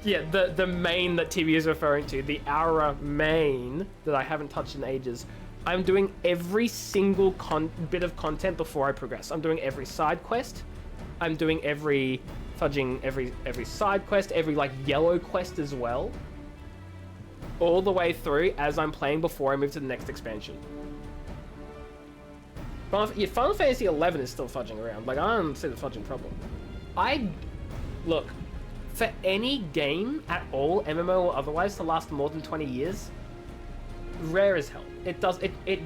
the main that TV is referring to, the Aura main that I haven't touched in ages. I'm doing every single bit of content before I progress. I'm doing every side quest. I'm doing every side quest, every like yellow quest as well. All the way through as I'm playing before I move to the next expansion. Final Fantasy XI is still fudging around. Like, I don't see the fudging problem. Look, for any game at all, MMO or otherwise, to last more than 20 years, rare as hell. It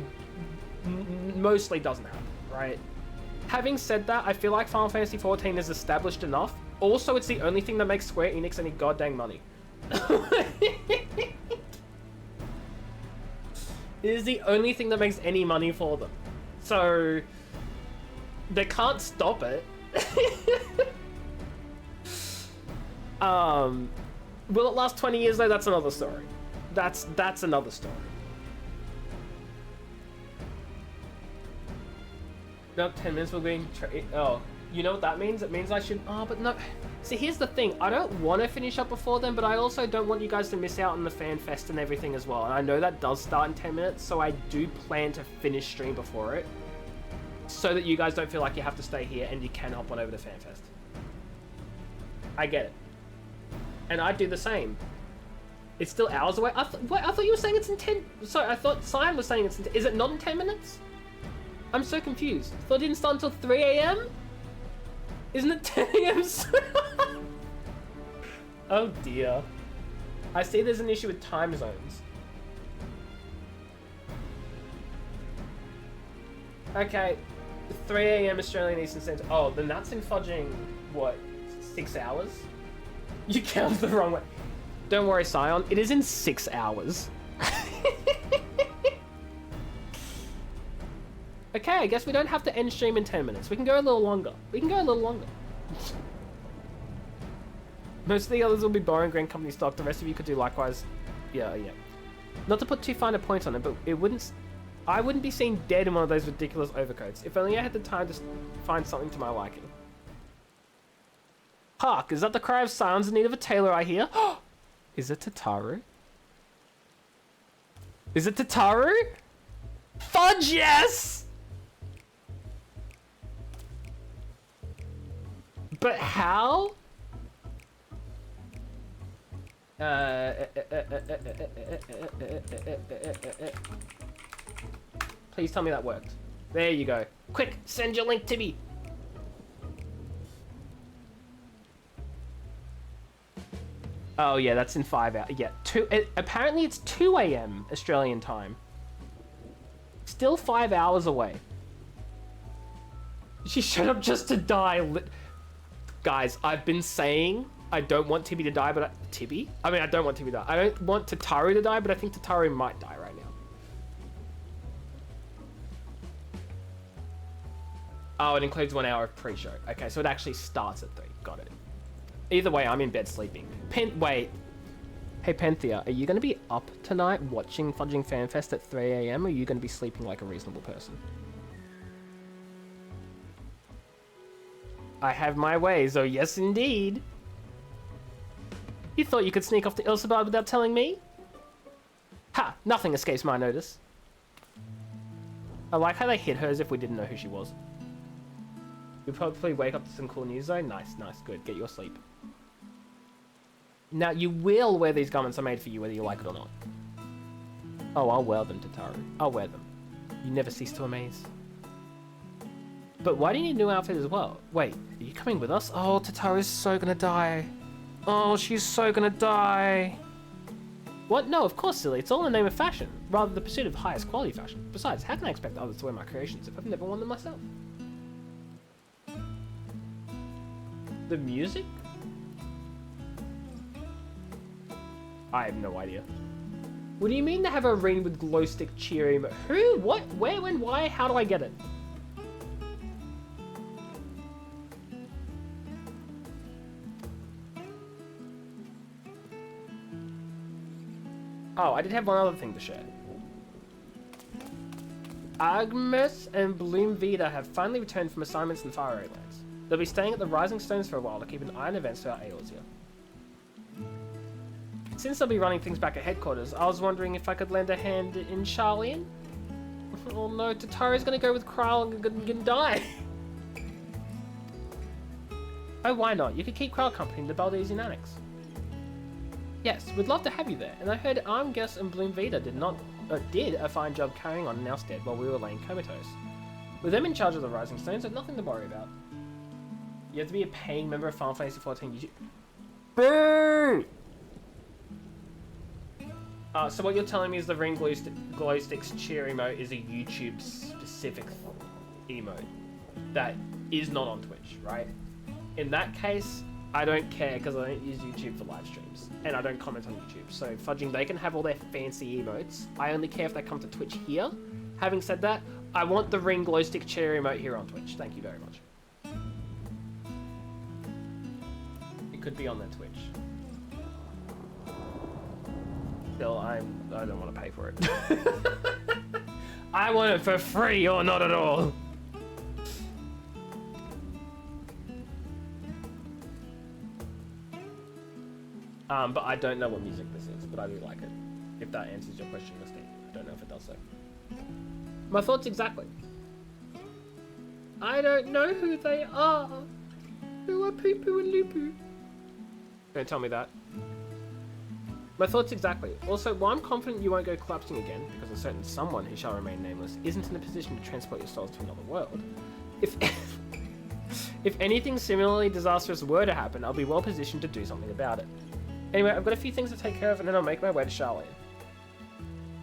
mostly doesn't happen, right? Having said that, I feel like Final Fantasy XIV is established enough. Also, it's the only thing that makes Square Enix any goddamn money. It is the only thing that makes any money for them. So, they can't stop it. Will it last 20 years though? That's another story. That's another story. No, 10 minutes we're going oh, you know what that means? It means I should, but no. See, here's the thing. I don't want to finish up before then, but I also don't want you guys to miss out on the fan fest and everything as well. And I know that does start in 10 minutes, so I do plan to finish stream before it, so that you guys don't feel like you have to stay here and you can hop on over to fan fest. I get it. And I'd do the same. It's still hours away. I thought you were saying it's in 10. Sorry, I thought Cyan was saying it's in 10. Is it not in 10 minutes? I'm so confused. I thought it didn't start until 3 a.m.? Isn't it 10 a.m.? Oh dear. I see there's an issue with time zones. Okay. 3 a.m. Australian Eastern Standard. Oh, then that's in fudging, what, 6 hours? You counted the wrong way. Don't worry, Scion. It is in 6 hours. Okay, I guess we don't have to end stream in 10 minutes. We can go a little longer. Most of the others will be borrowing Grand Company stock. The rest of you could do likewise. Yeah. Not to put too fine a point on it, but I wouldn't be seen dead in one of those ridiculous overcoats. If only I had the time to find something to my liking. Hark, is that the cry of silence in need of a tailor I hear? Is it Tataru? Is it Tataru? Fudge, yes! But how? Please tell me that worked. There you go. Quick, send your link to me. Oh yeah, that's in 5 hours. Yeah, apparently it's 2 a.m. Australian time. Still 5 hours away. She showed up just to die. Guys, I've been saying I don't want Tibby to die, but Tibby? I mean, I don't want Tibby to die. I don't want Tataru to die, but I think Tataru might die right now. Oh, it includes 1 hour of pre-show. Okay, so it actually starts at 3. Got it. Either way, I'm in bed sleeping. Wait. Hey, Penthea, are you going to be up tonight watching Fudging FanFest at 3 a.m. or are you going to be sleeping like a reasonable person? I have my ways, oh yes indeed. You thought you could sneak off to Ilsabard without telling me? Ha! Nothing escapes my notice. I like how they hit her as if we didn't know who she was. You'll probably wake up to some cool news though. Nice, nice, good. Get your sleep. Now, you will wear these garments I made for you whether you like it or not. Oh, I'll wear them, Tataru. I'll wear them. You never cease to amaze. But why do you need a new outfit as well? Wait, are you coming with us? Oh, Tataru's so gonna die. Oh, she's so gonna die. What? No, of course, silly. It's all in the name of fashion, rather the pursuit of highest quality fashion. Besides, how can I expect others to wear my creations if I've never worn them myself? The music? I have no idea. What do you mean to have a ring with glow stick cheering? Who? What? Where? When? Why? How do I get it? Oh, I did have one other thing to share. Agnes and Bloomvita have finally returned from assignments in the Faraway Lands. They'll be staying at the Rising Stones for a while to keep an eye on events throughout Eorzea. Since they'll be running things back at headquarters, I was wondering if I could lend a hand in Charlian? Oh no, Tataru's gonna go with Kral and die. Oh, why not? You could keep Kral company in the Baldesian Annex. Yes, we'd love to have you there, and I heard Armgus and Bloomvita did a fine job carrying on in our stead while we were laying comatose. With them in charge of the Rising Stones, there's nothing to worry about. You have to be a paying member of Final Fantasy XIV YouTube. Boo! So what you're telling me is the Ring Glow Sticks cheer emote is a YouTube specific emote that is not on Twitch, right? In that case, I don't care because I don't use YouTube for live streams and I don't comment on YouTube. So Fudging, they can have all their fancy emotes. I only care if they come to Twitch here. Having said that, I want the Ring Glow Stick cheer emote here on Twitch. Thank you very much. It could be on their Twitch. Still, I don't want to pay for it. I want it for free or not at all. But I don't know what music this is, but I do like it. If that answers your question, Misty. I don't know if it does so. My thoughts exactly. I don't know who they are. Who are Poo Poo and Lupu? Don't tell me that. My thoughts exactly. Also, while I'm confident you won't go collapsing again, because a certain someone who shall remain nameless isn't in a position to transport your souls to another world, if anything similarly disastrous were to happen, I'll be well positioned to do something about it. Anyway, I've got a few things to take care of and then I'll make my way to Charlian.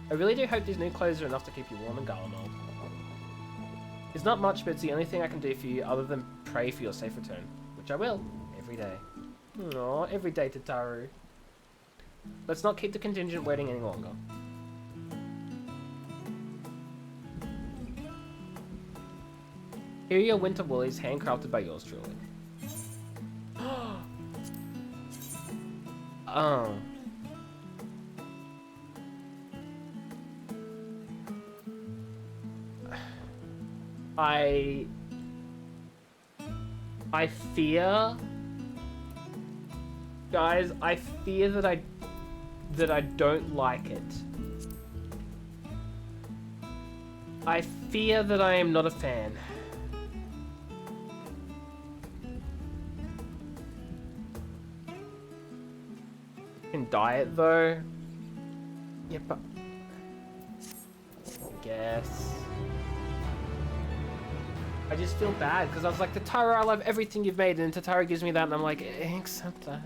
I really do hope these new clothes are enough to keep you warm and Garlemald. It's not much, but it's the only thing I can do for you other than pray for your safe return, which I will, every day. Aww, every day, Tataru. Let's not keep the contingent waiting any longer. Here are your winter woolies, handcrafted by yours truly. Oh. I fear, guys, I fear that I don't like it. I fear that I am not a fan. Can diet though? Yeah, but I guess. I just feel bad because I was like, Tatara, I love everything you've made, and then Tatara gives me that, and I'm like, accept that.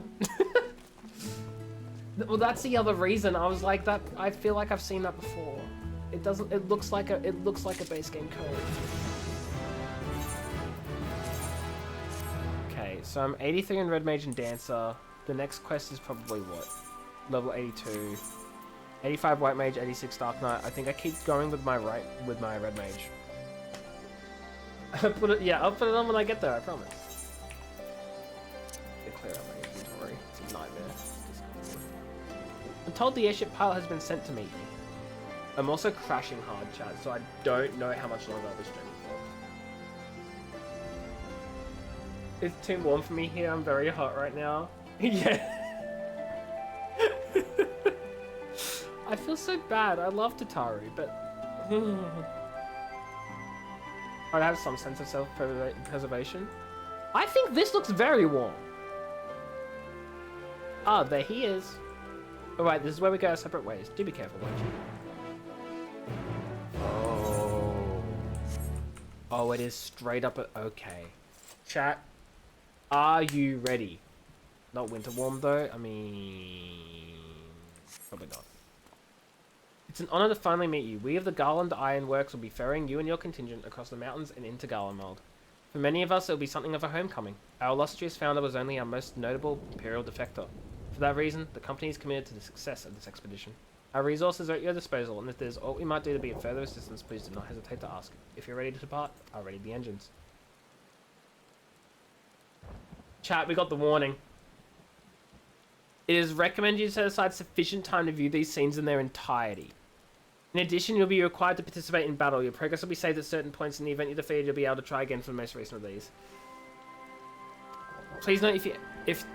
Well, that's the other reason. I was like that. I feel like I've seen that before. It doesn't. It looks like a base game code. Okay, so I'm 83 in Red Mage and Dancer. The next quest is probably what? Level 82. 85 White Mage, 86 Dark Knight. I think I keep going with my Red Mage. I'll put it on when I get there, I promise. Clear out my inventory. It's a nightmare. I'm told the airship pilot has been sent to meet me. I'm also crashing hard, chat, so I don't know how much longer I'll be streaming for. It's too warm for me here. I'm very hot right now. Yeah. I feel so bad. I love Tataru, but I'd have some sense of self-preservation. I think this looks very warm. Ah, there he is. Alright, this is where we go our separate ways. Do be careful, won't you? Oh. Oh, it is straight up at... Okay. Chat, are you ready? Not winter warm, though. I mean... Probably not. It's an honor to finally meet you. We of the Garland Iron Works will be ferrying you and your contingent across the mountains and into Garlemald. For many of us, it will be something of a homecoming. Our illustrious founder was only our most notable Imperial defector. For that reason, the company is committed to the success of this expedition. Our resources are at your disposal, and if there's aught we might do to be of further assistance, please do not hesitate to ask. If you're ready to depart, I'll ready the engines. Chat, we got the warning. It is recommended you set aside sufficient time to view these scenes in their entirety. In addition, you'll be required to participate in battle. Your progress will be saved at certain points. In the event you're defeated, you'll be able to try again for the most recent of these. Please note if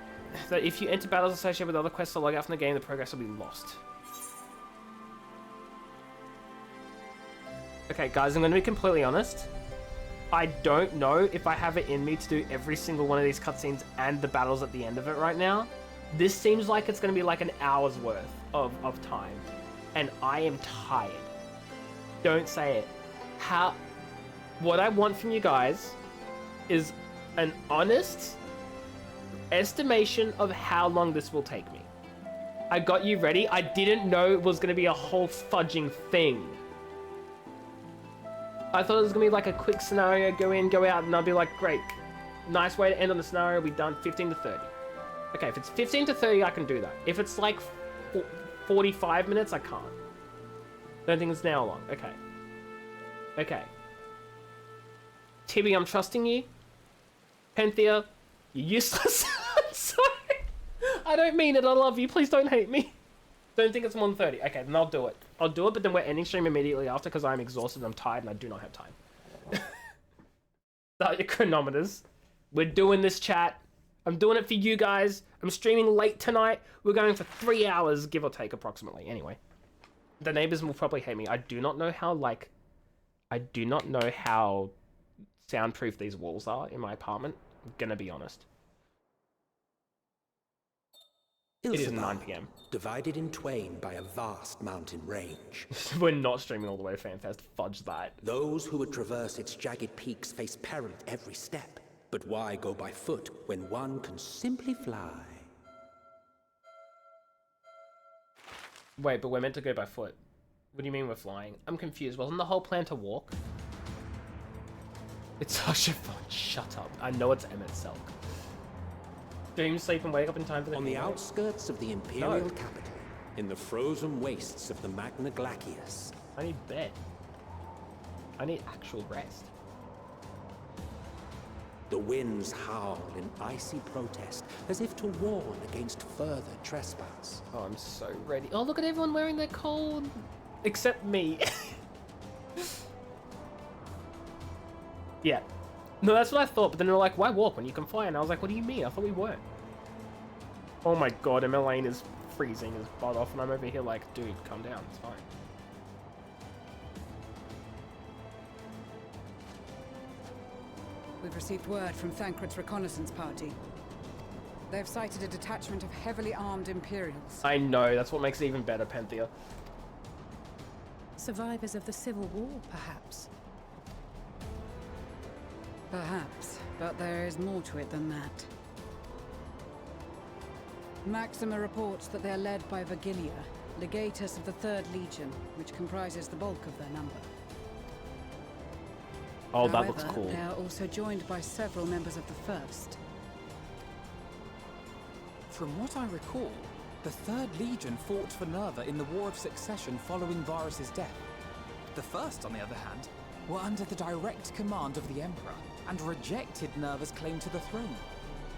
you enter battles associated with other quests or log out from the game, the progress will be lost. Okay, guys, I'm going to be completely honest. I don't know if I have it in me to do every single one of these cutscenes and the battles at the end of it right now. This seems like it's going to be like an hour's worth of time. And I am tired. Don't say it. What I want from you guys is an honest estimation of how long this will take me. I got you ready. I didn't know it was going to be a whole fudging thing. I thought it was going to be like a quick scenario, go in, go out, and I'll be like, great. Nice way to end on the scenario. We've done 15 to 30. Okay, if it's 15 to 30, I can do that. If it's like 45 minutes, I can't. Don't think it's an hour long. Okay. Okay. Tibby, I'm trusting you. Penthea, you're useless. I'm sorry. I don't mean it. I love you. Please don't hate me. Don't think it's more than 30. Okay, then I'll do it. I'll do it, but then we're ending stream immediately after because I'm exhausted, I'm tired, and I do not have time. Start your chronometers. We're doing this, chat. I'm doing it for you guys. I'm streaming late tonight. We're going for 3 hours, give or take, approximately. Anyway. The neighbors will probably hate me. I do not know how soundproof these walls are in my apartment. I'm gonna be honest. It is 9 PM. Divided in twain by a vast mountain range. We're not streaming all the way to FanFest. Fudge that. Those who would traverse its jagged peaks face peril at every step. But why go by foot when one can simply fly? Wait, but we're meant to go by foot. What do you mean we're flying? I'm confused. Wasn't the whole plan to walk? It's such a fun. Shut up. I know it's Emmett Selk. Dream, sleep, and wake up in time for the... On the outskirts of the Imperial capital, in the frozen wastes of the Magna Glacius. I need bed. I need actual rest. The winds howl in icy protest, as if to warn against further trespass. Oh, I'm so ready. Oh, look at everyone wearing their cold... Except me. Yeah. No, that's what I thought, but then they were like, why walk when you can fly? And I was like, what do you mean? I thought we weren't. Oh my god, Emmeline is freezing his butt off, and I'm over here like, dude, calm down, it's fine. We've received word from Thancred's reconnaissance party. They've sighted a detachment of heavily armed Imperials. I know, that's what makes it even better, Penthea. Survivors of the Civil War, perhaps. Perhaps, but there is more to it than that. Maxima reports that they are led by Vergilia, legatus of the 3rd Legion, which comprises the bulk of their number. Oh, that However, looks cool. They are also joined by several members of the 1st. From what I recall, the 3rd Legion fought for Nerva in the War of Succession following Varus's death. The 1st, on the other hand, were under the direct command of the Emperor and rejected Nerva's claim to the throne.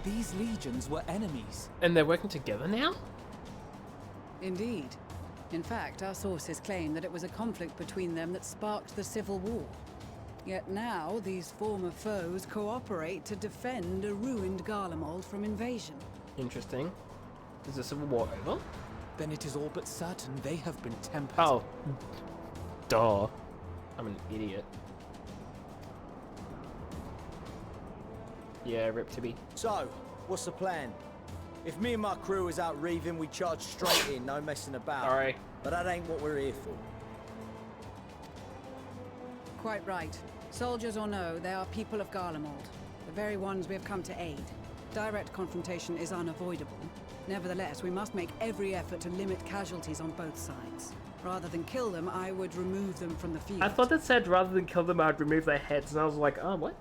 These legions were enemies. And they're working together now? Indeed. In fact, our sources claim that it was a conflict between them that sparked the Civil War. Yet now, these former foes cooperate to defend a ruined Garlemald from invasion. Interesting. Is the Civil War over? Then it is all but certain they have been tempered. Oh. Duh. I'm an idiot. Yeah, rip Tibby. So, what's the plan? If me and my crew is out reaving, we charge straight in, no messing about. Alright. But that ain't what we're here for. Quite right. Soldiers or no, they are people of Garlemald, the very ones we have come to aid. Direct confrontation is unavoidable. Nevertheless, we must make every effort to limit casualties on both sides. Rather than kill them, I would remove them from the field. I thought that said rather than kill them, I'd remove their heads, and I was like, oh, what?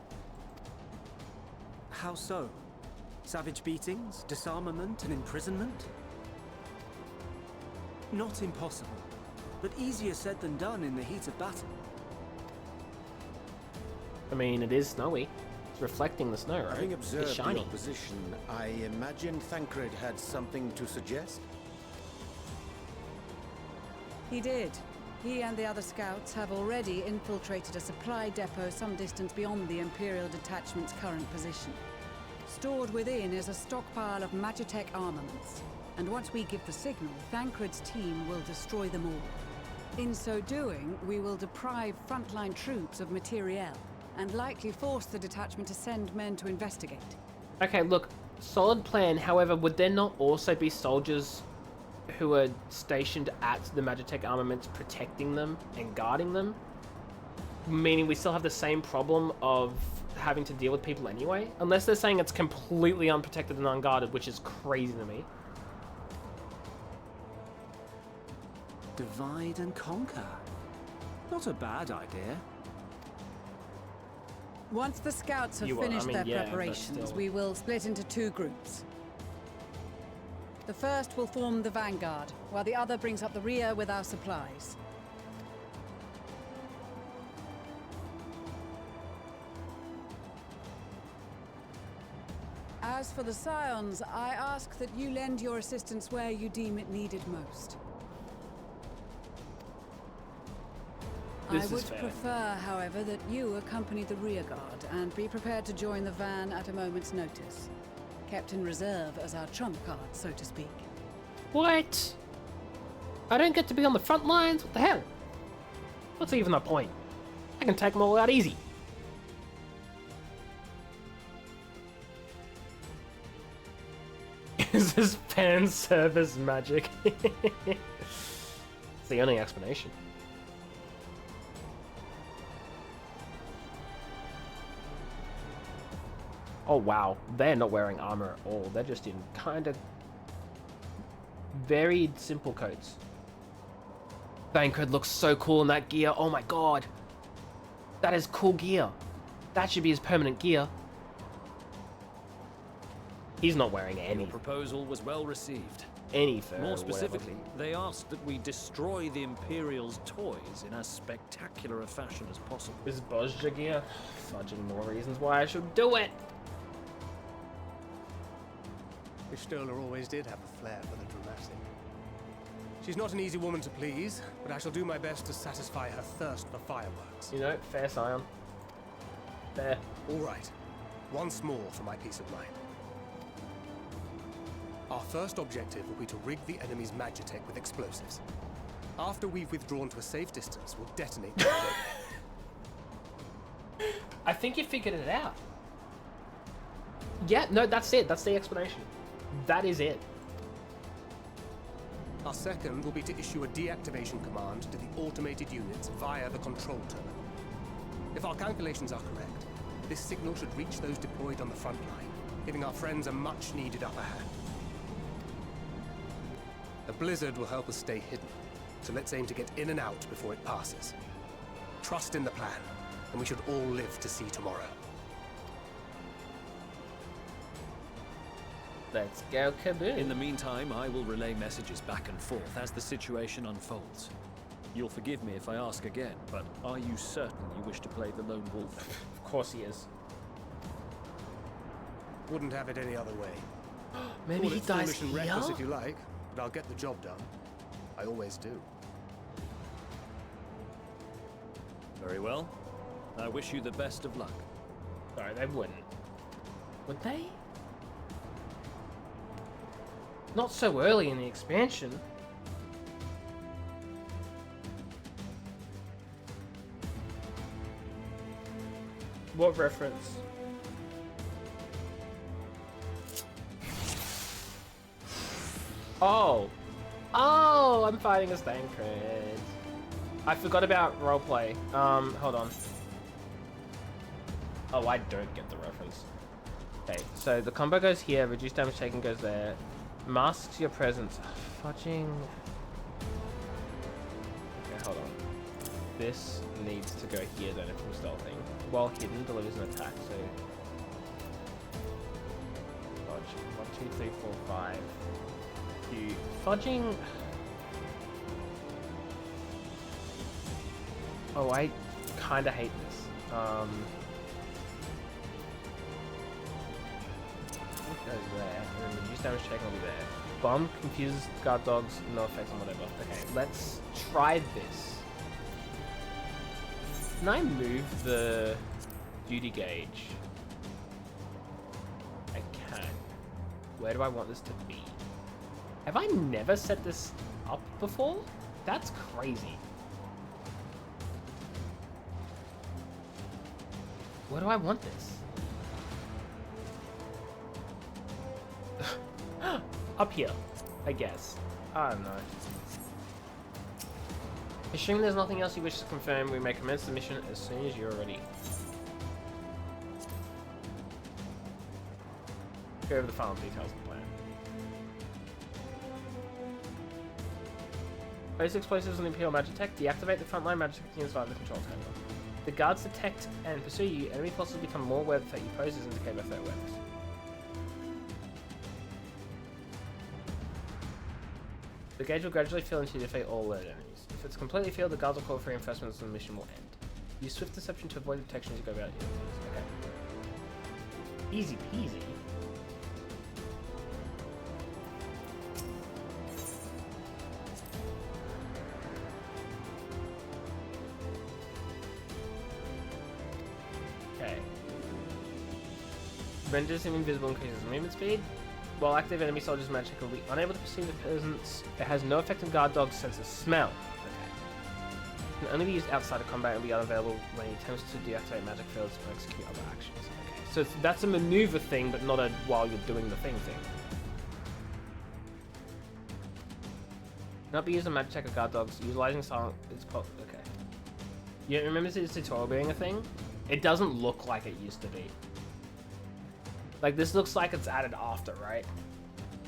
How so? Savage beatings, disarmament, and imprisonment? Not impossible, but easier said than done in the heat of battle. I mean, it is snowy. It's reflecting the snow, right? Having It's observed shiny. your position, I imagine Thancred had something to suggest? He did. He and the other scouts have already infiltrated a supply depot some distance beyond the Imperial Detachment's current position. Stored within is a stockpile of Magitech armaments, and once we give the signal, Thancred's team will destroy them all. In so doing, we will deprive frontline troops of materiel, and likely force the detachment to send men to investigate. Okay, look, solid plan. However, would there not also be soldiers who are stationed at the Magitech armaments protecting them and guarding them? Meaning we still have the same problem of having to deal with people anyway? Unless they're saying it's completely unprotected and unguarded, which is crazy to me. Divide and conquer. Not a bad idea. Once the scouts have finished their preparations, we will split into 2 groups. The first will form the vanguard, while the other brings up the rear with our supplies. As for the Scions, I ask that you lend your assistance where you deem it needed most. I would prefer, however, that you accompany the rearguard and be prepared to join the van at a moment's notice. Kept in reserve as our trump card, so to speak. What? I don't get to be on the front lines? What the hell? What's even the point? I can take them all out easy. Is this fan service magic? It's the only explanation. Oh wow, they're not wearing armor at all. They're just in kind of very simple coats. Thancred looks so cool in that gear. Oh my god. That is cool gear. That should be his permanent gear. He's not wearing any. Your proposal was well received. Any fur. More specifically, they asked that we destroy the Imperial's toys in as spectacular a fashion as possible. This is Bozja gear. Fudging more reasons why I should do it. Ishtola always did have a flair for the dramatic. She's not an easy woman to please, but I shall do my best to satisfy her thirst for fireworks. You know, fair, Scion. Fair. All right. Once more for my peace of mind. Our first objective will be to rig the enemy's Magitech with explosives. After we've withdrawn to a safe distance, we'll detonate the I think you figured it out. Yeah, no, that's it. That's the explanation. That is it. Our second will be to issue a deactivation command to the automated units via the control terminal. If our calculations are correct, This signal should reach those deployed on the front line, giving our friends a much-needed upper hand. The blizzard will help us stay hidden, so let's aim to get in and out before it passes. Trust in the plan, and we should all live to see tomorrow. Let's go kaboom. In the meantime, I will relay messages back and forth as the situation unfolds. You'll forgive me if I ask again, but are you certain you wish to play the lone wolf? Of course he is. Wouldn't have it any other way. Maybe Call he it dies foolish and here? reckless if you like, but I'll get the job done. I always do. Very well. I wish you the best of luck. Sorry, they wouldn't. Would they? Not so early in the expansion. What reference? Oh. Oh, I'm fighting a Stancred. I forgot about roleplay. Hold on. Oh, I don't get the reference. Okay, so the combo goes here, reduced damage taken goes there. Masks your presence. Fudging. Okay, hold on. This needs to go here then if I'm stealthing. While hidden, delivers an attack, so... Fudge. 1, 2, 3, 4, 5. You... Fudging... Oh, I kinda hate this. What goes there? And then reduce damage taken will be there. Bomb confuses guard dogs, no effect on whatever. Okay, let's try this. Can I move the duty gauge? I can. Where do I want this to be? Have I never set this up before? That's crazy. Where do I want this? Up here, I guess. I don't know. Assuming there's nothing else you wish to confirm, we may commence the mission as soon as you're ready. Go over the final details of the plan. Place explosives on the Imperial Magic Tech. Deactivate the frontline Magic Tech units via the control tower. The guards detect and pursue you. Enemy forces become more aware of the threat you pose as indicated by threat awareness. The gauge will gradually fill until you defeat all alert enemies. If it's completely filled, the guards will call for reinforcements and the mission will end. Use swift deception to avoid detection as you go about your duties. Okay. Easy peasy. Okay. Renders him invisible, increases movement speed. While active, enemy soldiers' magic will be unable to perceive the presence. It has no effect on guard dogs' sense of smell. Okay. It can only be used outside of combat and will be unavailable when he attempts to deactivate magic fields or execute other actions. Okay. So that's a maneuver thing, but not a while you're doing the thing. Not be used on magic attack or guard dogs. Utilizing silent is okay. You remember this tutorial being a thing? It doesn't look like it used to be. Like, this looks like it's added after, right?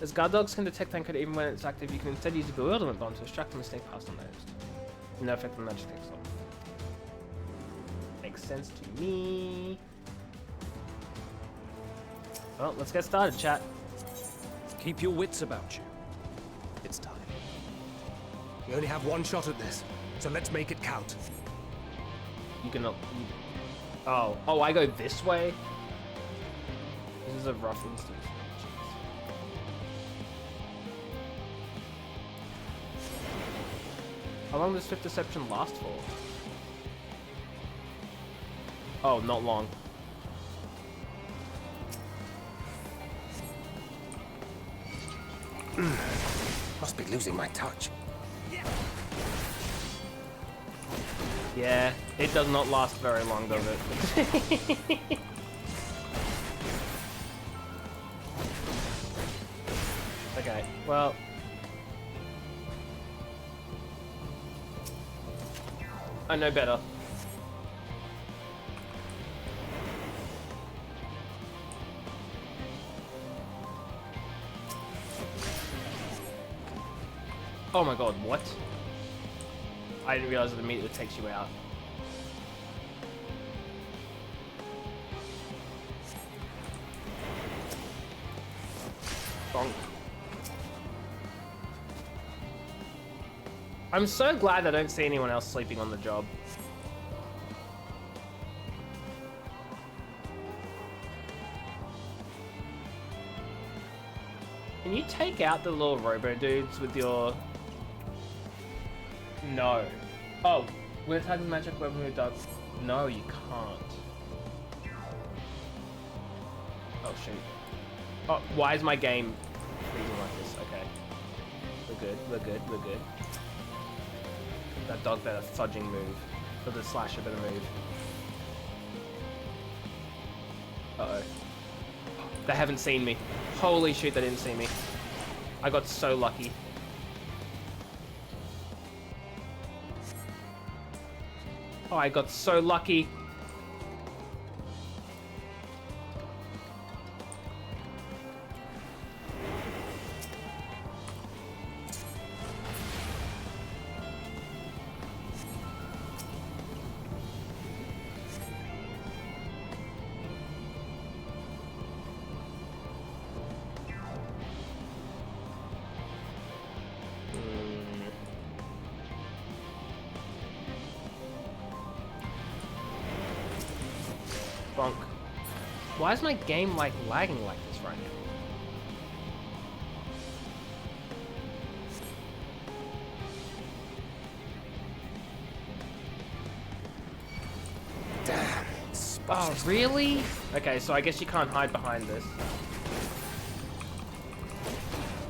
As guard dogs can detect Tancred even when it's active, you can instead use a bewilderment bomb to distract them and sneak past unnoticed. No effect on magic takes off. Makes sense to me. Well, let's get started, chat. Keep your wits about you. It's time. We only have one shot at this, so let's make it count. You cannot... Oh, I go this way? This is a rough instance. How long does Swift Deception last for? Oh, not long. Must be losing my touch. Yeah, it does not last very long, does it? Okay, well... I know better. Oh my god, what? I didn't realize it immediately takes you out. Bonk. I'm so glad I don't see anyone else sleeping on the job. Can you take out the little robo dudes with your... No. Oh, with attack with magic weapon with dark... No, you can't. Oh, shoot. Oh, why is my game freezing like this? Okay. We're good, we're good, we're good. That dog better fudging move. Or the slasher better move. Uh-oh. They haven't seen me. Holy shit, they didn't see me. I got so lucky. Oh, I got so lucky. Bonk. Why is my game like lagging like this right now? Damn. Oh, really? Okay, so I guess you can't hide behind this.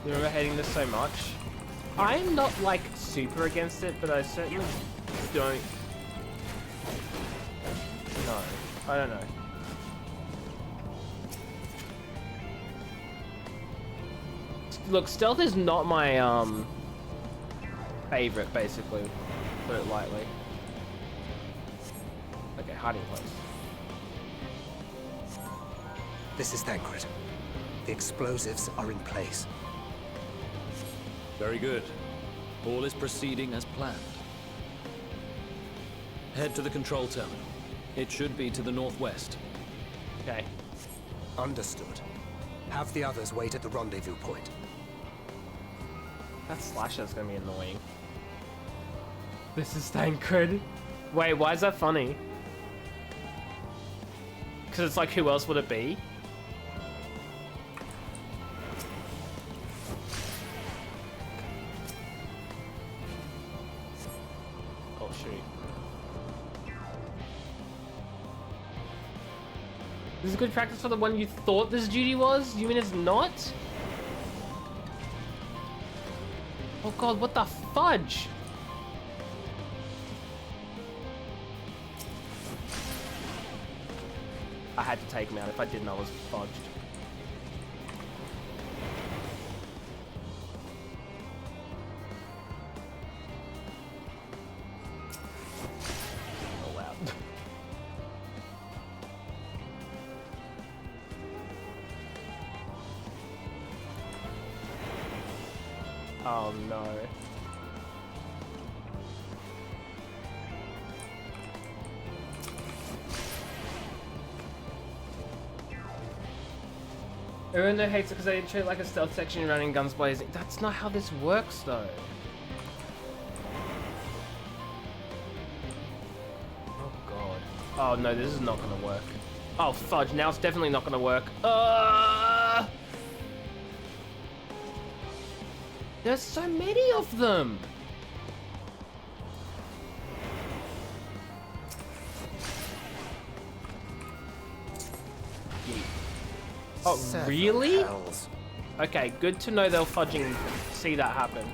You remember hating this so much? I'm not like super against it, but I certainly don't. No, I don't know. Look, stealth is not my favorite, basically. Put it lightly. Okay, hiding place. This is Thancred. The explosives are in place. Very good. All is proceeding as planned. Head to the control terminal. It should be to the northwest. Okay. Understood. Have the others wait at the rendezvous point. That slasher's gonna be annoying. This is Thancred. Wait, why is that funny? Because it's like, who else would it be? Oh, shoot. This is good practice for the one you thought this duty was? You mean it's not? Oh god, what the fudge? I had to take him out. If I didn't, I was fudged. Oh wow. Oh no. Everyone hates it because they treat it like a stealth section running guns blazing. That's not how this works though. Oh god. Oh no, this is not gonna work. Oh fudge, now it's definitely not gonna work. There's so many of them! Oh, really? Okay, good to know they'll fudging see that happen.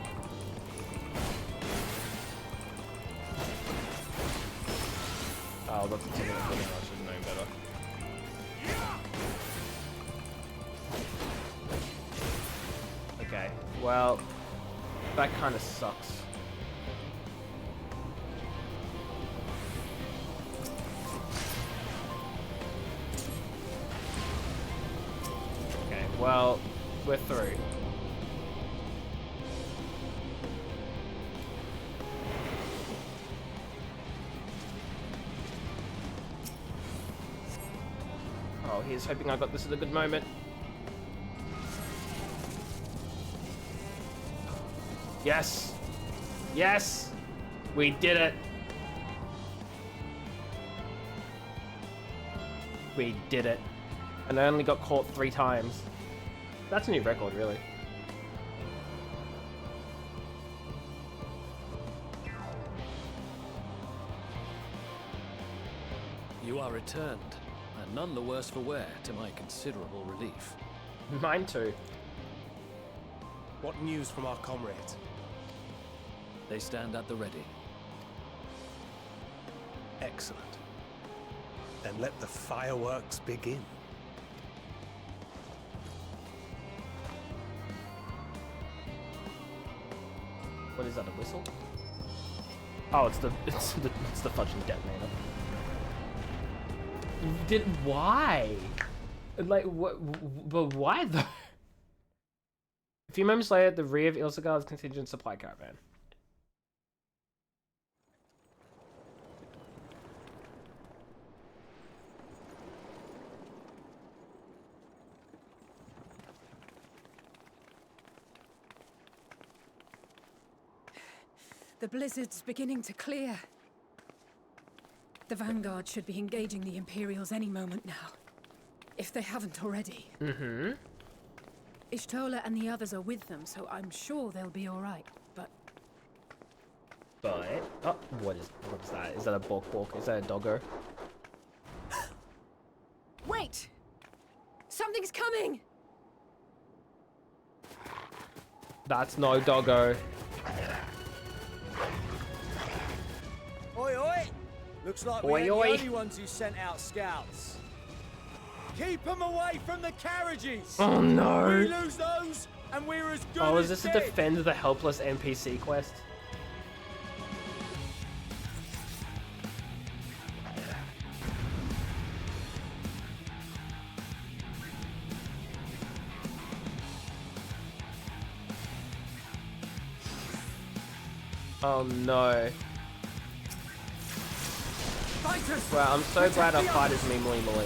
Oh, that's a team of I should have known better. Okay, well, that kind of sucks. Okay, well, we're through. Oh, he's hoping I got this at a good moment. Yes! Yes! We did it! We did it. And I only got caught 3 times. That's a new record, really. You are returned, and none the worse for wear, to my considerable relief. Mine too. What news from our comrades? They stand at the ready. Excellent. Then let the fireworks begin. What is that, a whistle? Oh, it's the fudging detonator. Why? Like, what? But why though? A few moments later, the rear of Ilsagard's contingent supply caravan. The blizzard's beginning to clear. The Vanguard should be engaging the Imperials any moment now. If they haven't already. Mm-hmm. Ishtola and the others are with them, so I'm sure they'll be alright, but... Oh, what is that? Is that a Bork? Is that a doggo? Wait! Something's coming! That's no doggo. Oi, oi! Looks like we ain't the only ones who sent out scouts. Keep them away from the carriages! Oh no! We lose those, and we're as good Oh, as is this a dead. defend the helpless NPC quest? Oh no. Well, I'm so glad our fight is memely melee.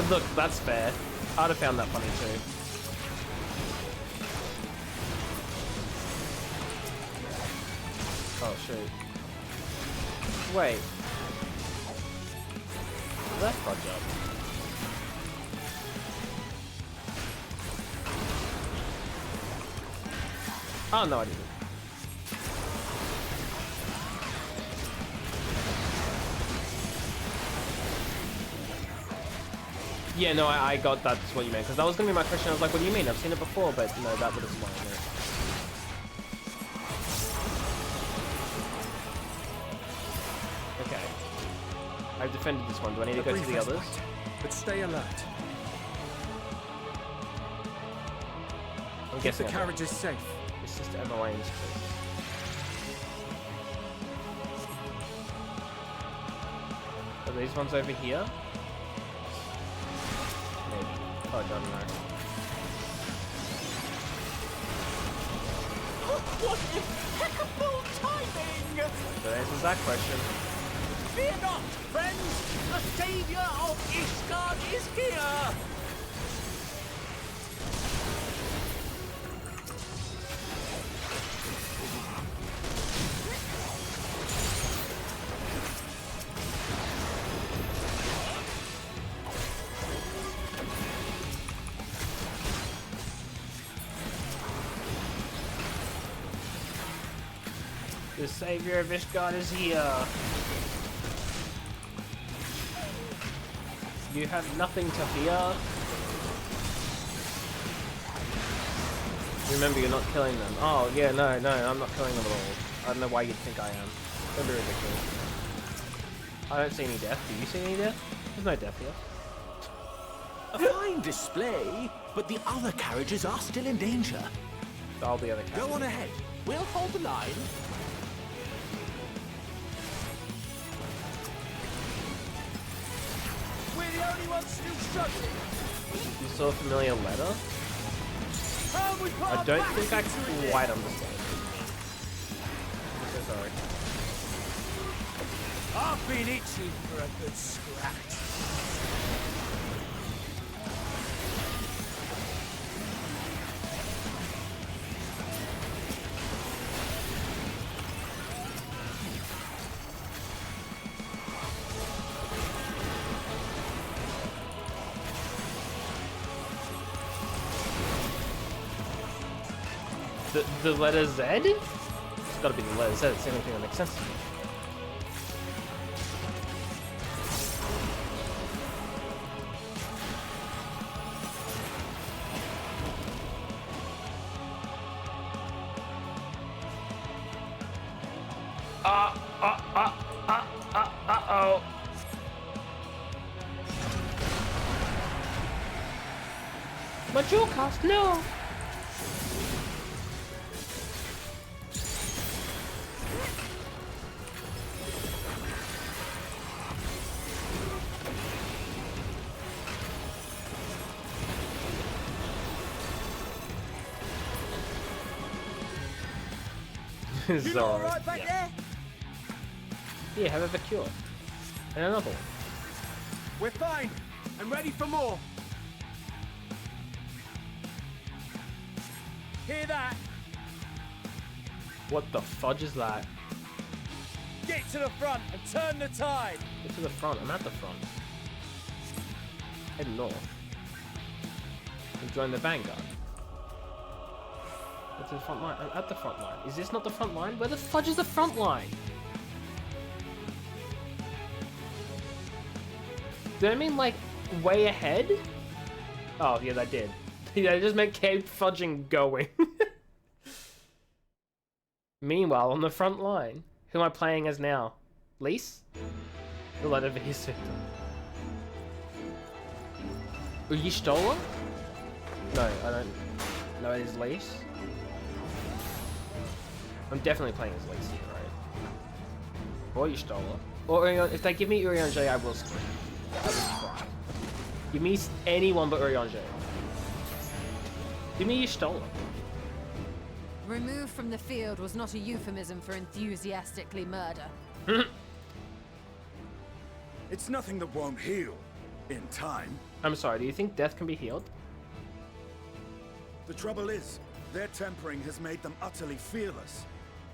Look, that's fair. I'd have found that funny too. Oh shoot. Wait. That fudge up. Oh no, I didn't. Yeah, no, I got that's what you meant, because that was gonna be my question. I was like, what do you mean? I've seen it before, but no, that would explain it. Okay. I've defended this one. Do I need to go to the others? But stay alert. I'm Keep guessing the carriage is safe. It's just MOA's. Are these ones over here? Maybe. Oh, I don't know. What impeccable timing! That answers that question. Fear not, friends! The savior of Ishgard is here! The savior of Ishgard is here. You have nothing to fear. Remember, you're not killing them. Oh, yeah, no, I'm not killing them at all. I don't know why you'd think I am. That'd be ridiculous. I don't see any death. Do you see any death? There's no death here. A fine display, but the other carriages are still in danger. All the other carriages. Go on ahead. We'll hold the line. We're the only ones still struggling. You saw a familiar letter? I don't think I quite understand. I'm so sorry. I've been itching for a good scratch. The letter Z? It's gotta be the letter Z, it's the only thing that makes sense to me. Uh-oh. My jewel cast, no! You all right back there? Yeah, have a cure. And another one. We're fine. I'm ready for more. Hear that? What the fudge is that? Get to the front and turn the tide. Get to the front. I'm at the front. Head north. And join the vanguard. Get to the front line. I'm at the front line. Is this not the front line? Where the fudge is the front line? Do I mean like way ahead? Oh yeah, that did. Yeah, just keep fudging going. Meanwhile, on the front line, who am I playing as now? Lise? The letter of his victim. Y'shtola? No, I don't. No, it is Lise. I'm definitely playing as Lise here, right? Or Y'shtola. Or if they give me Urianger, I will scream. I will cry. Give me anyone but Urianger. Give me Y'shtola. Removed from the field was not a euphemism for enthusiastically murder. It's nothing that won't heal in time. I'm sorry, do you think death can be healed? The trouble is, their tempering has made them utterly fearless.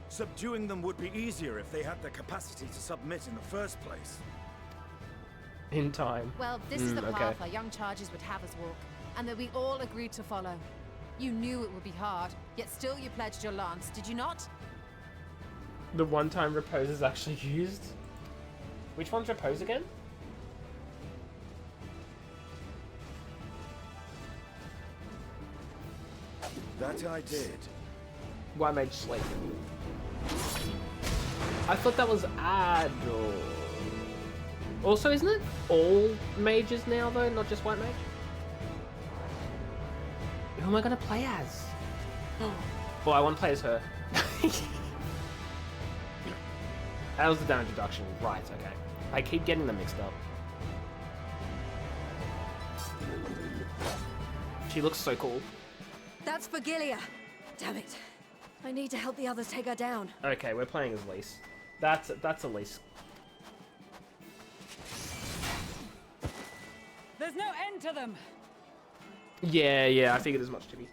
Subduing them would be easier if they had the capacity to submit in the first place. In time. Well, this is the path our young charges would have us walk, and that we all agreed to follow. You knew it would be hard, yet still you pledged your lance, did you not? The one-time repose is actually used? Which one's repose again? That I did. White Mage Sleep. I thought that was add or... Also, isn't it all mages now though, not just White Mage? Who am I gonna play as? Well, I want to play as her. That was the damage reduction. Right, okay. I keep getting them mixed up. She looks so cool. That's for Gilia. Damn it. I need to help the others take her down. Okay, we're playing as Lise. That's a Lise. There's no end to them. Yeah, I figured as much, Tibby.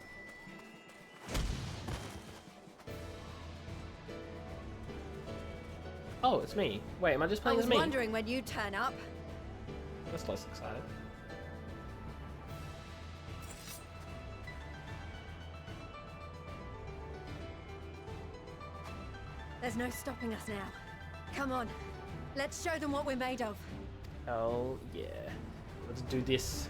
Oh, it's me. Wait, am I just playing as me? I was wondering when you'd turn up. That's less excited. There's no stopping us now. Come on. Let's show them what we're made of. Oh, yeah. Let's do this.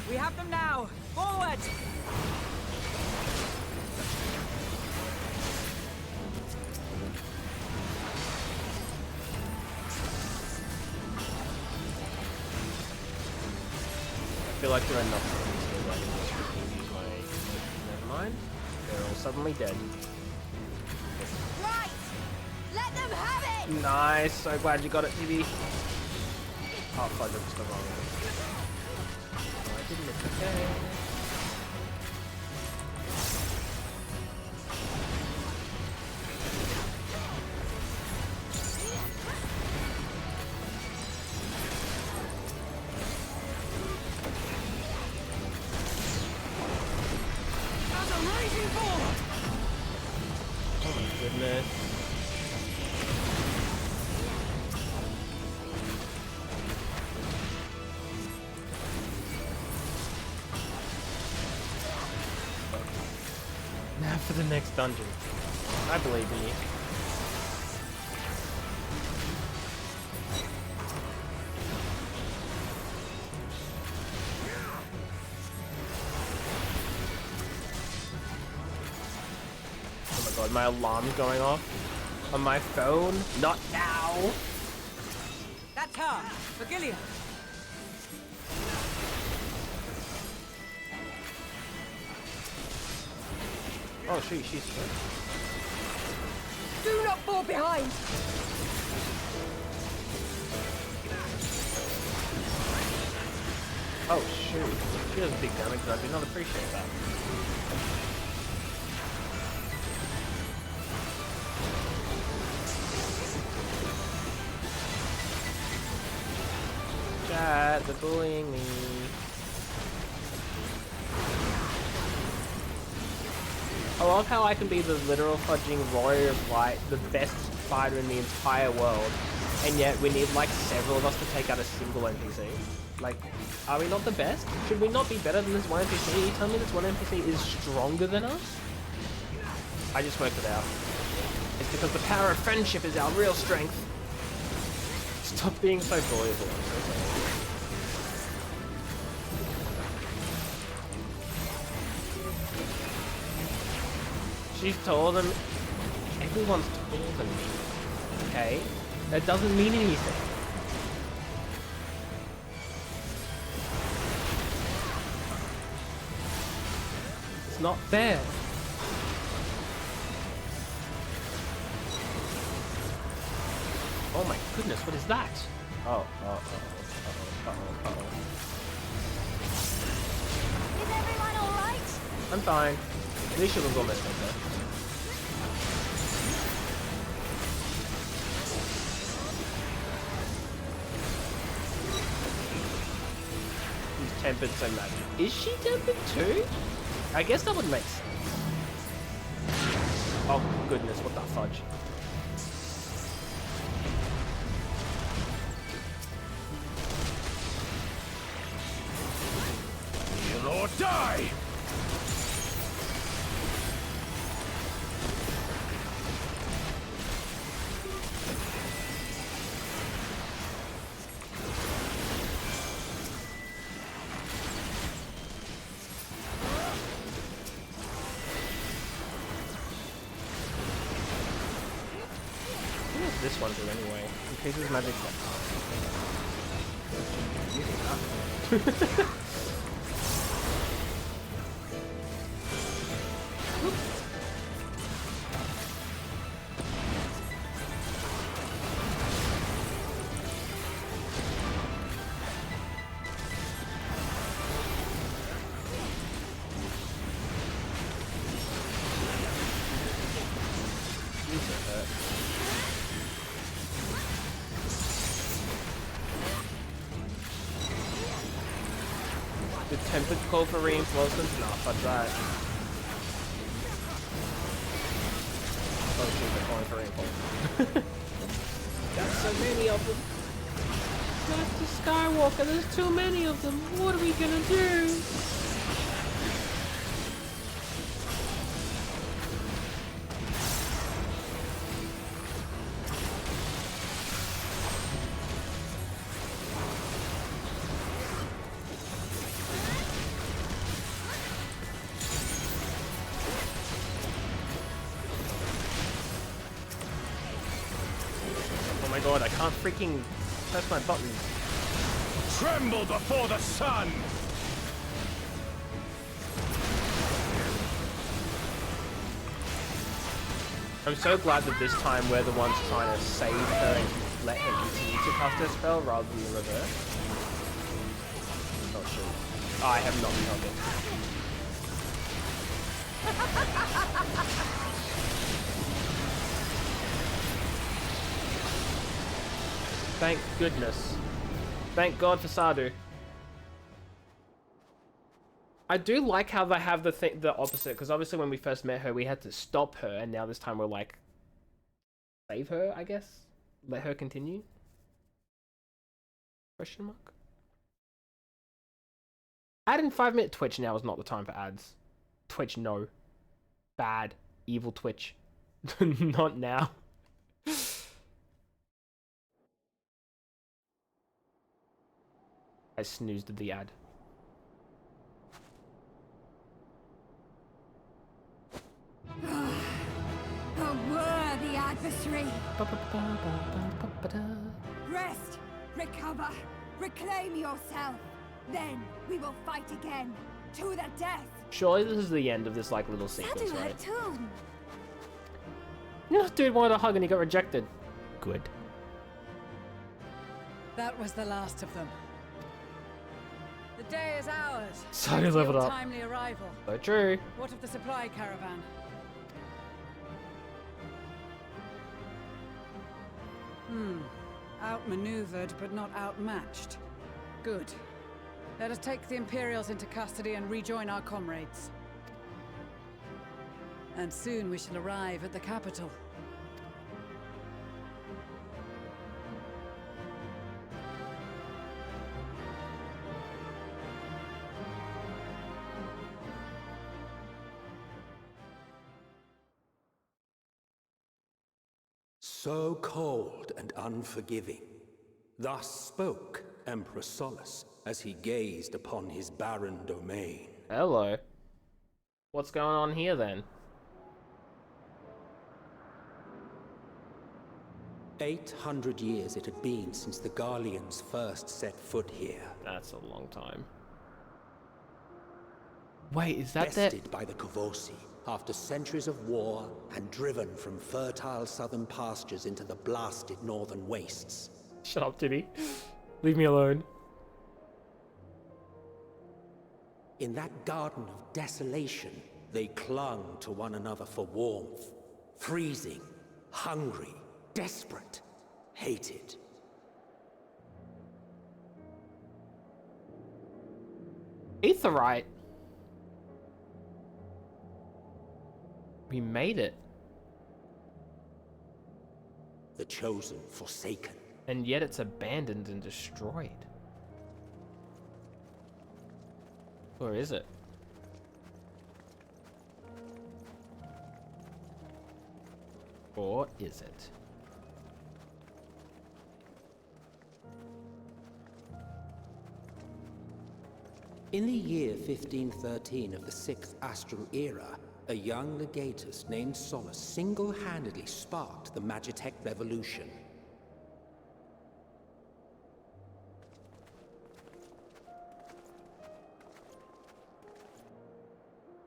We have them now! Forward! I feel like there are enough things here where I can just use my... Never mind. They're all suddenly dead. Let them have it! Nice. So glad you got it, TV. Oh, fudge, I just got wrong. Oh, I didn't look okay. Oh my goodness. Now for the next dungeon. I believe in you. Oh my god, my alarm's going off on my phone. Not now. That's her, Virgilia. Oh, she's good. Do not fall behind! Oh shoot. She does big damage, but I do not appreciate that. Chat, they're bullying me. I love how I can be the literal fudging warrior of light, the best fighter in the entire world, and yet we need like several of us to take out a single NPC. Like, are we not the best? Should we not be better than this one NPC? You tell me this one NPC is stronger than us? I just worked it out. It's because the power of friendship is our real strength. Stop being so bullyable. I'm so sorry. She's taller than... Everyone's taller than me. Okay? That doesn't mean anything. It's not fair. Oh my goodness, what is that? Oh, Is everyone alright? I'm fine. Alicia was almost okay. He's tempered so much. Is she tempered too? I guess that would make sense. Oh goodness, what the fudge. Kneel or die! What does this one do anyway? Increases magic. The tempered call for reinforcements? Nah, fuck that. Oh shoot, they're calling for reinforcements. Got so many of them. Master Skywalker, there's too many of them. What are we gonna do? Oh my god, I can't freaking press my buttons. Tremble before the sun! I'm so glad that this time we're the ones trying to save her and let her continue to cast her spell rather than the reverse. Not sure. Oh, I have not been helping. Thank goodness. Thank God for Sardu. I do like how they have the opposite, because obviously when we first met her, we had to stop her, and now this time we're like, save her, I guess? Let her continue? Question mark? Add in 5-minute Twitch now is not the time for ads. Twitch, no. Bad. Evil Twitch. Not now. I snoozed at the ad. A worthy adversary. Rest, recover, reclaim yourself. Then we will fight again, to the death. Surely this is the end of this like little sequence, right? Tune. No, dude wanted a hug and he got rejected. Good. That was the last of them. The day is ours. So you leveled Your up. timely arrival. So true. What of the supply caravan? Outmaneuvered, but not outmatched. Good. Let us take the Imperials into custody and rejoin our comrades. And soon we shall arrive at the capital. So cold and unforgiving. Thus spoke Emperor Solus as he gazed upon his barren domain. Hello. What's going on here then? 800 years it had been since the Garleans first set foot here. That's a long time. Wait, is that Bested by the Kovosi after centuries of war and driven from fertile southern pastures into the blasted northern wastes. Shut up, Timmy. Leave me alone. In that garden of desolation, they clung to one another for warmth. Freezing, hungry, desperate, hated. Aetheryte. We made it. The chosen forsaken. And yet it's abandoned and destroyed. Where is it? Or is it? In the year 1513 of the 6th Astral Era, a young legatus named Solus single-handedly sparked the Magitech Revolution.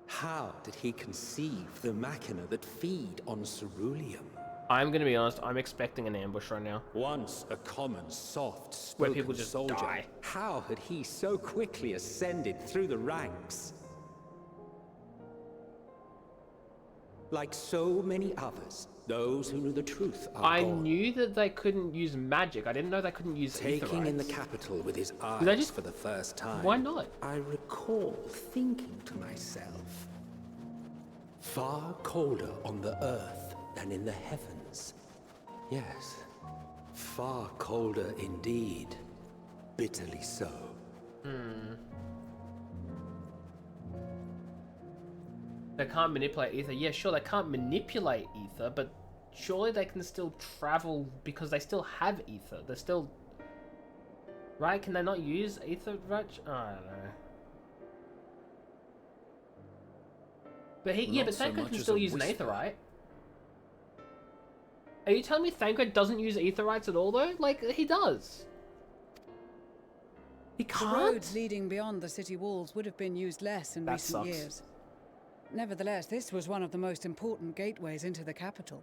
How did he conceive the machina that feed on ceruleum? I'm gonna be honest, I'm expecting an ambush right now. Once a common, soft-spoken where people just soldier, die. How had he so quickly ascended through the ranks? Like so many others, those who knew the truth are I gone. knew that they couldn't use magic. I didn't know they couldn't use Taking in the aetherites. capital with his Did I eyes just- for the first time. Why not? I recall thinking to myself, far colder on the earth than in the heavens. Yes, far colder indeed. Bitterly so. They can't manipulate ether. Yeah, sure, they can't manipulate ether, but surely they can still travel because they still have ether. They're still... Right? Can they not use ether? Right? I don't know. But he, yeah, Not but so Thancred much can as still a use an whisper. aetherite. Are you telling me Thancred doesn't use aetherites at all, though? Like, he does. He The can't? roads leading beyond the city walls would have been used less in That recent sucks. years. Nevertheless, this was one of the most important gateways into the capital.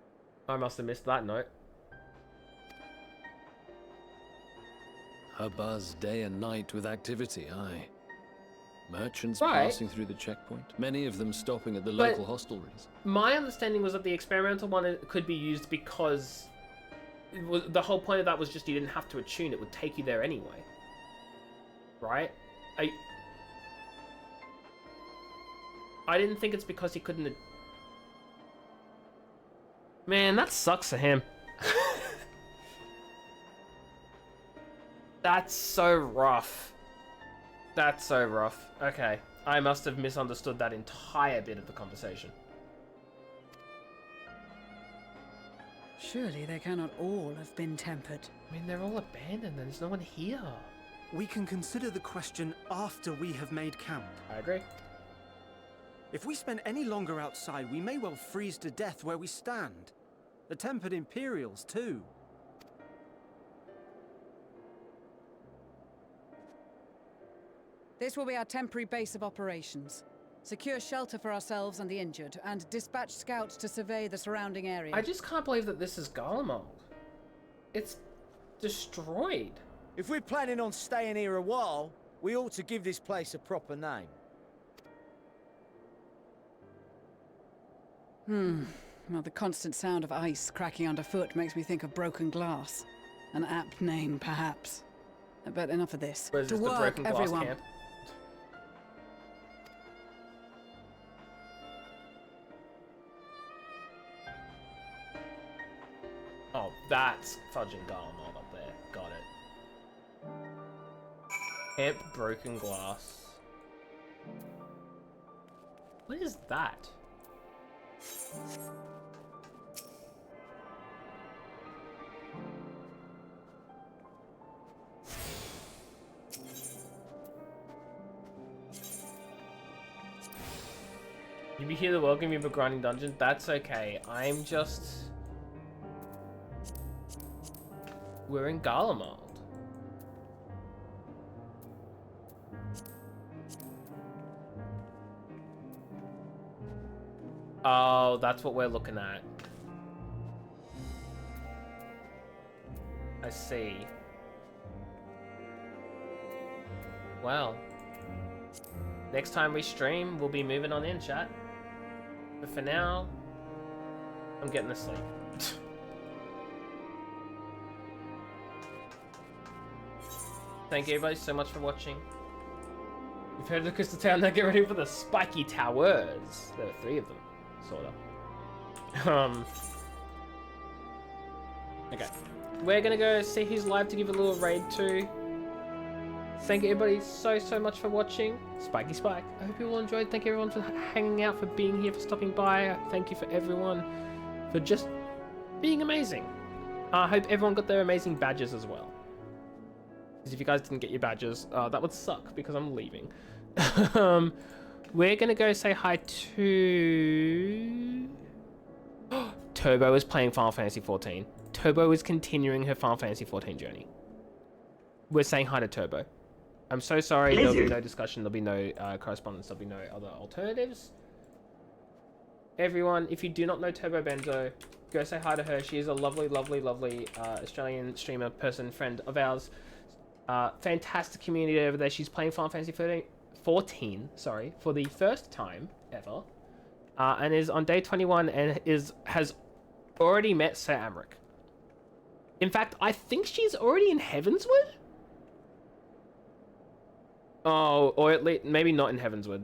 I must have missed that note. A buzz day and night with activity, aye. Merchants Right. passing through the checkpoint, many of them stopping at the But- local hostelries. My understanding was that the experimental one could be used because the whole point of that was just you didn't have to attune, it would take you there anyway. Right? I didn't think it's because he couldn't... Man, that sucks for him. That's so rough. That's so rough. Okay. I must have misunderstood that entire bit of the conversation. Surely they cannot all have been tempered. I mean, they're all abandoned. There's no one here. We can consider the question after we have made camp. I agree. If we spend any longer outside, we may well freeze to death where we stand. The tempered Imperials, too. This will be our temporary base of operations. Secure shelter for ourselves and the injured, and dispatch scouts to survey the surrounding area. I just can't believe that this is Garlemald. It's destroyed. If we're planning on staying here a while, we ought to give this place a proper name. Well, the constant sound of ice cracking underfoot makes me think of broken glass. An apt name, perhaps. But enough of this. Where's To this, the work, broken glass everyone. camp? Oh, that's fudging Garlemald up there. Got it. Camp broken glass. What is that? You be here to welcome you for grinding dungeons? That's okay. I'm just... We're in Garlemald. Oh, that's what we're looking at. I see. Well. Next time we stream, we'll be moving on in, chat. But for now, I'm getting to sleep. Thank you everybody so much for watching. You've heard of the Crystal Town, now get ready for the Spiky Towers. There are 3 of them, sorta. Okay. We're gonna go see who's live to give a little raid to. Thank you everybody so much for watching. Spiky Spike. I hope you all enjoyed. Thank you everyone for hanging out, for being here, for stopping by. Thank you for everyone for just being amazing. I hope everyone got their amazing badges as well. Because if you guys didn't get your badges, that would suck because I'm leaving. We're gonna go say hi to... Turbo is playing Final Fantasy XIV. Turbo is continuing her Final Fantasy XIV journey. We're saying hi to Turbo. I'm so sorry, there'll be no discussion, there'll be no correspondence, there'll be no other alternatives. Everyone, if you do not know Turbo Benzo, go say hi to her. She is a lovely Australian streamer, person, friend of ours. Fantastic community over there. She's playing Final Fantasy 14, sorry, for the first time ever. And is on day 21 and has already met Sir Amric. In fact, I think she's already in Heavensward? Oh, or at least, maybe not in Heavensward.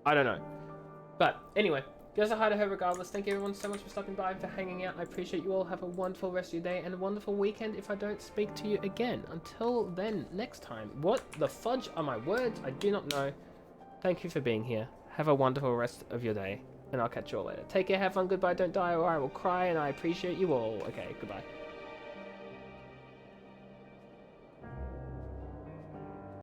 I don't know. But anyway, go say hi to her regardless. Thank you everyone so much for stopping by and for hanging out. I appreciate you all. Have a wonderful rest of your day and a wonderful weekend if I don't speak to you again. Until then, next time. What the fudge are my words? I do not know. Thank you for being here. Have a wonderful rest of your day. And I'll catch you all later. Take care, have fun, goodbye, don't die, or I will cry, and I appreciate you all. Okay, goodbye.